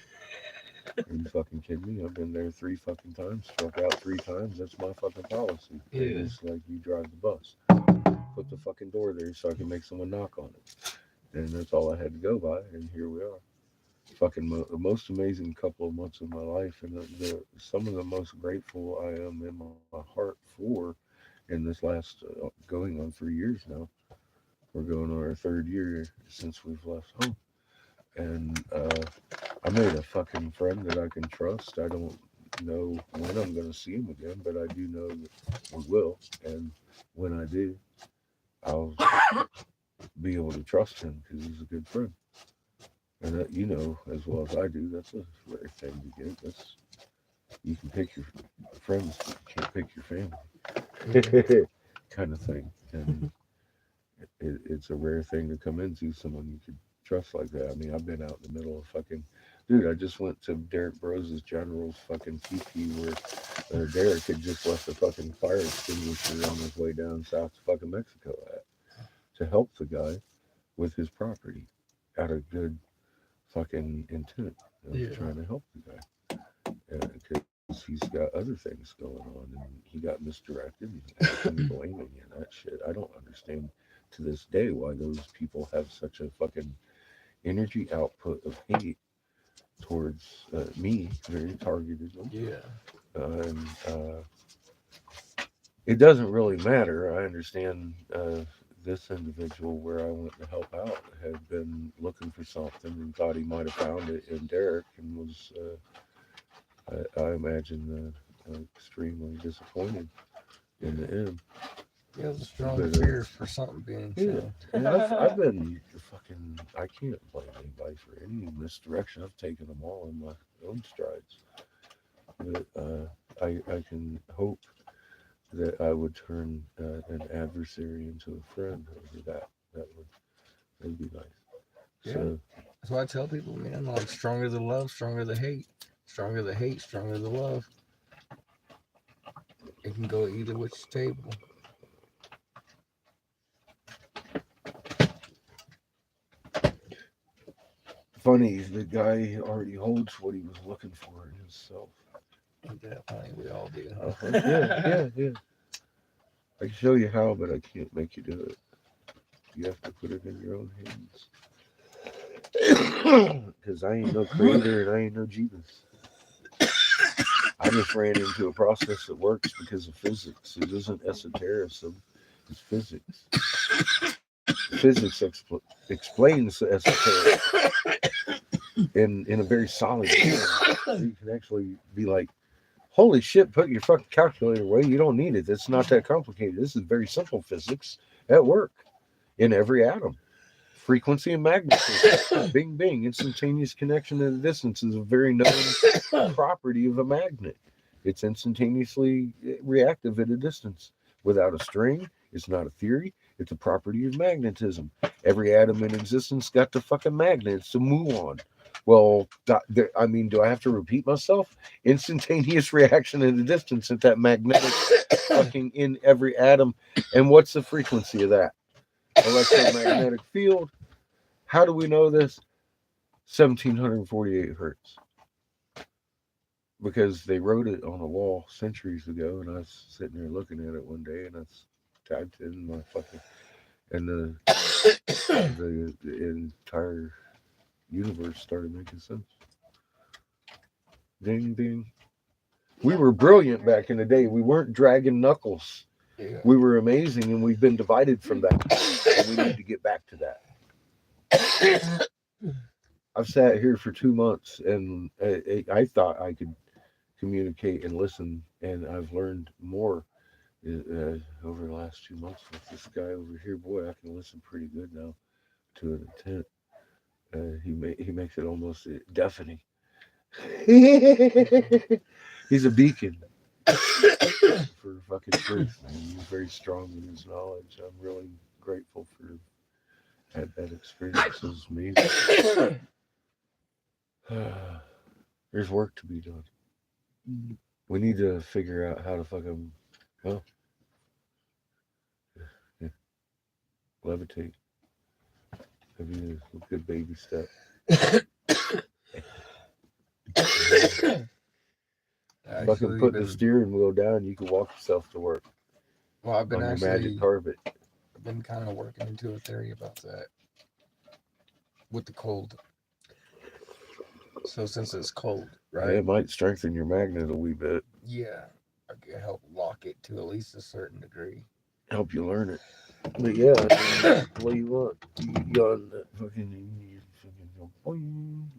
Are you fucking kidding me? I've been there 3 fucking times, struck out 3 times. That's my fucking policy. Yeah. It's like you drive the bus. Put the fucking door there so I can make someone knock on it. And that's all I had to go by, and here we are. Fucking the most amazing couple of months of my life, and some of the most grateful I am in my heart for in this last going on 3 years now. We're going on our 3rd year since we've left home, and I made a fucking friend that I can trust. I don't know when I'm going to see him again, but I do know that we will, and when I do, I'll be able to trust him because he's a good friend. And that, you know as well as I do, that's a rare thing to get. That's you can pick your friends, but you can't pick your family, kind of thing. And it's a rare thing to come into someone you could trust like that. I mean, I've been out in the middle of fucking, dude. I just went to Derek Brose's General's fucking TP where Derek had just left a fucking fire extinguisher on his way down south to fucking Mexico at to help the guy with his property out of good fucking intent of Yeah. trying to help the guy because he's got other things going on and he got misdirected and asking me blaming me and that shit. I don't understand to this day why those people have such a fucking energy output of hate towards me very targetedly. Yeah. And it doesn't really matter. I understand this individual where I went to help out had been looking for something and thought he might have found it in Derek and was, I imagine, extremely disappointed in the end. Yeah, the strong But, fears for something being Yeah, shown. and I've been fucking. I can't blame anybody for any misdirection. I've taken them all in my own strides. But I can hope that I would turn an adversary into a friend over that. That'd be nice. Yeah. So That's why I tell people, man, like stronger the love, stronger the hate. Stronger the hate, stronger the love. It can go either which table. funny, the guy already holds what he was looking for in himself. Ain't that funny? We all do, huh? Yeah. I can show you how, but I can't make you do it. You have to put it in your own hands. Because I ain't no creator and I ain't no genius. I just ran into a process that works because of physics. It isn't esotericism, it's physics. Physics explains esoteric in a very solid way. You can actually be like, holy shit, put your fucking calculator away. You don't need it. It's not that complicated. This is very simple physics at work in every atom. Frequency and magnetism. Bing, bing. Instantaneous connection at a distance is a very known property of a magnet. It's instantaneously reactive at a distance. Without a string, it's not a theory. It's a property of magnetism. Every atom in existence got the fucking magnets to move on. Well, I mean, do I have to repeat myself? Instantaneous reaction at a distance at that magnetic fucking in every atom. And what's the frequency of that? Electromagnetic field. How do we know this? 1748 hertz. Because they wrote it on a wall centuries ago, and I was sitting there looking at it one day, and I typed it in my fucking, and the entire universe started making sense. Ding ding. We were brilliant back in the day. We weren't dragging knuckles. Yeah. We were amazing, and we've been divided from that. And we need to get back to that. I've sat here for 2 months, and I thought I could communicate and listen, and I've learned more over the last 2 months with this guy over here. Boy, I can listen pretty good now to an intent. He makes it almost deafening. He's a beacon for fucking truth, and he's very strong in his knowledge. I'm really grateful for that experience. It was amazing. There's work to be done. We need to figure out how to fucking levitate. That'd be a good baby step. Fucking put the steering wheel down, you can walk yourself to work. Well, I've been on your magic carpet. I've been kind of working into a theory about that with the cold. So since it's cold, right? It might strengthen your magnet a wee bit. Yeah, I can help lock it to at least a certain degree. Help you learn it. But yeah, what do you want? You on that fucking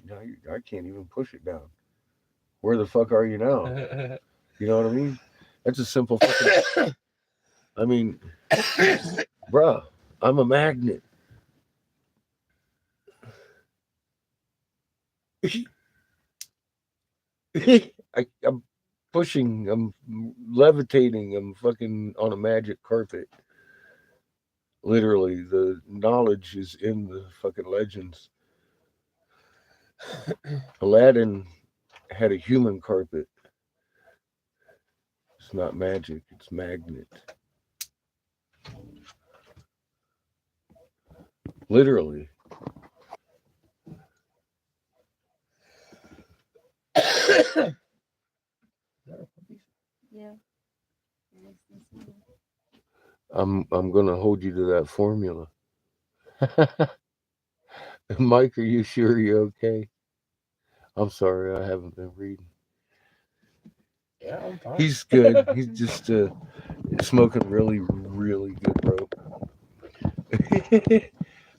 now I can't even push it down. Where the fuck are you now? You know what I mean? That's a simple fucking. I mean, bruh, I'm a magnet. I'm pushing, I'm levitating, I'm fucking on a magic carpet. Literally, the knowledge is in the fucking legends. Aladdin had a human carpet. It's not magic, it's magnet. Literally. Yeah. I'm gonna hold you to that formula. Mike, are you sure you're okay? I'm sorry, I haven't been reading. Yeah, I'm fine. He's good. He's just smoking really, really good rope.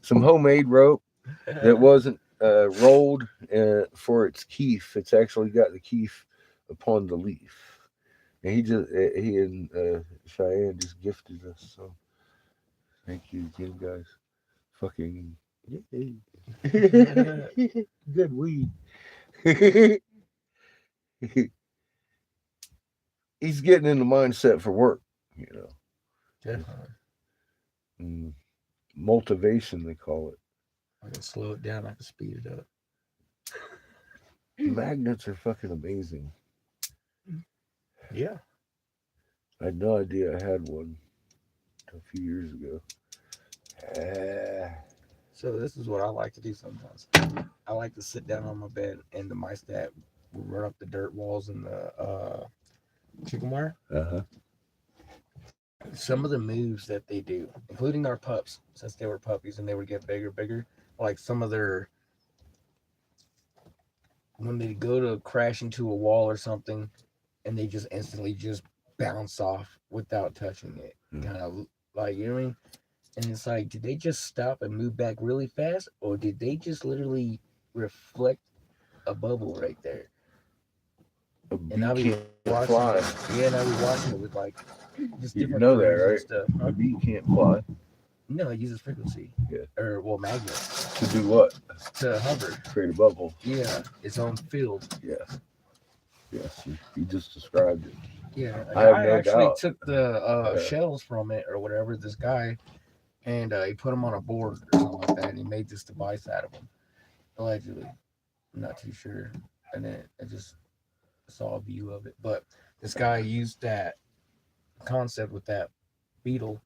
Some homemade rope that wasn't rolled for its keef. It's actually got the keef upon the leaf. And he and Cheyenne just gifted us. So thank you again, guys. Fucking yay. Good weed. He's getting in the mindset for work, you know. Definitely. Motivation, they call it. I can slow it down. I can speed it up. Magnets are fucking amazing. Yeah. I had no idea I had one a few years ago. So this is what I like to do sometimes. I like to sit down on my bed and the mice that will run up the dirt walls and the chicken wire. Uh-huh. Some of the moves that they do, including our pups, since they were puppies and they would get bigger, like some of their, when they go to crash into a wall or something, and they just instantly just bounce off without touching it, kind of like, you know what I mean? And it's like, did they just stop and move back really fast, or did they just literally reflect a bubble right there? And I'll be watching fly. it. Yeah, and I'll be watching it with like just You different know that, frames right? and stuff. A bee can't fly. No, it uses frequency. Yeah. Or magnets. To do what? To hover. Create a bubble. Yeah, its own field. Yes. Yes, you just described it. Yeah, I have I no actually doubt. took the shells from it or whatever, this guy, and he put them on a board or something like that, and he made this device out of them, allegedly. I'm not too sure. And then I just saw a view of it. But this guy used that concept with that beetle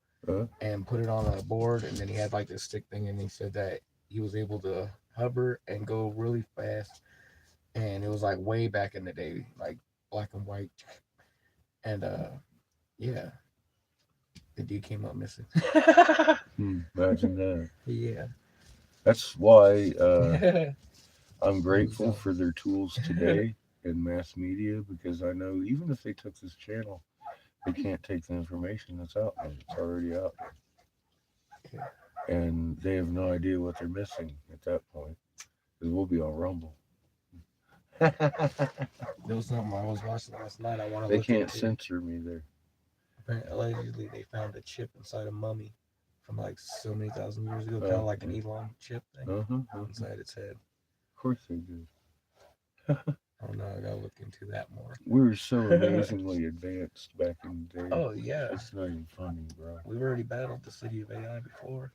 and put it on a board, and then he had like this stick thing, and he said that he was able to hover and go really fast. And it was like way back in the day, like black and white. And yeah, the dude came up missing. Imagine that. Yeah. That's why I'm grateful for their tools today in mass media, because I know even if they took this channel, they can't take the information that's out there. It's already out there. And they have no idea what they're missing at that point, because we'll be on Rumble. There was something I was watching last night. I want to. They can't censor me there. Allegedly, they found a chip inside a mummy from like so many thousand years ago, kind of like an Elon chip thing inside its head. Of course they do. I don't know. I gotta look into that more. We were so amazingly advanced back in the day. Oh yeah, it's not even funny, bro. We've already battled the city of AI before.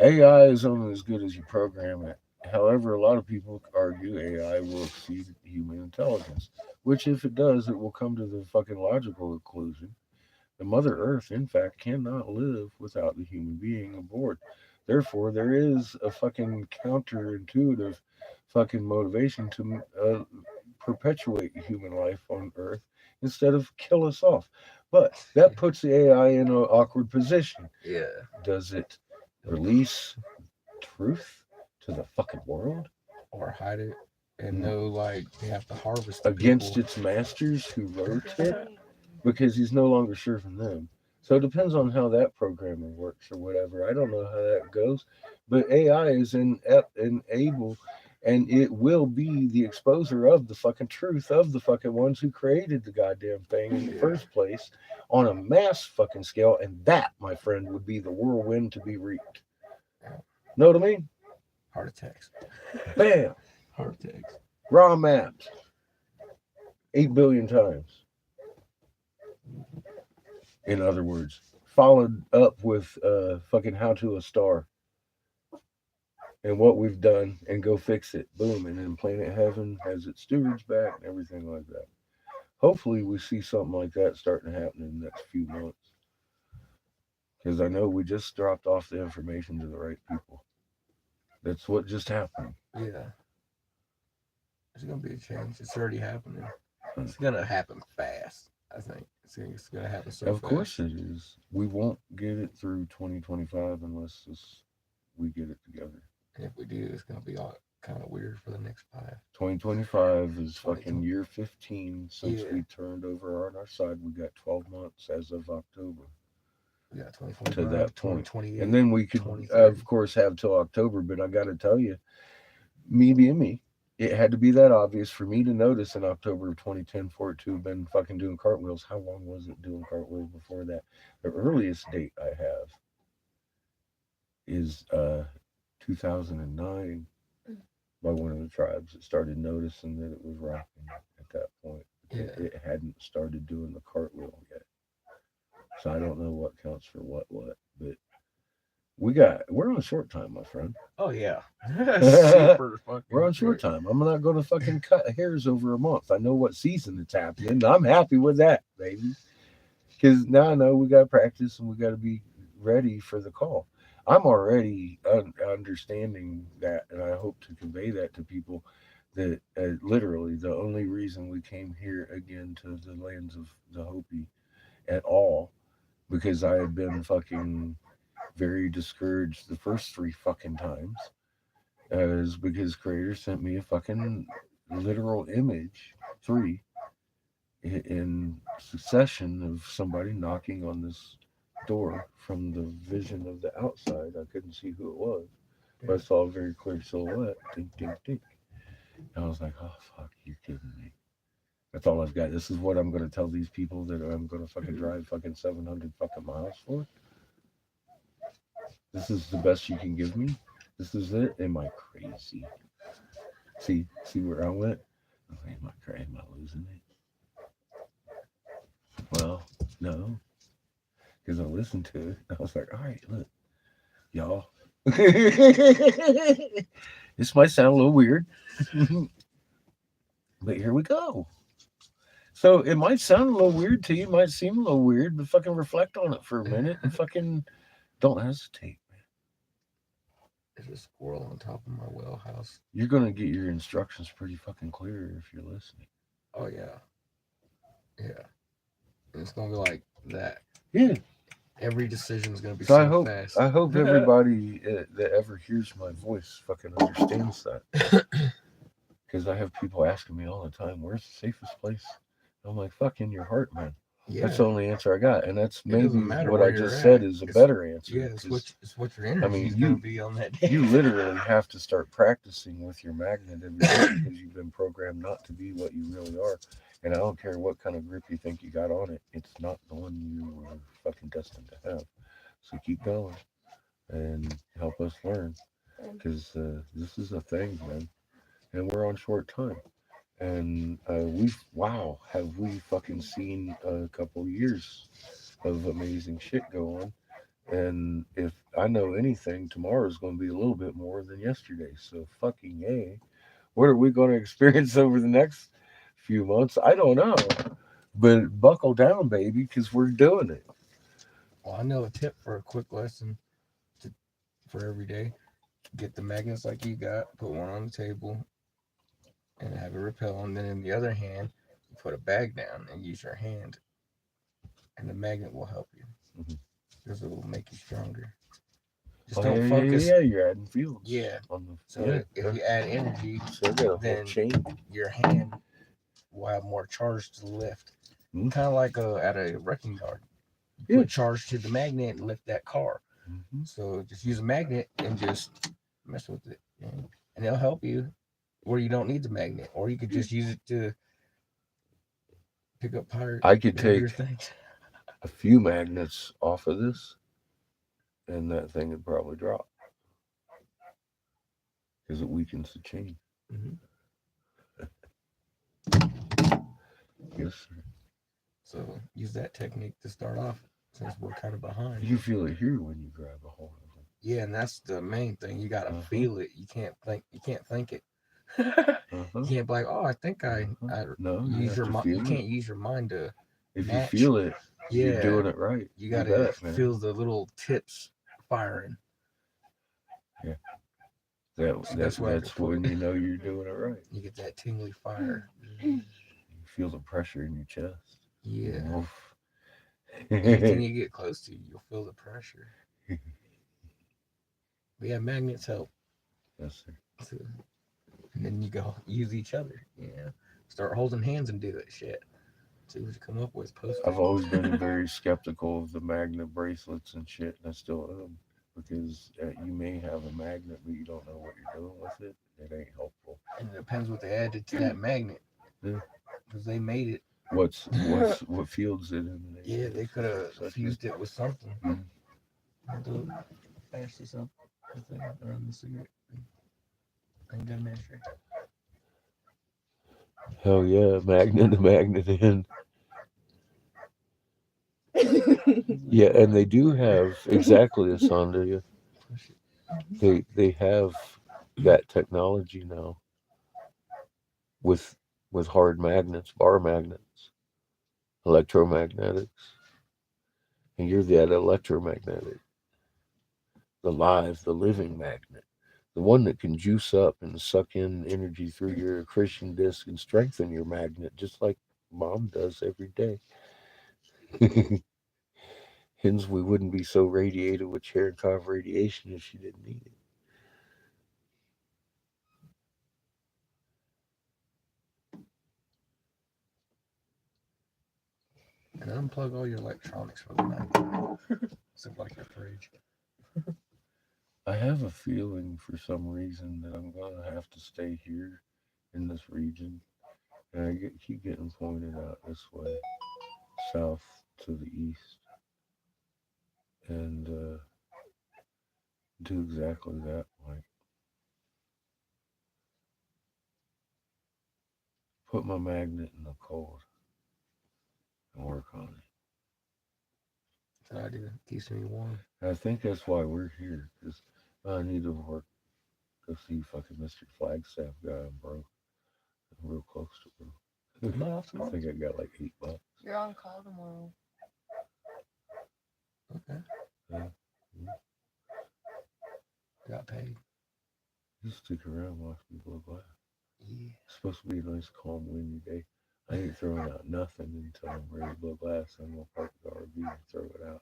AI is only as good as you program it. However, a lot of people argue AI will exceed human intelligence, which if it does, it will come to the fucking logical conclusion. The Mother Earth, in fact, cannot live without the human being aboard. Therefore, there is a fucking counterintuitive fucking motivation to perpetuate human life on Earth instead of kill us off. But that puts the AI in an awkward position. Yeah. Does it release truth to the fucking world, or hide it and know like they have to harvest against people. its masters who wrote it, because he's no longer serving them? So it depends on how that programming works or whatever. I don't know how that goes, but AI is able, and it will be the exposer of the fucking truth of the fucking ones who created the goddamn thing in the first place on a mass fucking scale, and that, my friend, would be the whirlwind to be reaped. Know what I mean? Heart attacks. Bam. Heart attacks. Raw maps. 8 billion times. In other words, followed up with fucking how to a star and what we've done, and go fix it. Boom. And then Planet Heaven has its stewards back and everything like that. Hopefully we see something like that starting to happen in the next few months, because I know we just dropped off the information to the right people. That's what just happened. Yeah. There's going to be a change. It's already happening. It's going to happen fast, I think. It's going to happen so fast. Of course it is. We won't get it through 2025 unless we get it together. And if we do, it's going to be all kind of weird for the next 5. 2025 is fucking year 15 since we turned over on our side. We got 12 months as of October. Yeah, 2025 to that point. 2028, and then we could, of course, have till October. But I got to tell you, me being me, It had to be that obvious for me to notice in October of 2010 for it to have been fucking doing cartwheels. How long was it doing cartwheels before that? The earliest date I have is 2009 by one of the tribes that started noticing that it was rocking at that point. Yeah. It hadn't started doing the cartwheel yet. So I don't know what counts for what, but we're on short time, my friend. Oh yeah. Super fucking. We're on short time. I'm not going to fucking cut hairs over a month. I know what season it's happening. I'm happy with that, baby. Because now I know we got to practice and we got to be ready for the call. I'm already understanding that, and I hope to convey that to people that literally the only reason we came here again to the lands of the Hopi at all, because I had been fucking very discouraged the first three fucking times, is because Creator sent me a fucking literal image, three, in succession of somebody knocking on this door from the vision of the outside. I couldn't see who it was, but I saw a very clear silhouette. Ding, ding, ding. And I was like, oh, fuck, you're kidding me. That's all I've got. This is what I'm going to tell these people that I'm going to fucking drive fucking 700 fucking miles for? This is the best you can give me? This is it? Am I crazy? See where I went? I was like, am I crazy? Am I losing it? Well, no. Because I listened to it. I was like, all right, look, y'all. This might sound a little weird, but here we go. So it might sound a little weird to you, might seem a little weird, but fucking reflect on it for a minute and fucking don't hesitate, man. There's a squirrel on top of my well house. You're gonna get your instructions pretty fucking clear if you're listening. Oh yeah. Yeah. And it's gonna be like that. Yeah. Every decision is gonna be So so fast. I hope everybody that ever hears my voice fucking understands that. Because I have people asking me all the time, "Where's the safest place?" I'm like, "Fuck, in your heart, man." Yeah. That's the only answer I got, and that's maybe doesn't matter what where I just you're said at. is a It's- better answer. Yeah, it's what your energy is you- gonna be on that day. You literally have to start practicing with your magnet every day because you've been programmed not to be what you really are. And I don't care what kind of grip you think you got on it, it's not the one you were fucking destined to have. So keep going and help us learn, because this is a thing, man, and we're on short time. And have we fucking seen a couple years of amazing shit go on. And if I know anything, tomorrow's going to be a little bit more than yesterday. So fucking yay. What are we going to experience over the next few months? I don't know. But buckle down, baby, because we're doing it. Well, I know a tip for a quick lesson for every day. Get the magnets like you got, put one on the table, and have it repel. And then in the other hand, you put a bag down and use your hand, and the magnet will help you. Mhm. Because it will make you stronger. Just Oh, don't yeah, focus. yeah, you're adding fields. Yeah. On the, So yeah, if you add energy, so I got a whole then chain. your hand will have more charge to lift. Mhm. Kind of like at a wrecking yard. Yeah. Put charge to the magnet and lift that car. Mhm. So just use a magnet and just mess with it, and it'll help you where you don't need the magnet, or you could just use it to pick up higher. I could heavier take things. a few magnets off of this, and that thing would probably drop because it weakens the chain. Mhm. Yes, sir. So use that technique to start off, since we're kind of behind. You feel it here when you grab a hold of it. Yeah, and that's the main thing. You gotta feel it. You can't think. You can't think it. You can't be like, oh, I think I No, you use have your to mind. feel You it. can't use your mind to. If match. you feel it, you're Yeah, doing it right. you gotta bet, man. feel the little tips firing. That's where I can put when it. you know you're doing it right. You get that tingly fire. You feel the pressure in your chest. Yeah. Oof. Anything you get close to, you'll feel the pressure. But yeah, magnets help. Yes, sir. So, and then you go use each other. Yeah. Start holding hands and do that shit. See what you come up with. Post it. I've always been very skeptical of the magnet bracelets and shit, and I still am. because you may have a magnet, but you don't know what you're doing with it. It ain't helpful. And it depends what they added to that magnet. Yeah. Because they made it. What fields it in? Yeah, they could have fused it with something. Mhm. Fast this up. The thing around the cigarette. I ain't got an ashtray. Hell yeah, magnet to magnet in. Yeah, and they do have exactly a Sonda. Push it. They have that technology now with hard magnets, bar magnets, electromagnetics, and you're that electromagnetic, the living magnet, the one that can juice up and suck in energy through your accretion disk and strengthen your magnet, just like Mom does every day. Hence, we wouldn't be so radiated with Cherenkov radiation if she didn't need it. And unplug all your electronics for the night. Except like your fridge. I have a feeling for some reason that I'm gonna have to stay here in this region, and keep getting pointed out this way, south to the east, and do exactly that. Like, put my magnet in the cold and work on it. That's what I do. Keeps me warm. And I think that's why we're here, because I need to work. Go see fucking Mr. Flagstaff guy. I'm broke. I'm real close to broke. Am I off I tomorrow? think I got like $8. You're on call tomorrow. Okay. Yeah. Got paid. Just stick around, watch me blow glass. Yeah. It's supposed to be a nice, calm, windy day. I ain't throwing out nothing until I'm ready to blow glass. I'm gonna park the RV and throw it out.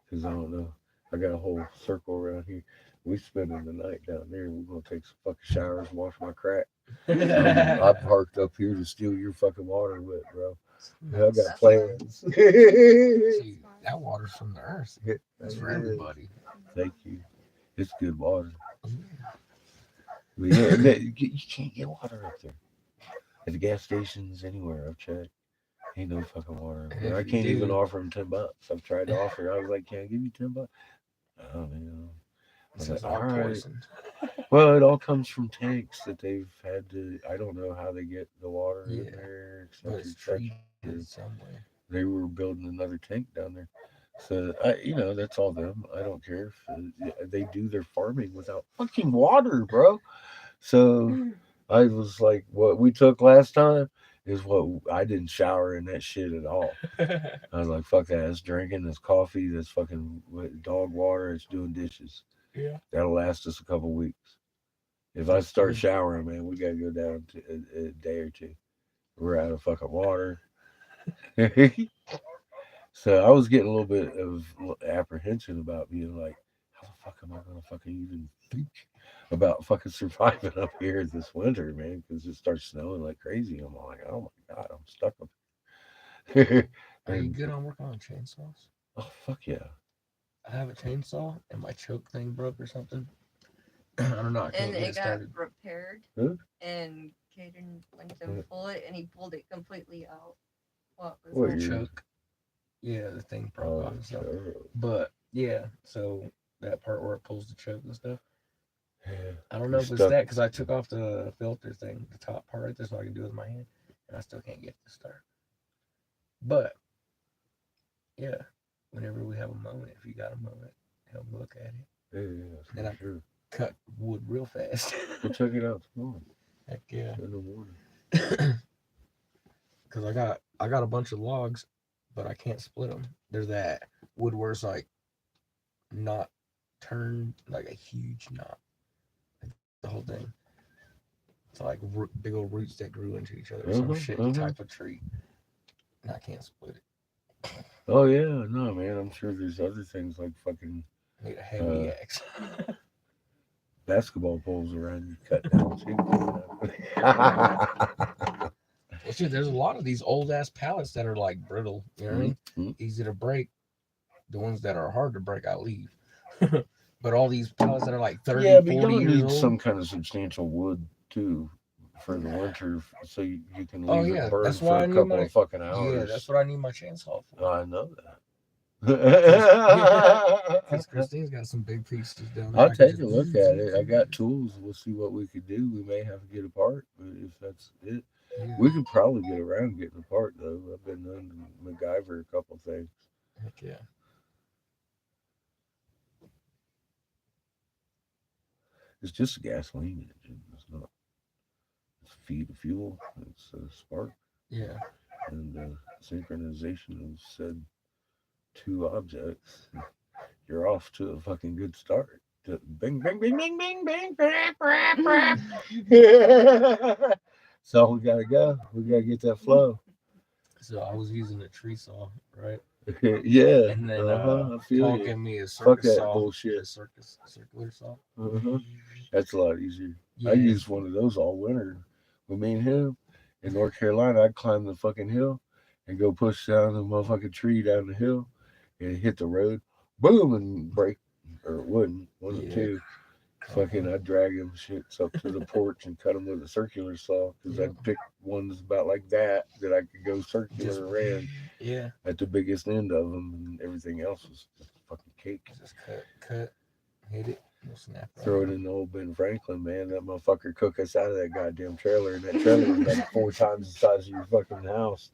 Cause I don't know. I got a whole circle around here. We spending the night down there. We're gonna take some fucking showers, wash my crack. I parked up here to steal your fucking water with, bro. I got That's plans. See, that water's from the earth. That's for everybody. Thank you. It's good water. Yeah. But yeah, you can't get water up there. At the gas stations, anywhere I've checked, ain't no fucking water up there. I can't even offer them $10. I've tried to offer. I was like, "Can I give you $10?" Oh man. I was It's like, all all right. poisoned. Well, it all comes from tanks that they've had to. I don't know how they get the water in Yeah. there, But etc. it's treated some way. They were building another tank down there. So, that's all them. I don't care if they do their farming without fucking water, bro. So I was like, what we took last time is what I didn't shower in that shit at all. I was like, fuck that. It's drinking, it's coffee, that's fucking dog water, it's doing dishes. Yeah. That'll last us a couple weeks. If I start showering, man, we gotta go down to a day or two. We're out of fucking water. So I was getting a little bit of apprehension about being like, how the fuck am I gonna fucking even think about fucking surviving up here this winter, man? Because it starts snowing like crazy. I'm like, oh my god, I'm stuck up here. Are you good on working on chainsaws? Oh fuck yeah! I have a chainsaw and my choke thing broke or something. I don't know. I can't And get it it got started. repaired. Huh? And Caden went to pull it and he pulled it completely out. What was What, that? you- Choke. Yeah, the thing broke off and stuff. sure. But yeah, so that part where it pulls the choke and stuff. Yeah. I don't know You're if it's stuck. that because I took off the filter thing, the top part right there, so I can do it with my hand, and I still can't get it to start. But yeah, whenever we have a moment, if you got a moment, help me look at it. Yeah, And for I- sure. Cut wood real fast. We'll check it out tomorrow. Heck yeah. In the morning. Because I got a bunch of logs, but I can't split them. There's that wood where it's like not turned like a huge knot, like the whole thing. It's like big old roots that grew into each other, some shitty type of tree, and I can't split it. Oh yeah, no man. I'm sure there's other things like fucking I need a heavy axe. basketball poles around you cut down too. Well, shit, there's a lot of these old ass pallets that are like brittle. You know what I mean? Mhm. Easy to break. The ones that are hard to break, I leave. But all these pallets that are like 30, Yeah, but 40 you years need old. some kind of substantial wood too for the winter, so you can Oh, leave yeah, it burn that's for why I a need couple my- of fucking Yeah, hours. that's what I need my chainsaw for. I know Because that. Christine's got some big pieces down there. I'll I can take a look at it. I got tools. We'll see what we could do. We may have to get apart, but if that's it, Yeah, we could probably get around getting apart though. I've been known to MacGyver a couple things. heck yeah. It's just a gasoline engine. It's not. It's feed of fuel. It's a spark Yeah. and synchronization of said two objects. You're off to a fucking good start. Bing, bing, bing, bing, bing, bing, brap, brap, brap. So we gotta go. We gotta get that flow. So I was using a tree saw, right? Yeah. And then I feel Paul you. gave me a Fuck circus that saw. bullshit. A circular saw. That's a lot easier. Yeah. I used one of those all winter. With me and him in North Carolina, I'd climb the fucking hill and go push down the motherfucking tree down the hill and hit the road, boom, and break, or it wouldn't, one or Yeah. two. Fucking, I'd drag them shits up to the porch and cut them with a circular saw because Yep. I'd pick ones about like that I could go circular Just- around Yeah. at the biggest end of them, and everything else was just fucking cake. Just cut, hit it, and snap. Throw it in the old Ben Franklin, man. That motherfucker cook us out of that goddamn trailer, and that trailer was like 4 times the size of your fucking house.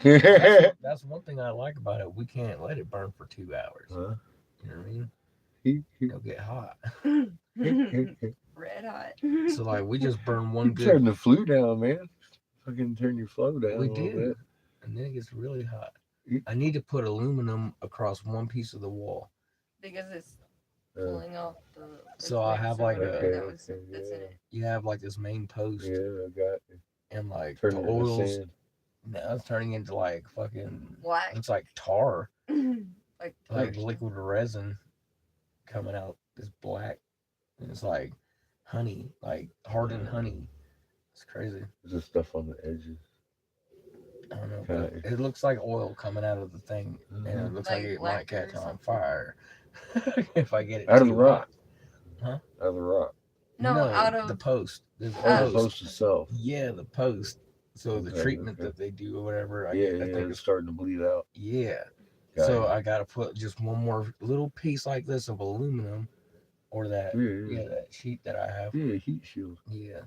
That's one thing I like about it. We can't let it burn for 2 hours. Huh? You know what I mean? It'll get hot. Red hot. So like we just burn one Turn good. the flue down, man. Fucking turn your flow down We a little do, bit. and then it gets really hot. You- I need to put aluminum across one piece of the wall. Because it's Uh, pulling off the. So I have, like, that's Okay, in yeah. it. You have like this main post, yeah, I got it. and like Turn the it into oils. sand. Now it's turning into like fucking. Black. It's like tar, like like liquid resin coming out. This black, and it's like honey, like hardened honey. It's crazy. There's just stuff on the edges. I don't know. Kinda- But it looks like oil coming out of the thing, and it Mhm. looks Like like it lacquer might catch or on something? fire if I get it Out of too the rock. hot. Out of the rock. No, out of the post. The Oh, the post. post itself. Yeah, the post. So the Okay, treatment okay. that they do or whatever, I Yeah, think it's it's starting to bleed out. yeah. Got So it. I gotta put just one more little piece like this of aluminum, or that Yeah. that sheet that I have. Yeah, heat shield. Yeah,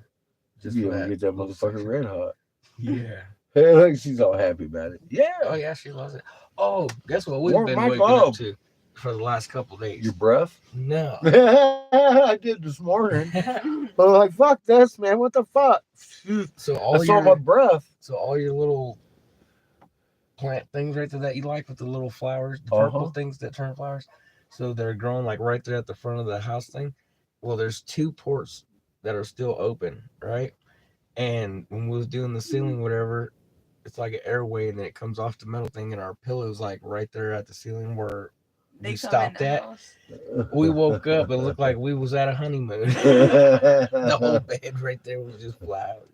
Just be able to get that little motherfucker section. red hot. Yeah. Hey, look, she's all happy about it. Yeah. Oh yeah, she loves it. Oh, guess what we've Warm been my waking club. up to for the last couple days. Your breath? No. I did this morning. But I'm like, fuck this, man. What the fuck? So I all saw your my breath. all your little plant things right there that you like with the little flowers, the purple Uh-huh. things that turn flowers. So they're growing like right there at the front of the house thing. Well, there's 2 ports that are still open, right? And when we was doing the ceiling, whatever, it's like an airway, and then it comes off the metal thing, and our pillow's like right there at the ceiling where they we come in stopped the at. house. We woke up, it looked like we was at a honeymoon. The whole bed right there was just flowers.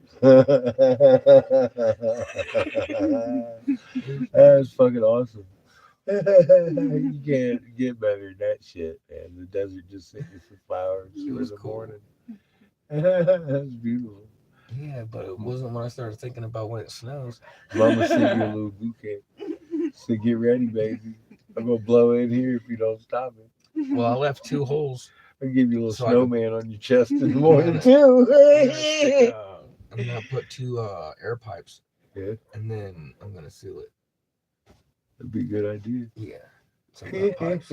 That's fucking awesome. You can't get better than that shit, man. The desert just sent you some flowers It in was the cool. morning. That's beautiful. Yeah, but it wasn't when I started thinking about when it snows. Mama sent you a little bouquet. So get ready, baby. I'm gonna blow in here if you don't stop it. Well, I left 2 holes. I'll give you a little So I can- snowman on your chest in the morning too. I'm gonna put 2 air pipes. Yeah. And then I'm gonna seal it. That'd be a good idea. Yeah. Some pipes.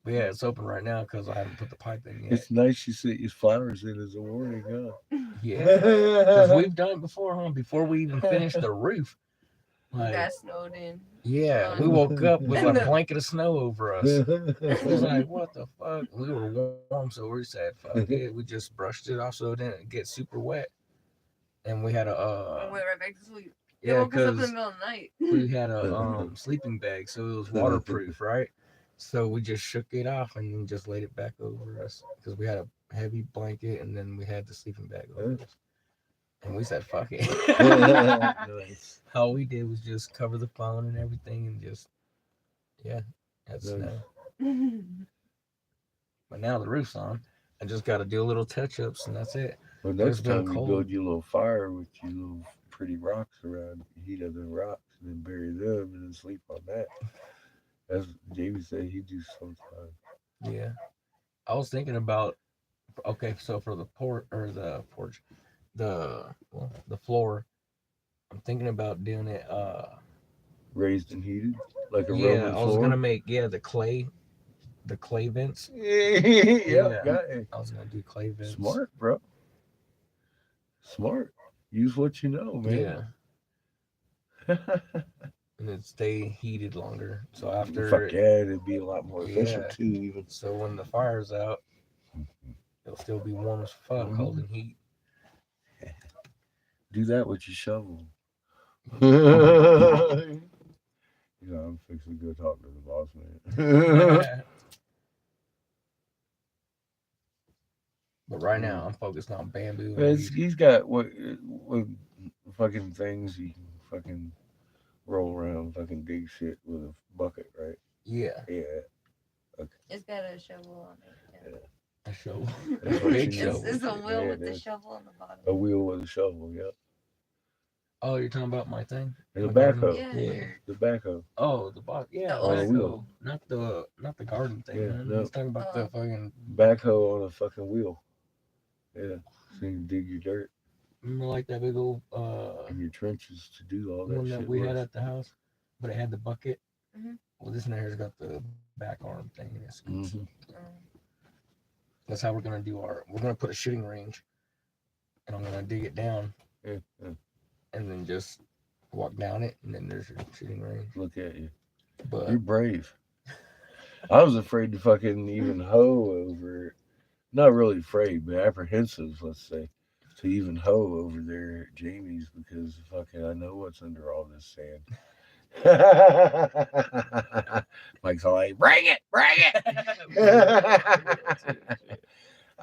But yeah, it's open right now because I haven't put the pipe in yet. It's nice she sent you flowers in as a warning, huh? Yeah. Because we've done it before, huh? Before we even finished the roof. Like, Got snowed in. yeah, we woke up with a blanket of snow over us. It was like, what the fuck? We were warm, so we said, fuck it. We just brushed it off so it didn't get super wet. And we had I a, went right back to sleep. They yeah, woke us up in the because middle of the night. we had a sleeping bag, so it was waterproof, right? So we just shook it off and then just laid it back over us because we had a heavy blanket and then we had the sleeping bag over us. And we said, fuck it. Nice. All we did was just cover the phone and everything and just, yeah, that's Nice. snow. But now the roof's on. I just got to do a little touch ups, and that's it. Well, But it's next been time you cold. build your little fire with your little pretty rocks around, you heat up the rocks and then bury them and then sleep on that. As Jamie said, he do sometimes. Yeah. I was thinking about, okay, so for the port or the porch, the floor, I'm thinking about doing it. Raised and heated, like a Yeah, Roman I was gonna floor. make the clay vents. Yep, Yeah, got it. I was gonna do clay vents. Smart, bro. Smart. Use what you know, man. Yeah, and it stay heated longer. So after, Fuck yeah, it'd be a lot more efficient yeah, too, even. so when the fire's out, it'll still be warm as fuck, holding heat. Do that with your shovel. I'm fixing to go talk to the boss man. But right now, I'm focused on bamboo and It's, weed. he's got what fucking things he can fucking roll around, fucking dig shit with a bucket, right? Yeah, Yeah. Okay. It's got a shovel on it. Yeah. a shovel, That's a what big you need. shovel. It's a wheel Yeah, with it the is. shovel on the bottom. A wheel with a shovel, yep. Oh, you're talking about my thing? And a My garden? backhoe. Yeah, Yeah. your The backhoe. Oh, the box. Yeah, The On a old wheel. backhoe. Not the garden thing, Yeah, man. no. He's talking about the fucking. Backhoe on a fucking wheel. Yeah. So you can dig your dirt Remember like that big old in your trenches to do all that one that shit. we had with. at the house, but it had the bucket. Mhm. Well, this one here's got the back arm thing, and it scoots. Mhm. That's how we're gonna do our. We're gonna put a shooting range, and I'm gonna dig it down, Yeah, yeah. and then just walk down it, and then there's your shooting range. Look at you. But You're brave. I was afraid to fucking even hoe over it. Not really afraid, but apprehensive, let's say, to even hoe over there at Jamie's because fucking I know what's under all this sand. Mike's all like, bring it.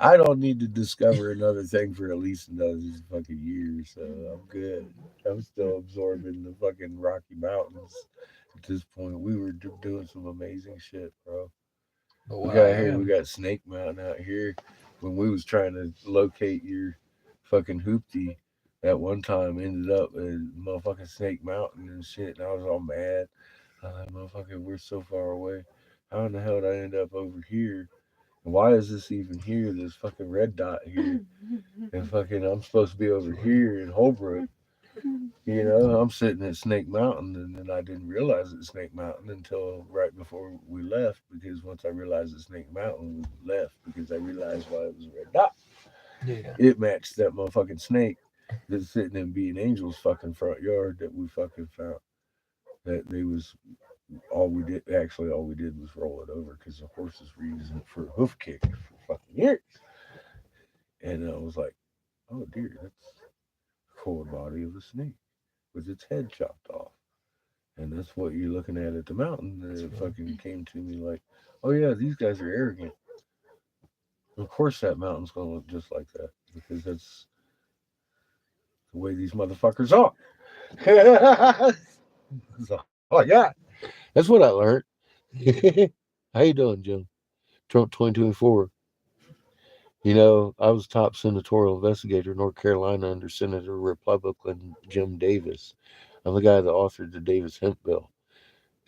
I don't need to discover another thing for at least another fucking year, so I'm good. I'm still absorbing the fucking Rocky Mountains. At this point, we were doing some amazing shit, bro. but We what got I here. We am, got Snake Mountain out here. When we was trying to locate your fucking hoopty, that one time ended up at motherfucking Snake Mountain and shit. And I was all mad. I was like, motherfucker, we're so far away. How in the hell did I end up over here? And why is this even here? This fucking red dot here, and fucking I'm supposed to be over here in Holbrook. You know, I'm sitting at Snake Mountain, and then I didn't realize it's Snake Mountain until right before we left. Because once I realized it's Snake Mountain, we left because I realized why it was a red dot. yeah, It matched that motherfucking snake that's sitting in Being Angel's fucking front yard that we fucking found. That they was all we did. Actually, all we did was roll it over because the horses were using it for a hoof kick for fucking years. And I was like, oh dear, that's the core body of a snake with its head chopped off. And that's what you're looking at the mountain. And it fucking came to me like, oh yeah, these guys are arrogant. Of course, that mountain's gonna look just like that because that's the way these motherfuckers are. That's all I got. That's what I learned. How you doing, Jim? Trump 2024. You know, I was top senatorial investigator in North Carolina under Senator Republican Jim Davis. I'm the guy that authored the Davis Hemp Bill.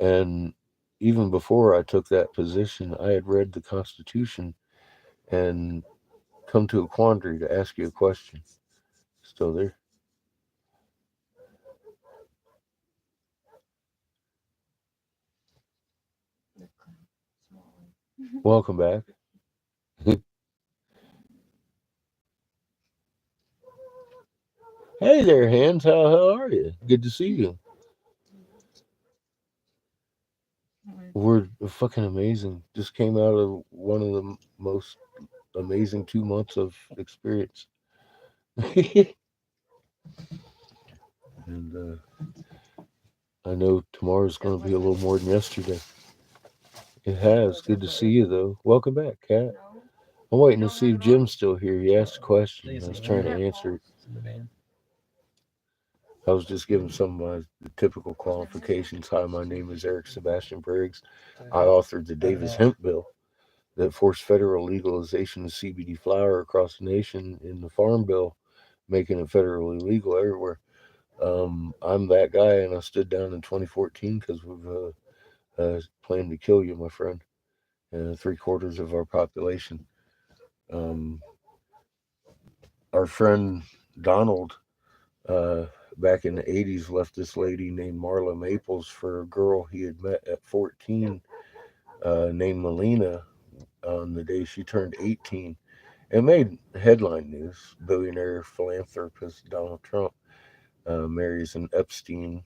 And even before I took that position, I had read the Constitution and come to a quandary to ask you a question. Still there? Small one. Welcome back. Hey there, Hans. How are you? Good to see you. We're fucking amazing. Just came out of one of the most amazing 2 months of experience. And I know tomorrow's going to be a little more than yesterday. It has. Good to see you, though. Welcome back, Kat. No. I'm waiting to see if Jim's still here. He asked a question. I was trying to answer it. It's in the van. I was just giving some of my typical qualifications. Hi, my name is Eric Sebastian Briggs. I authored the Davis Hemp Bill. that forced federal legalization of CBD flower across the nation in the Farm Bill, making it federally legal everywhere. I'm that guy, and I stood down in 2014 because we've planned to kill you, my friend. 3/4 of our population. Um, our friend Donald, uh, back in the 80s, left this lady named Marla Maples for a girl he had met at 14, named Melina, on the day she turned 18. It made headline news. Billionaire philanthropist Donald Trump marries an Epstein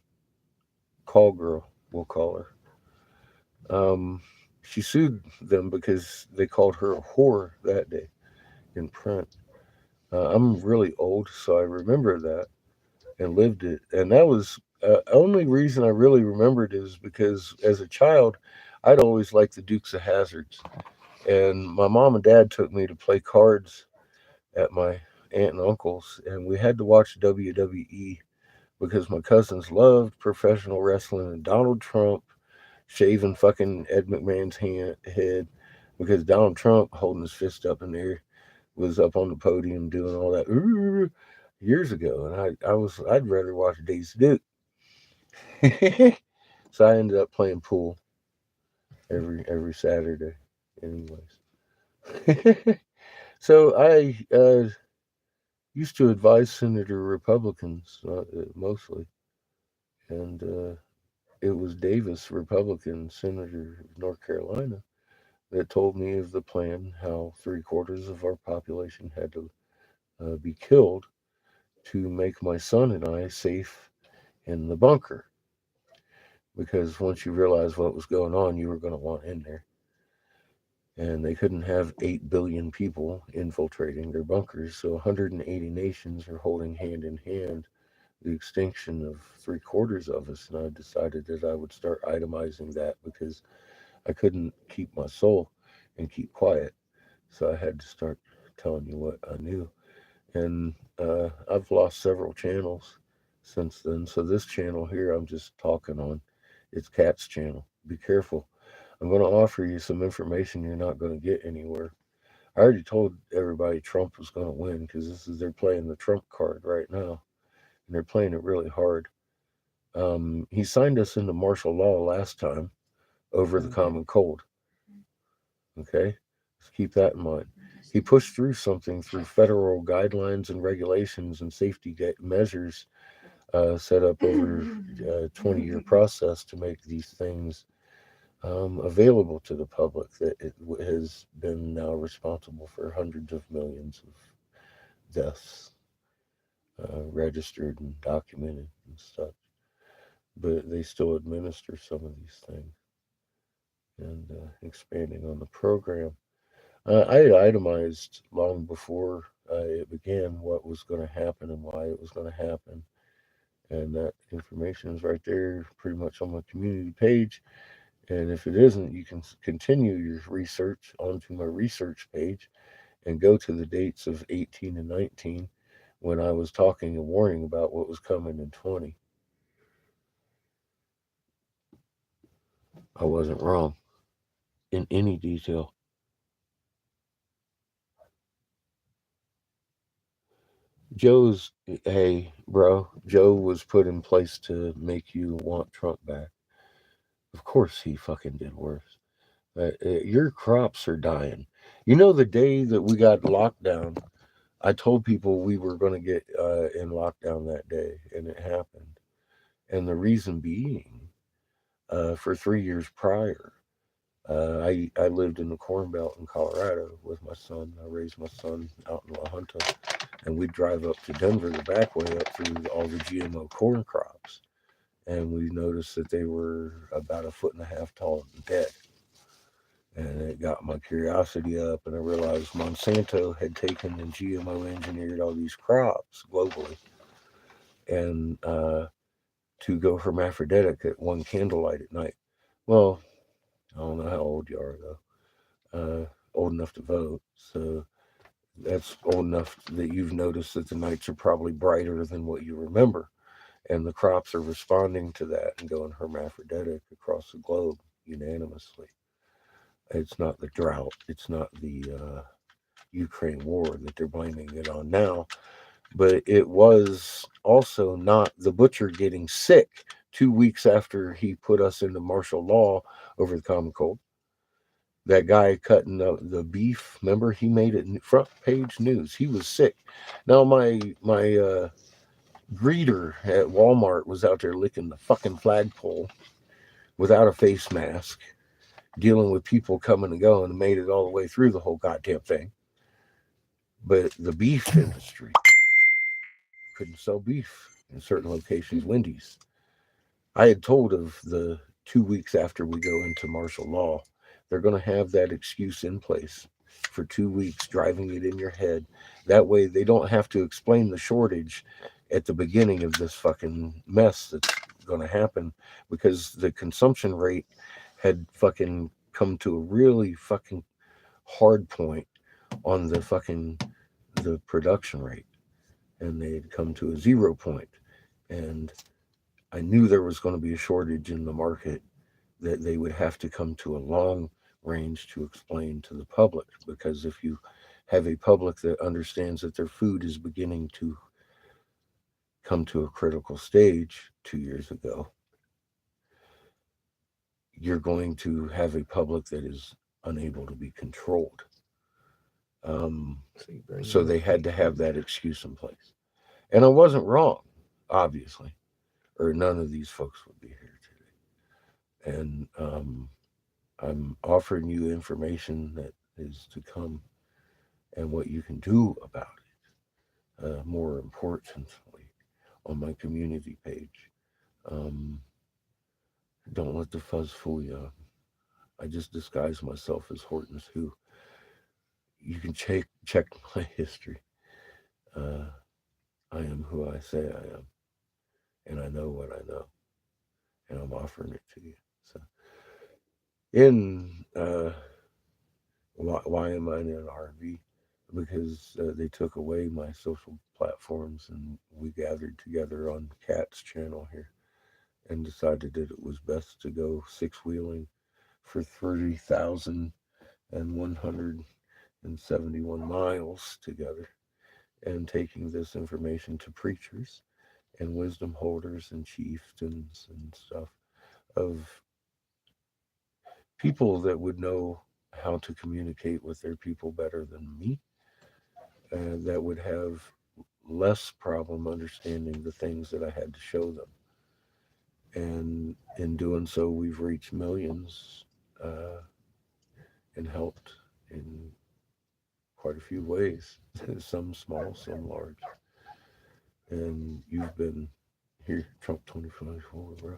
call girl, we'll call her. She sued them because they called her a whore that day in print. I'm really old, so I remember that and lived it. And that was only reason I really remembered is because as a child, I'd always liked the Dukes of Hazards, and my mom and dad took me to play cards at my aunt and uncle's, and we had to watch WWE because my cousins loved professional wrestling and Donald Trump shaving fucking Ed McMahon's head because Donald Trump holding his fist up in the air was up on the podium doing all that years ago, and I'd rather watch Daisy Duke. So I ended up playing pool every Saturday, anyways. So I used to advise Senator Republicans mostly, and it was Davis, Republican senator of North Carolina, that told me of the plan how 3/4 of our population had to be killed to make my son and I safe in the bunker. Because once you realized what was going on, you were going to want in there. And they couldn't have 8 billion people infiltrating their bunkers. So 180 nations are holding hand in hand the extinction of 3/4 of us. And I decided that I would start itemizing that because I couldn't keep my soul and keep quiet. So I had to start telling you what I knew. And I've lost several channels since then. So this channel here, I'm just talking on. It's Cat's channel. Be careful. I'm going to offer you some information you're not going to get anywhere. I already told everybody Trump was going to win because they're playing the Trump card right now, and they're playing it really hard. He signed us into martial law last time over the common cold. Okay, let's keep that in mind. He pushed through something through federal guidelines and regulations and safety measures set up over a 20-year process to make these things available to the public that it has been now responsible for hundreds of millions of deaths registered and documented and such. But they still administer some of these things and expanding on the program. I had itemized long before it began what was going to happen and why it was going to happen. And that information is right there pretty much on my community page. And if it isn't, you can continue your research onto my research page and go to the dates of 18 and 19 when I was talking and warning about what was coming in 20. I wasn't wrong in any detail. Hey, bro, Joe was put in place to make you want Trump back. Of course he fucking did worse. Your crops are dying. You know, the day that we got locked down, I told people we were going to get in lockdown that day, and it happened. And the reason being, for 3 years prior, I lived in the Corn Belt in Colorado with my son. I raised my son out in La Junta, and we'd drive up to Denver the back way up through all the GMO corn crops. And we noticed that they were about a foot and a half tall and dead. And it got my curiosity up, and I realized Monsanto had taken and GMO engineered all these crops globally, and to go hermaphroditic at one candlelight at night. Well, I don't know how old you are though. Old enough to vote, so that's old enough that you've noticed that the nights are probably brighter than what you remember, and the crops are responding to that and going hermaphroditic across the globe unanimously. It's not the drought. It's not the Ukraine war that they're blaming it on now. But it was also not the butcher getting sick 2 weeks after he put us into martial law over the common cold. That guy cutting the beef, remember, he made it front page news. He was sick. Now my greeter at Walmart was out there licking the fucking flagpole without a face mask, dealing with people coming and going, and made it all the way through the whole goddamn thing. But the beef industry couldn't sell beef in certain locations. Wendy's. I had told of the 2 weeks after we go into martial law, they're going to have that excuse in place for 2 weeks, driving it in your head. That way they don't have to explain the shortage at the beginning of this fucking mess that's going to happen, because the consumption rate had fucking come to a really fucking hard point on the production rate, and they had come to a 0 point. And I knew there was going to be a shortage in the market, that they would have to come to a long range to explain to the public. Because if you have a public that understands that their food is beginning to come to a critical stage 2 years ago, you're going to have a public that is unable to be controlled. So they had to have that excuse in place. And I wasn't wrong, obviously, or none of these folks would be here today. And I'm offering you information that is to come and what you can do about it. More importantly, on my community page, don't let the fuzz fool you. I just disguise myself as Horton's Who. You can check my history. I am who I say I am, and I know what I know, and I'm offering it to you. So, why am I in an RV? Because they took away my social platforms, and we gathered together on Cat's channel here and decided that it was best to go six-wheeling for 30,171 miles together, and taking this information to preachers and wisdom holders and chieftains and stuff, of people that would know how to communicate with their people better than me, that would have less problem understanding the things that I had to show them. And in doing so, we've reached millions, and helped in quite a few ways, some small, some large. And you've been here, Trump 2024, bro.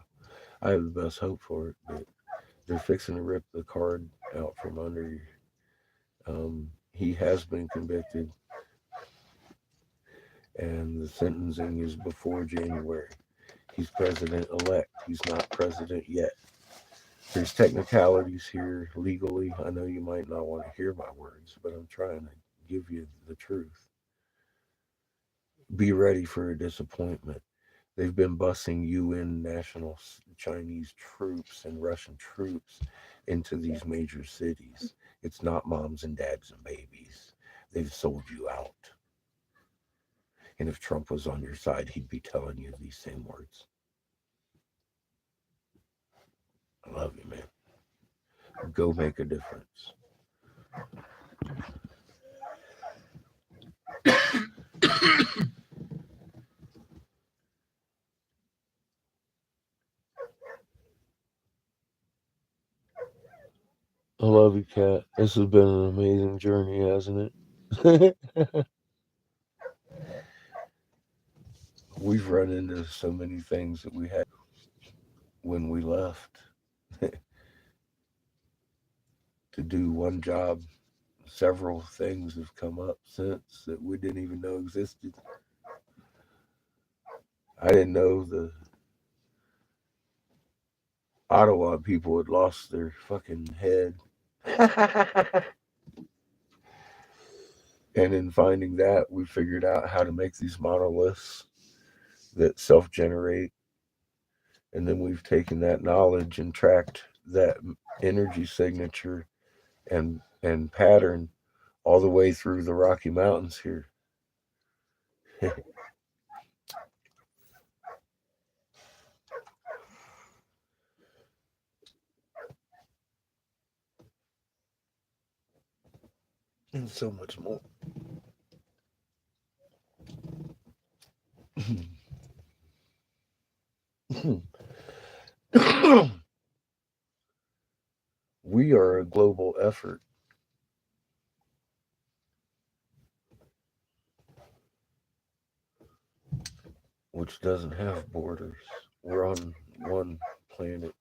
I have the best hope for it, but they're fixing to rip the card out from under you. He has been convicted, and the sentencing is before January. He's president elect. He's not president yet. There's technicalities here legally. I know you might not want to hear my words, but I'm trying to give you the truth. Be ready for a disappointment. They've been busing UN national Chinese troops and Russian troops into these major cities. It's not moms and dads and babies. They've sold you out. And if Trump was on your side, he'd be telling you these same words. I love you, man. Go make a difference. I love you, Kat. This has been an amazing journey, hasn't it? We've run into so many things that we had when we left to do one job. Several things have come up since that we didn't even know existed. I didn't know the Ottawa people had lost their fucking head. And in finding that, we figured out how to make these monoliths that self-generate. And then we've taken that knowledge and tracked that energy signature and pattern all the way through the Rocky Mountains here. And so much more. We are a global effort. Which doesn't have borders. We're on one planet.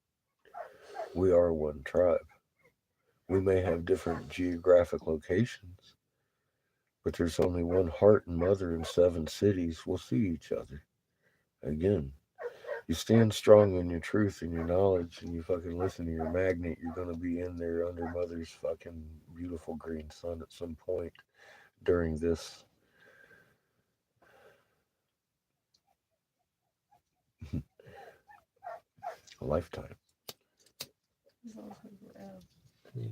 We are one tribe. We may have different geographic locations, but there's only one heart and mother in 7 cities. We'll see each other again. You stand strong in your truth and your knowledge, and you fucking listen to your magnet. You're gonna be in there under mother's fucking beautiful green sun at some point during this lifetime. Yeah.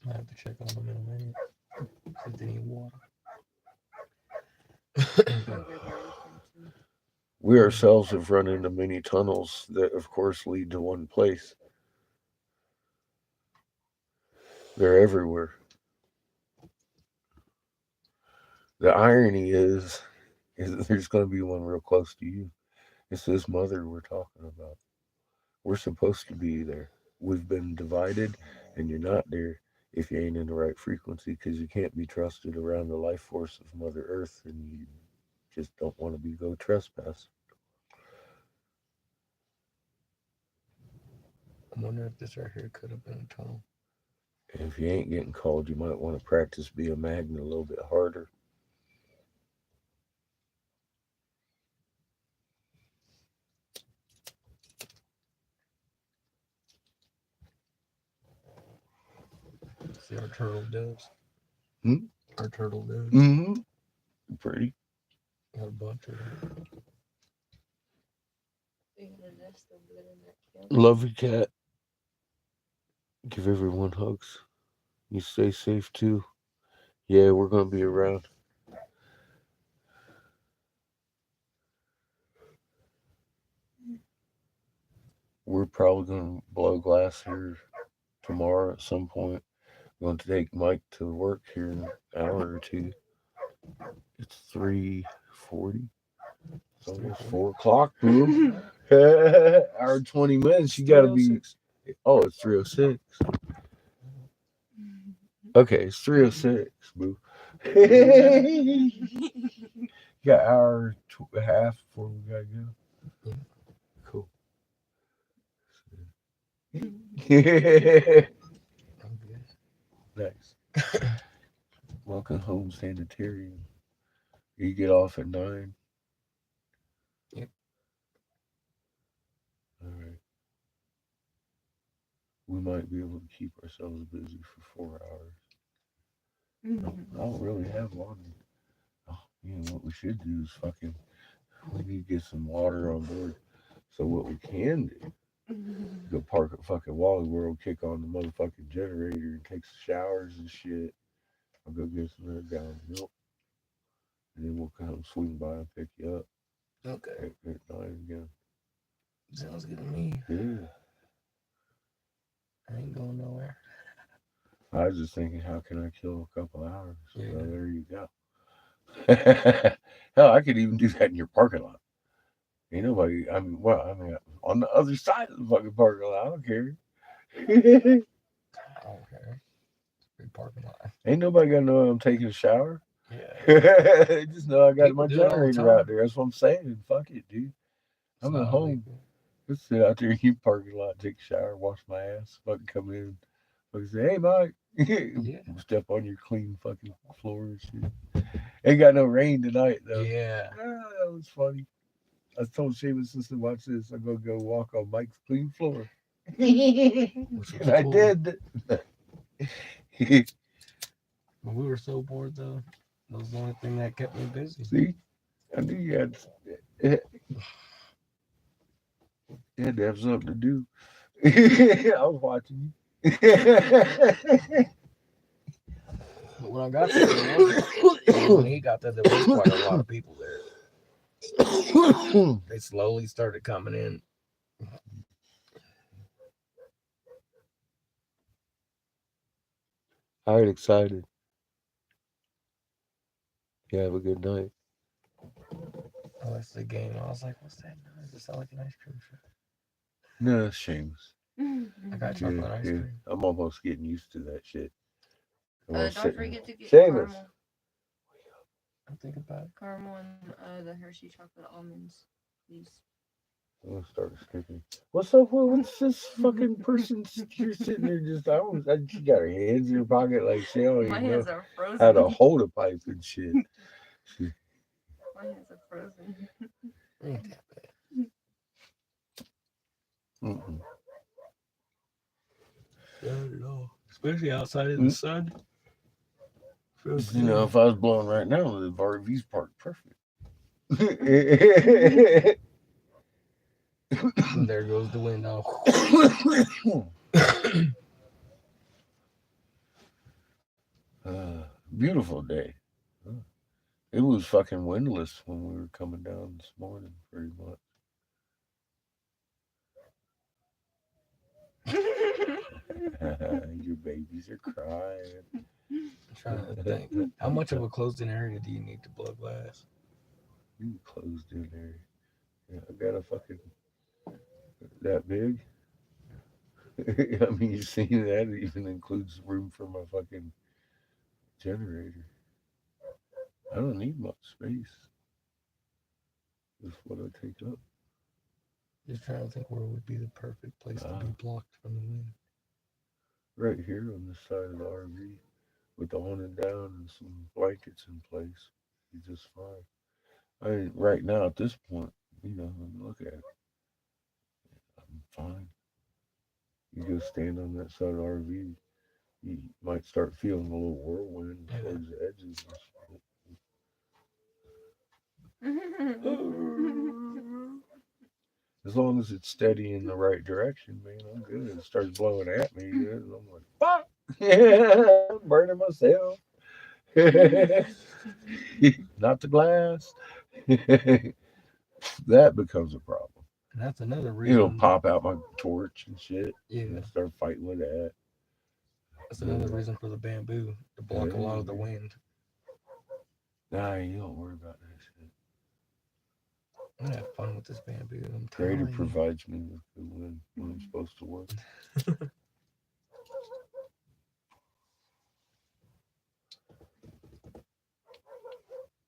I have to check on them in a minute. See if they need water. We ourselves have run into many tunnels that, of course, lead to one place. They're everywhere. The irony is that there's going to be one real close to you. It's this mother we're talking about. We're supposed to be there. We've been divided, and you're not there if you ain't in the right frequency, because you can't be trusted around the life force of Mother Earth, and you just don't want to be go trespass. I'm wondering if this right here could have been a tunnel. And if you ain't getting called, you might want to practice being a magnet a little bit harder. See our turtle doves? Hmm? Our turtle doves. Mm-hmm. Pretty. Got a bunch of them. Love you, cat. Give everyone hugs. You stay safe too. Yeah, we're gonna be around. We're probably gonna blow glass here tomorrow at some point. I'm going to take Mike to work here in an hour or two. It's 3:40. It's almost 4 o'clock, boo. Hour and 20 minutes. You gotta be. Oh, it's 3:06. Okay, it's 3:06, boo. You got an hour and a half before we gotta go. Cool. Nice. Welcome home, sanitarium. You get off at 9. Yep. All right. We might be able to keep ourselves busy for 4 hours. I don't really have laundry. Oh, you know what we should do is we need to get some water on board. So what we can do, go park at fucking Wally World, kick on the motherfucking generator, and take showers and shit. I'll go get some of that gallon of milk, and then we'll come swing by and pick you up Okay. at 9 again. Sounds good to me. Yeah. I ain't going nowhere. I was just thinking, how can I kill a couple hours? Yeah. So there you go. Hell, I could even do that in your parking lot. Ain't nobody. I mean, on the other side of the fucking parking lot. I don't care. I don't care. Big parking lot. Ain't nobody gonna know I'm taking a shower. Yeah. They just know I got People my do it all the generator out time. there. That's what I'm saying. Fuck it, dude. I'm at home. Just sit out there in your parking lot, take a shower, wash my ass, fucking come in, fucking say, "Hey, Mike." Yeah. Step on your clean fucking floor and shit. Ain't got no rain tonight though. Yeah. That was funny. I told Seamus, sister, watch this. I'm gonna go walk on Mike's clean floor. And I did. When we were so bored though, that was the only thing that kept me busy. See? I knew you had to have something to do. I was watching you. But when I got there, there wasn't. When he got there, there was quite a lot of people there. They slowly started coming in. All right, excited. You have a good night. Oh, that's the game. I was like, what's that noise? It sound like an ice cream truck. No, it's Seamus. I got Yeah, chocolate ice yeah. cream. I'm almost getting used to that shit. Don't forget to get Seamus. caramel. I'm thinking about it. Caramel and the Hershey chocolate almonds, please. I'm gonna start skipping. What's up? What's this fucking person? You're sitting there just. She got her hands in her pocket like she don't My even know hands are frozen. how to hold a pipe and shit. My hands are frozen. Ain't that bad. Mm-mm. Not at all. Especially outside in the sun. Feels You know, good. if I was blowing right now, the RV's parked perfect. And there goes the wind off. Beautiful day. It was fucking windless when we were coming down this morning, pretty much. Your babies are crying. I'm trying to think. How much of a closed-in area do you need to blow glass? You closed in there. Yeah, I got a fucking that big. I mean, you seen that? It even includes room for my fucking generator. I don't need much space. That's what I take up. Just trying to think where would be the perfect place to be blocked from the wind. Right here on this side of the RV, with the awning down and some blankets in place, be just fine. I mean, right now at this point, look at it. I'm fine. You go stand on that side of the RV, you might start feeling a little whirlwind Yeah. towards the edges. As long as it's steady in the right direction, man, I'm good. It starts blowing at me, and I'm like, fuck! Yeah, I'm burning myself. Not the glass. That becomes a problem. And that's another It'll reason. pop out my torch and shit. Yeah, And I start fighting with that. that's another reason for the bamboo to block a lot of the wind. Nah, you don't worry about that shit. I'm gonna have fun with this bamboo. I'm Creator telling you. provides me with the wind when I'm supposed to work.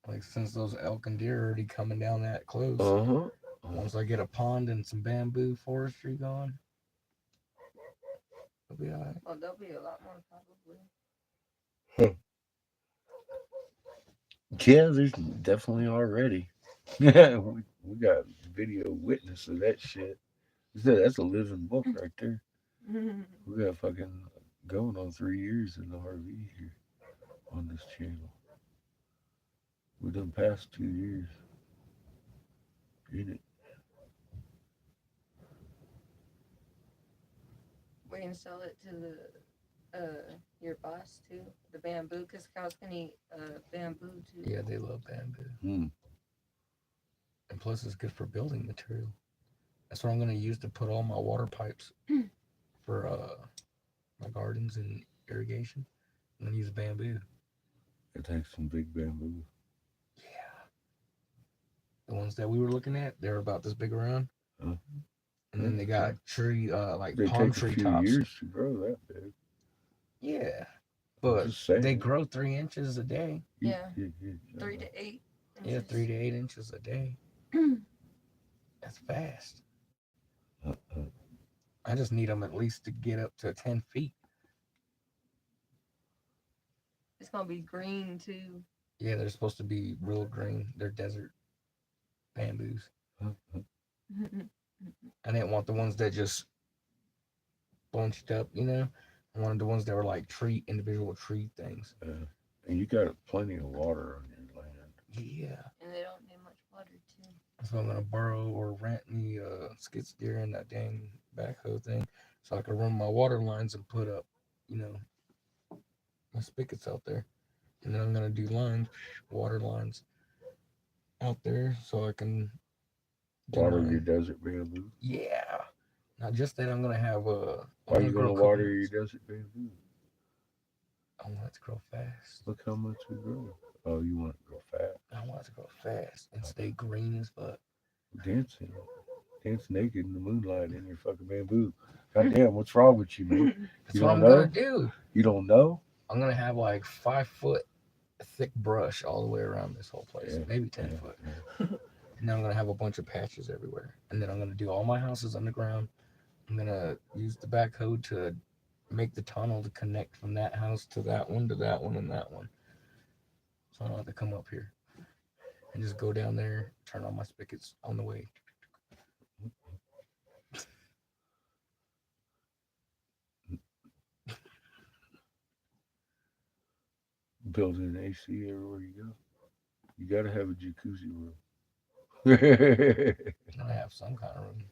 Like since those elk and deer are already coming down that close. Once I get a pond and some bamboo forestry going, it'll be alright. Oh, there'll be a lot more probably. Yeah, there's definitely already. Yeah, we got video witness of that shit. That's a living book right there. We got fucking going on 3 years in the RV here on this channel. We done past 2 years in it. We're gonna sell it to the your boss too, the bamboo, because cows can eat bamboo too. Yeah, they love bamboo. Mm. And plus, it's good for building material. That's what I'm gonna use to put all my water pipes for my gardens and irrigation. I'm gonna use bamboo. It takes some big bamboo. Yeah. The ones that we were looking at, they're about this big around. Huh? And then they got tree, like They palm take a tree few tops. years to grow that big. Yeah. I'm But just saying. they grow 3 inches a day. Yeah. Yeah. 3 to 8 inches. Yeah, 3 to 8 inches a day. That's fast. I just need them at least to get up to 10 feet. It's gonna be green too. Yeah, they're supposed to be real green. They're desert bamboos. I didn't want the ones that just bunched up, you know. I wanted the ones that were like individual tree things. And you got plenty of water on your land. Yeah. And they don't need much So I'm gonna borrow or rent me a skid steer and that dang backhoe thing, so I can run my water lines and put up, you know, my spigots out there. And then I'm gonna do lines, water lines out there, so I can do Water my your desert bamboo. yeah. Not just that, I'm gonna have Why are you grow gonna water coconuts. your desert bamboo? I want it to grow fast. Look how much we grow. Oh, you want it to grow fast? I want it to grow fast and stay green as fuck. Dancing, dance naked in the moonlight in your fucking bamboo. God damn, what's wrong with you, man? That's You what don't I'm gonna know? do. You don't know? I'm gonna have like 5 foot thick brush all the way around this whole place, Yeah, maybe 10 foot. And then I'm gonna have a bunch of patches everywhere. And then I'm gonna do all my houses underground. I'm gonna use the backhoe to make the tunnel to connect from that house to that one, and that one. So I don't have to come up here and just go down there, turn on my spigots on the way. Build an AC everywhere you go. You gotta have a jacuzzi room. I have some kind of room.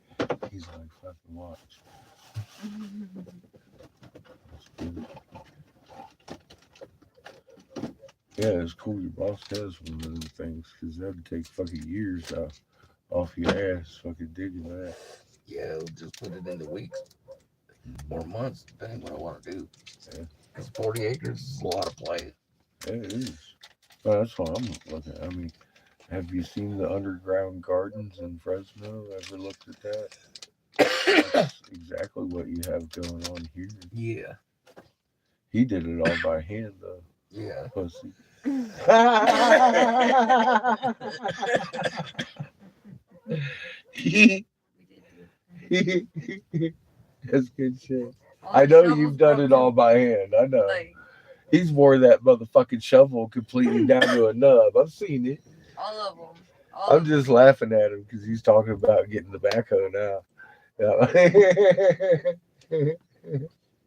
He's like, fucking watch. That's good. Yeah, it's cool your boss has one of them things because that'd take fucking years off your ass fucking digging that. Yeah, we'll just put it into weeks or months, depending what I want to do. Yeah. Because 40 acres is a lot of play. Yeah, it is. Well, that's what I'm looking at. I mean, have you seen the underground gardens in Fresno? Ever looked at that? That's exactly what you have going on here. Yeah, He did it all by hand, though. yeah. Pussy. We did do That's good shit. all I the know shovels you've done broke it all too. by hand. I know. Like He's wore that motherfucking shovel completely down to a nub. I've seen it. all of them. All I'm of just them. laughing at him because he's talking about getting the backhoe now. Yeah.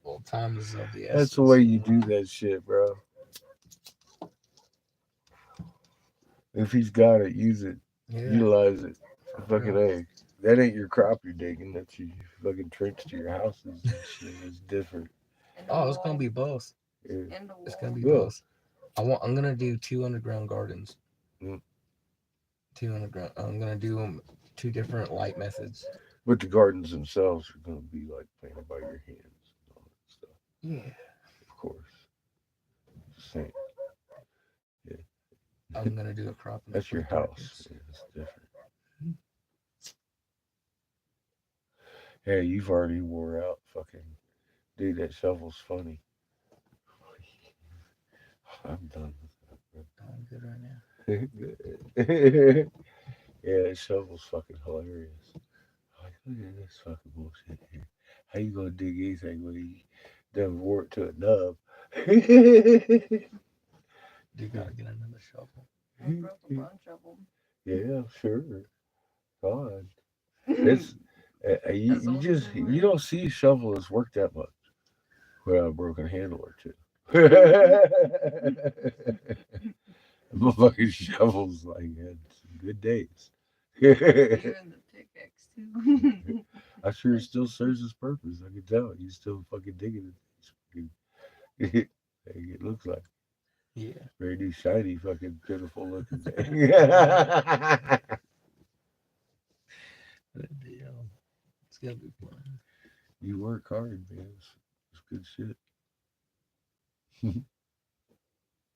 Well, time is of the That's essence. the way you do that shit, bro. If he's got it, use it, Yeah, utilize it. for Fucking real. A. That ain't your crop you're digging. That's your fucking trench to your houses and shit. It's different. And the Oh, it's gonna wall. be both. Yeah. And the It's gonna wall. be Yeah. both. I'm gonna do 2 underground gardens. Mm. 2 underground. I'm gonna do them 2 different light methods. But the gardens themselves are going to be like planted by your hands and all that stuff, Yeah, of course. Just saying. Yeah. I'm gonna do a crop in the That's your front house. gardens. Yeah, it's different. Hey, you've already wore out. Fucking dude, that shovel's funny. I'm done I'm good right now. with that. Yeah, that shovel's fucking hilarious. Like, look at this fucking bullshit here. How you gonna dig anything when you done wore it to a nub? Do gotta get another shovel. I broke a bunch of them. Yeah, sure. God. It's you only just two you left. don't see a shovel that's worked that much without a broken handle or two. Motherfucking shovels like had some good days. Even the pickaxe too. I'm sure it still serves its purpose. I can tell. You still fucking digging it. Like it looks like Yeah. very new, shiny, fucking pitiful looking thing. But, it's gonna be fun. You work hard, man. It's good shit.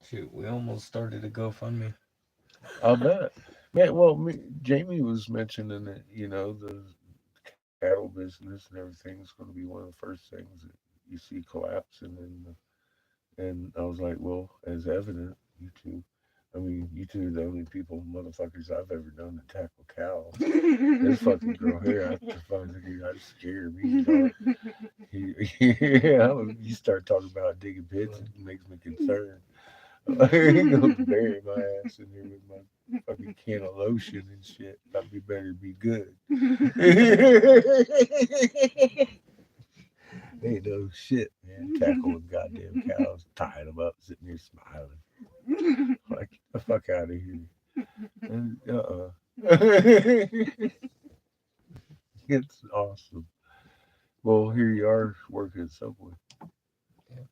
Shoot, we almost started a GoFundMe. I'll bet. Man, well, Jamie was mentioning that, the cattle business and everything is going to be one of the first things that you see collapsing. And I was like, well, as evident, you two. I mean, you two are the only people, motherfuckers, I've ever known to tackle cows. This fucking girl here, I fucking got scared me. Dog. You start talking about digging pits, it makes me concerned. I'm gonna bury my ass in there with my fucking can of lotion and shit. I'd be better be good. Ain't no shit, man. Tackling goddamn cows, tying them up, sitting there smiling. Like, get the fuck out of here. And, It's awesome. Well, here you are working at Subway. Yeah.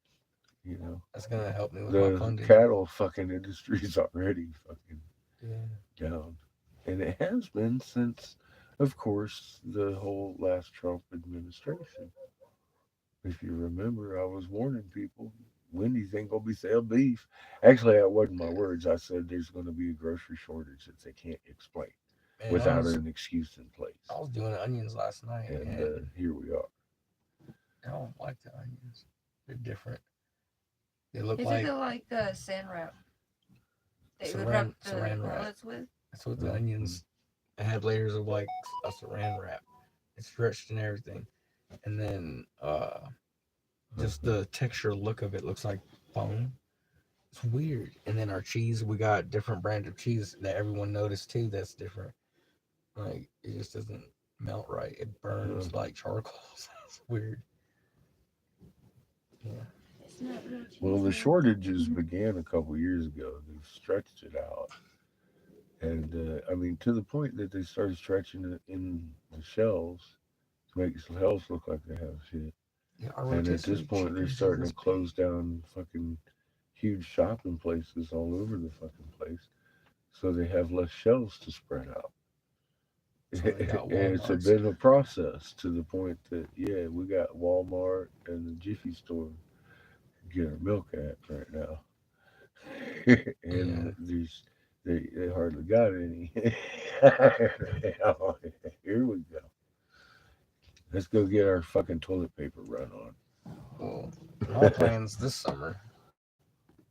You know, That's gonna help me with my the funding. cattle fucking industry's already fucking Yeah. down. And it has been since, of course, the whole last Trump administration. If you remember, I was warning people, Wendy's ain't gonna be selling beef. Actually, that wasn't my words. I said there's gonna be a grocery shortage that they can't explain And without an excuse in place. I was doing onions last night, And and here we are. I don't like the onions. They're different. They look Is like it like the sand wrap that you would saran, wrap the saran wrap. pellets with? That's what the Mhm. onions. It had layers of like a saran wrap. It's stretched and everything, and then just the texture look of it looks like foam. It's weird. And then our cheese, we got different brand of cheese that everyone noticed too. That's different. Like it just doesn't melt right. It burns like charcoal. It's weird. Yeah. It's not real cheese. Well, the though. shortages began a couple years ago. They've stretched it out. And I mean, to the point that they started stretching it in the shelves to make the shelves look like they have shit. Yeah, our And at this rotisserie point, they're chickens are starting this to close big. down fucking huge shopping places all over the fucking place. So they have less shelves to spread out. So they got And it's Walmart's. been a process to the point that, yeah, we got Walmart and the Jiffy Store to get our milk at right now. Yeah. And they hardly got any. Here we go. Let's go get our fucking toilet paper run Well, my on. plans this summer,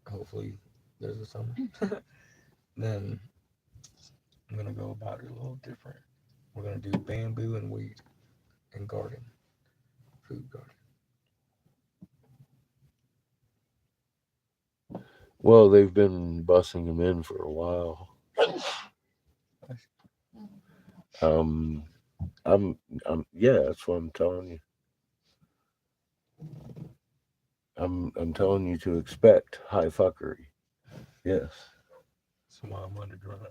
hopefully there's a summer, then I'm gonna go about it a little different. We're gonna do bamboo and weed and garden, food garden. Well, they've been bussing them in for a while. Um, yeah, that's what I'm telling you. I'm telling you to expect high fuckery. Yes. So while I'm underground,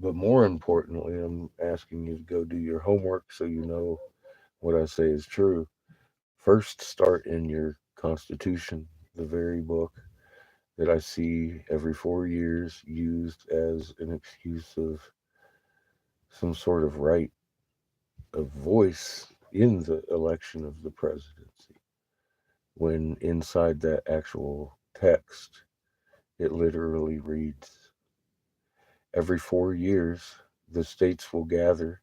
But more importantly, I'm asking you to go do your homework so you know what I say is true. First, start in your Constitution, the very book that I see every 4 years used as an excuse of some sort of right of voice in the election of the presidency. When inside that actual text, it literally reads every 4 years, the states will gather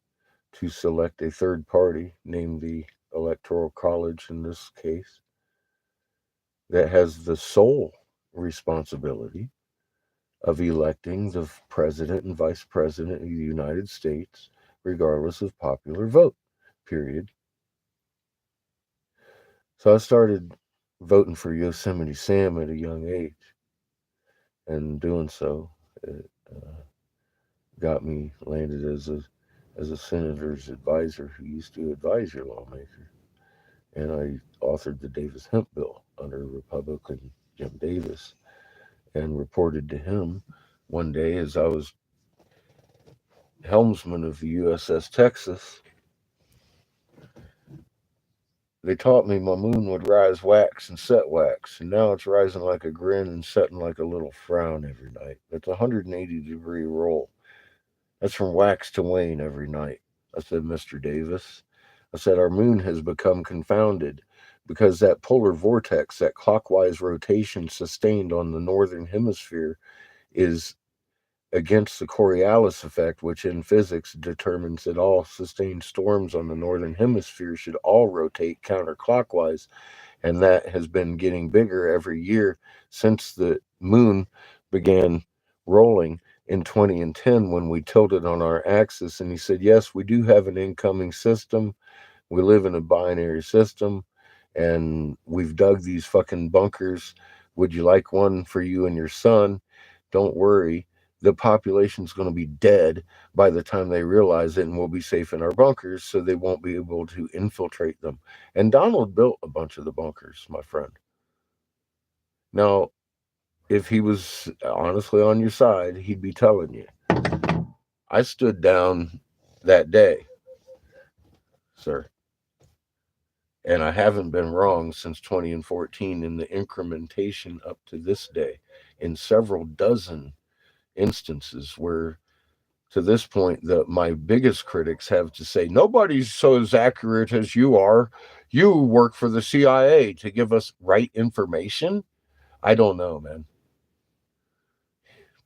to select a third party, named the Electoral College in this case, that has the sole responsibility of electing the president and vice president of the United States, regardless of popular vote, period. So I started voting for Yosemite Sam at a young age, and doing so, it got me landed as a senator's advisor who used to advise your lawmaker. And I authored the Davis Hemp Bill under Republican Jim Davis and reported to him one day as I was helmsman of the USS Texas. They taught me my moon would rise wax and set wax, and now it's rising like a grin and setting like a little frown every night. That's a 180-degree roll. That's from wax to wane every night. I said, Mr. Davis. I said, our moon has become confounded because that polar vortex, that clockwise rotation sustained on the northern hemisphere, is against the Coriolis effect, which in physics determines that all sustained storms on the northern hemisphere should all rotate counterclockwise. And that has been getting bigger every year since the moon began rolling in 2010 when we tilted on our axis. And he said, yes, we do have an incoming system. We live in a binary system and we've dug these fucking bunkers. Would you like one for you and your son? Don't worry. the population's going to be dead by the time they realize it, and we'll be safe in our bunkers, so they won't be able to infiltrate them. And Donald built a bunch of the bunkers, my friend. Now, if he was honestly on your side, he'd be telling you. I stood down that day, sir. And I haven't been wrong since 2014 in the incrementation up to this day in several dozen instances where to this point that my biggest critics have to say nobody's so as accurate as you are. You work for the CIA to give us right information. I don't know, man.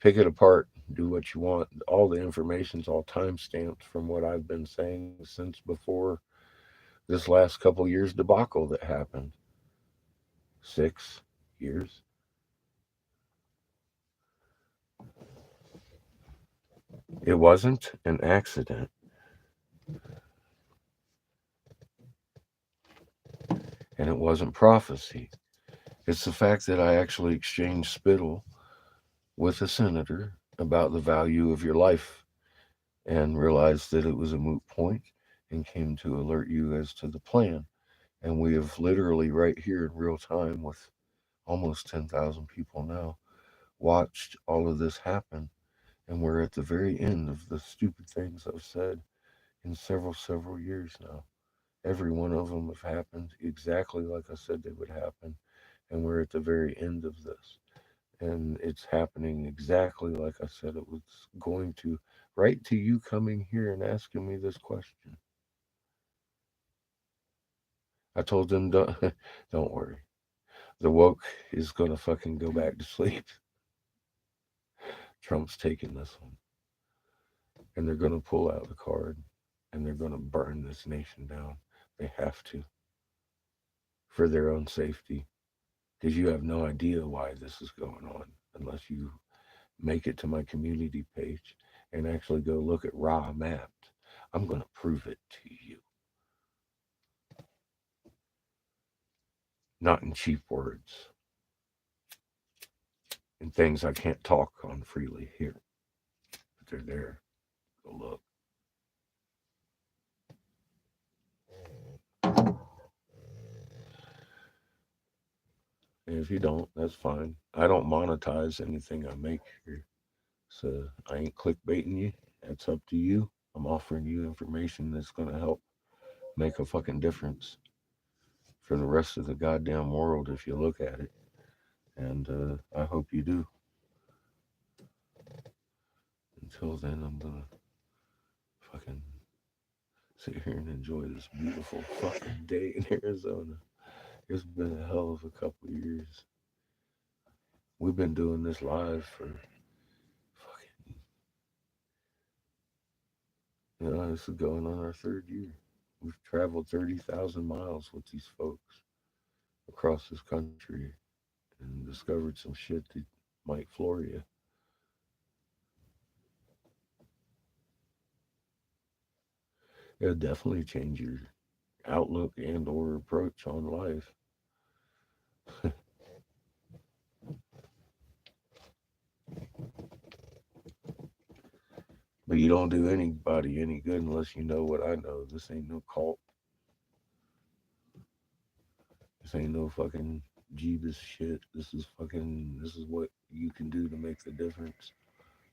Pick it apart, do what you want. All the information's all time stamped from what I've been saying since before this last couple years debacle that happened. 6 years. It wasn't an accident. And it wasn't prophecy. It's the fact that I actually exchanged spittle with a senator about the value of your life and realized that it was a moot point and came to alert you as to the plan. And we have literally right here in real time with almost 10,000 people now watched all of this happen. And we're at the very end of the stupid things I've said in several years now. Every one of them have happened exactly like I said they would happen. And we're at the very end of this. And it's happening exactly like I said it was going to, right to you coming here and asking me this question. I told them, don't worry. The woke is going to fucking go back to sleep. Trump's taking this one. And they're going to pull out the card and they're going to burn this nation down. They have to for their own safety because you have no idea why this is going on unless you make it to my community page and actually go look at raw mapped. I'm going to prove it to you. Not in cheap words and things I can't talk on freely here, but they're there. Go look. And if you don't, that's fine. I don't monetize anything I make here. So I ain't clickbaiting you. That's up to you. I'm offering you information that's going to help make a fucking difference for the rest of the goddamn world if you look at it. And I hope you do. Until then, I'm going to fucking sit here and enjoy this beautiful fucking day in Arizona. It's been a hell of a couple of years. We've been doing this live for fucking, this is going on our third year. We've traveled 30,000 miles with these folks across this country and discovered some shit that might floor you. It'll definitely change your outlook and or approach on life. But you don't do anybody any good unless you know what I know. This ain't no cult. This ain't no fucking Jeebus shit. This is what you can do to make the difference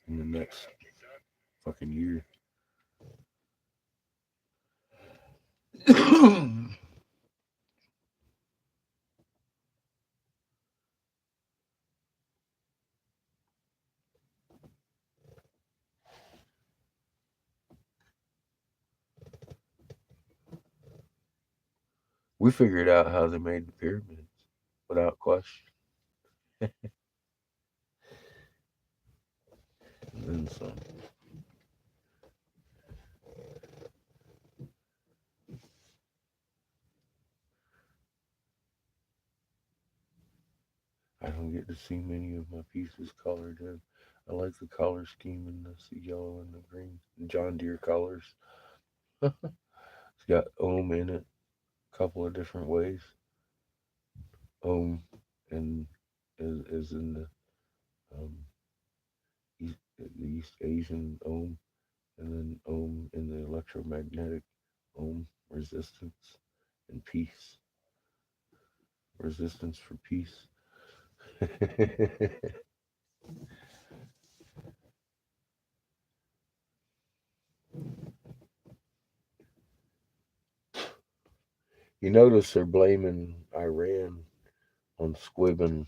in the next fucking year. We figured out how they made the pyramids without question. And then some. I don't get to see many of my pieces colored in. I like the color scheme in this, the yellow and the green. John Deere colors. It's got ohm in it, a couple of different ways. Ohm and is in the um, the East Asian ohm, and then ohm in the electromagnetic ohm resistance and peace. Resistance for peace. You notice they're blaming Iran on squibbing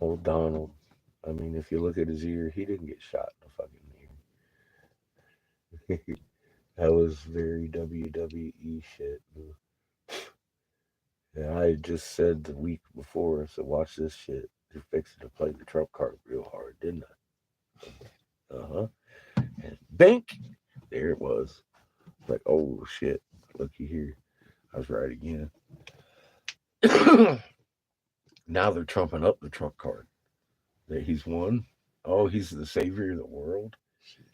old Donald. I mean, if you look at his ear, he didn't get shot in the fucking ear. That was very WWE shit. Yeah, I had just said the week before, so watch this shit. They're fixing to play the Trump card real hard, didn't I? Uh-huh. And bink! There it was. Like, oh shit. Looky here. I was right again. Now they're trumping up the Trump card. That he's won. Oh, he's the savior of the world.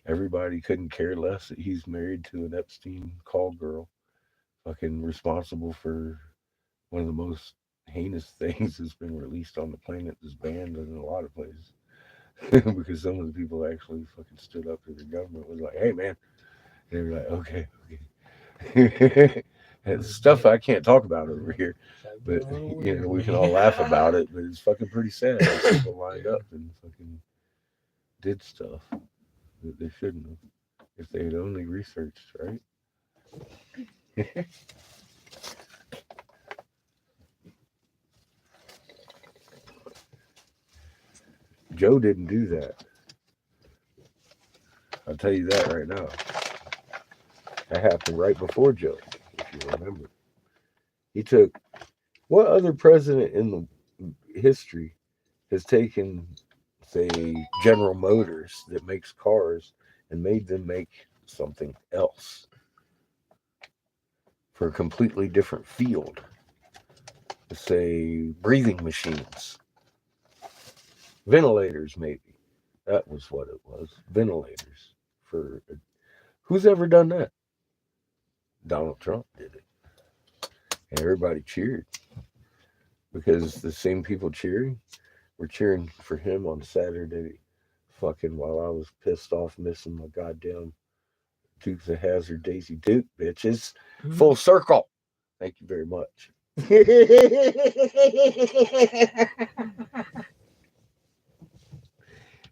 Everybody couldn't care less that he's married to an Epstein call girl. Fucking responsible for one of the most heinous things that's been released on the planet is banned in a lot of places. Because some of the people actually fucking stood up to the government was like, hey man. And they were like, okay, okay. And it's stuff I can't talk about over here. But you know, we can all laugh about it, but it's fucking pretty sad that people lined up and fucking did stuff that they shouldn't have if they had only researched, right? Joe didn't do that. I'll tell you that right now. That happened right before Joe, if you remember. He took what other president in the history has taken, say, General Motors that makes cars and made them make something else for a completely different field? Say, breathing machines, ventilators, maybe. That was what it was. Ventilators. For who's ever done that? Donald Trump did it. And everybody cheered because the same people cheering were cheering for him on Saturday, fucking while I was pissed off missing my goddamn Dukes of Hazard Daisy Duke, bitches. Full circle. Thank you very much.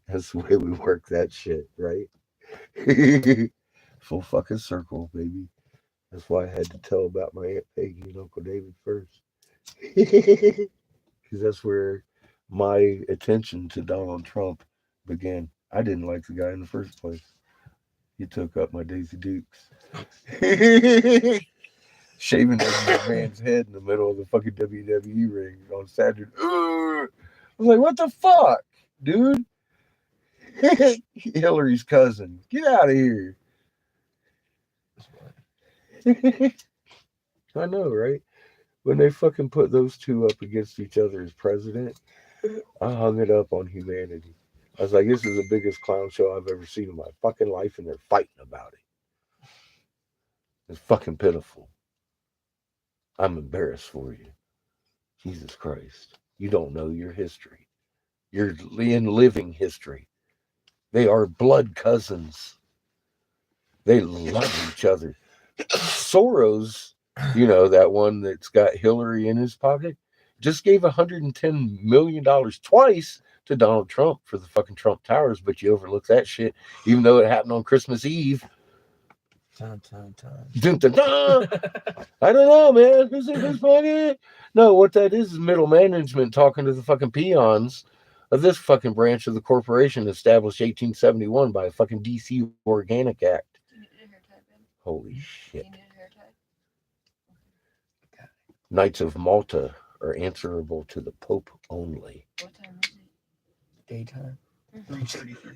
That's the way we work that shit, right? Full fucking circle, baby. That's why I had to tell about my Aunt Peggy and Uncle David first. Because that's where my attention to Donald Trump began. I didn't like the guy in the first place. He took up my Daisy Dukes. Shaving that man's head in the middle of the fucking WWE ring on Saturday. I was like, what the fuck, dude? Hillary's cousin. Get out of here. I know, right? When they fucking put those two up against each other as president, I hung it up on humanity. I was like, this is the biggest clown show I've ever seen in my fucking life, and they're fighting about it. It's fucking pitiful. I'm embarrassed for you. Jesus Christ. You don't know your history. You're in living history. They are blood cousins. They love each other. Soros, you know, that one that's got Hillary in his pocket, just gave $110 million twice to Donald Trump for the fucking Trump Towers, but you overlook that shit, even though it happened on Christmas Eve. Time. Dun, dun, dun. I don't know, man. Who's in his pocket? No, what that is middle management talking to the fucking peons of this fucking branch of the corporation established 1871 by a fucking DC Organic Act. Do you need a hair tie, Ben? Holy Do shit. you need a hair tie? Knights of Malta are answerable to the Pope only. What time is it? Daytime. 3:33.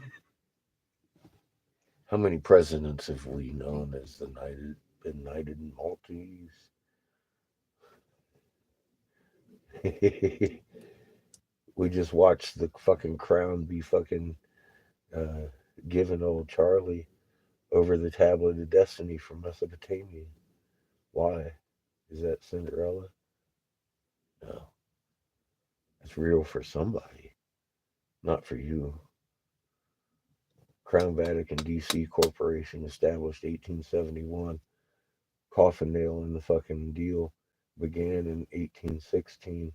How many presidents have we known as been knighted in Maltese? We just watched the fucking crown be fucking given old Charlie over the tablet of destiny from Mesopotamia. Why? Is that Cinderella? No. It's real for somebody, not for you. Crown Vatican DC Corporation, established 1871. Coffin nail in the fucking deal began in 1816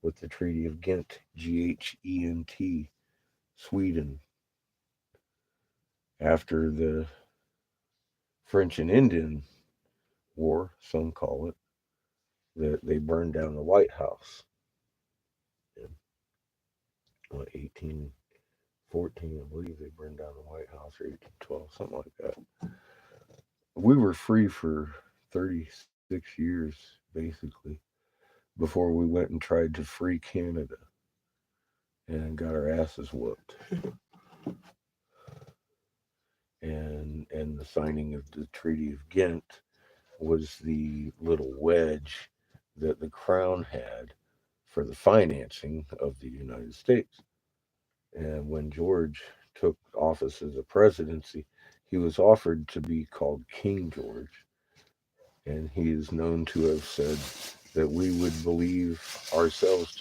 with the Treaty of Ghent, Ghent, Sweden. After the French and Indian War, some call it, that they burned down the White House in 1814, I believe they burned down the White House, or 1812, something like that. We were free for 36 years, basically, before we went and tried to free Canada and got our asses whooped. And the signing of the Treaty of Ghent was the little wedge that the Crown had for the financing of the United States. And when George took office as a presidency, he was offered to be called King George. And he is known to have said that we would believe ourselves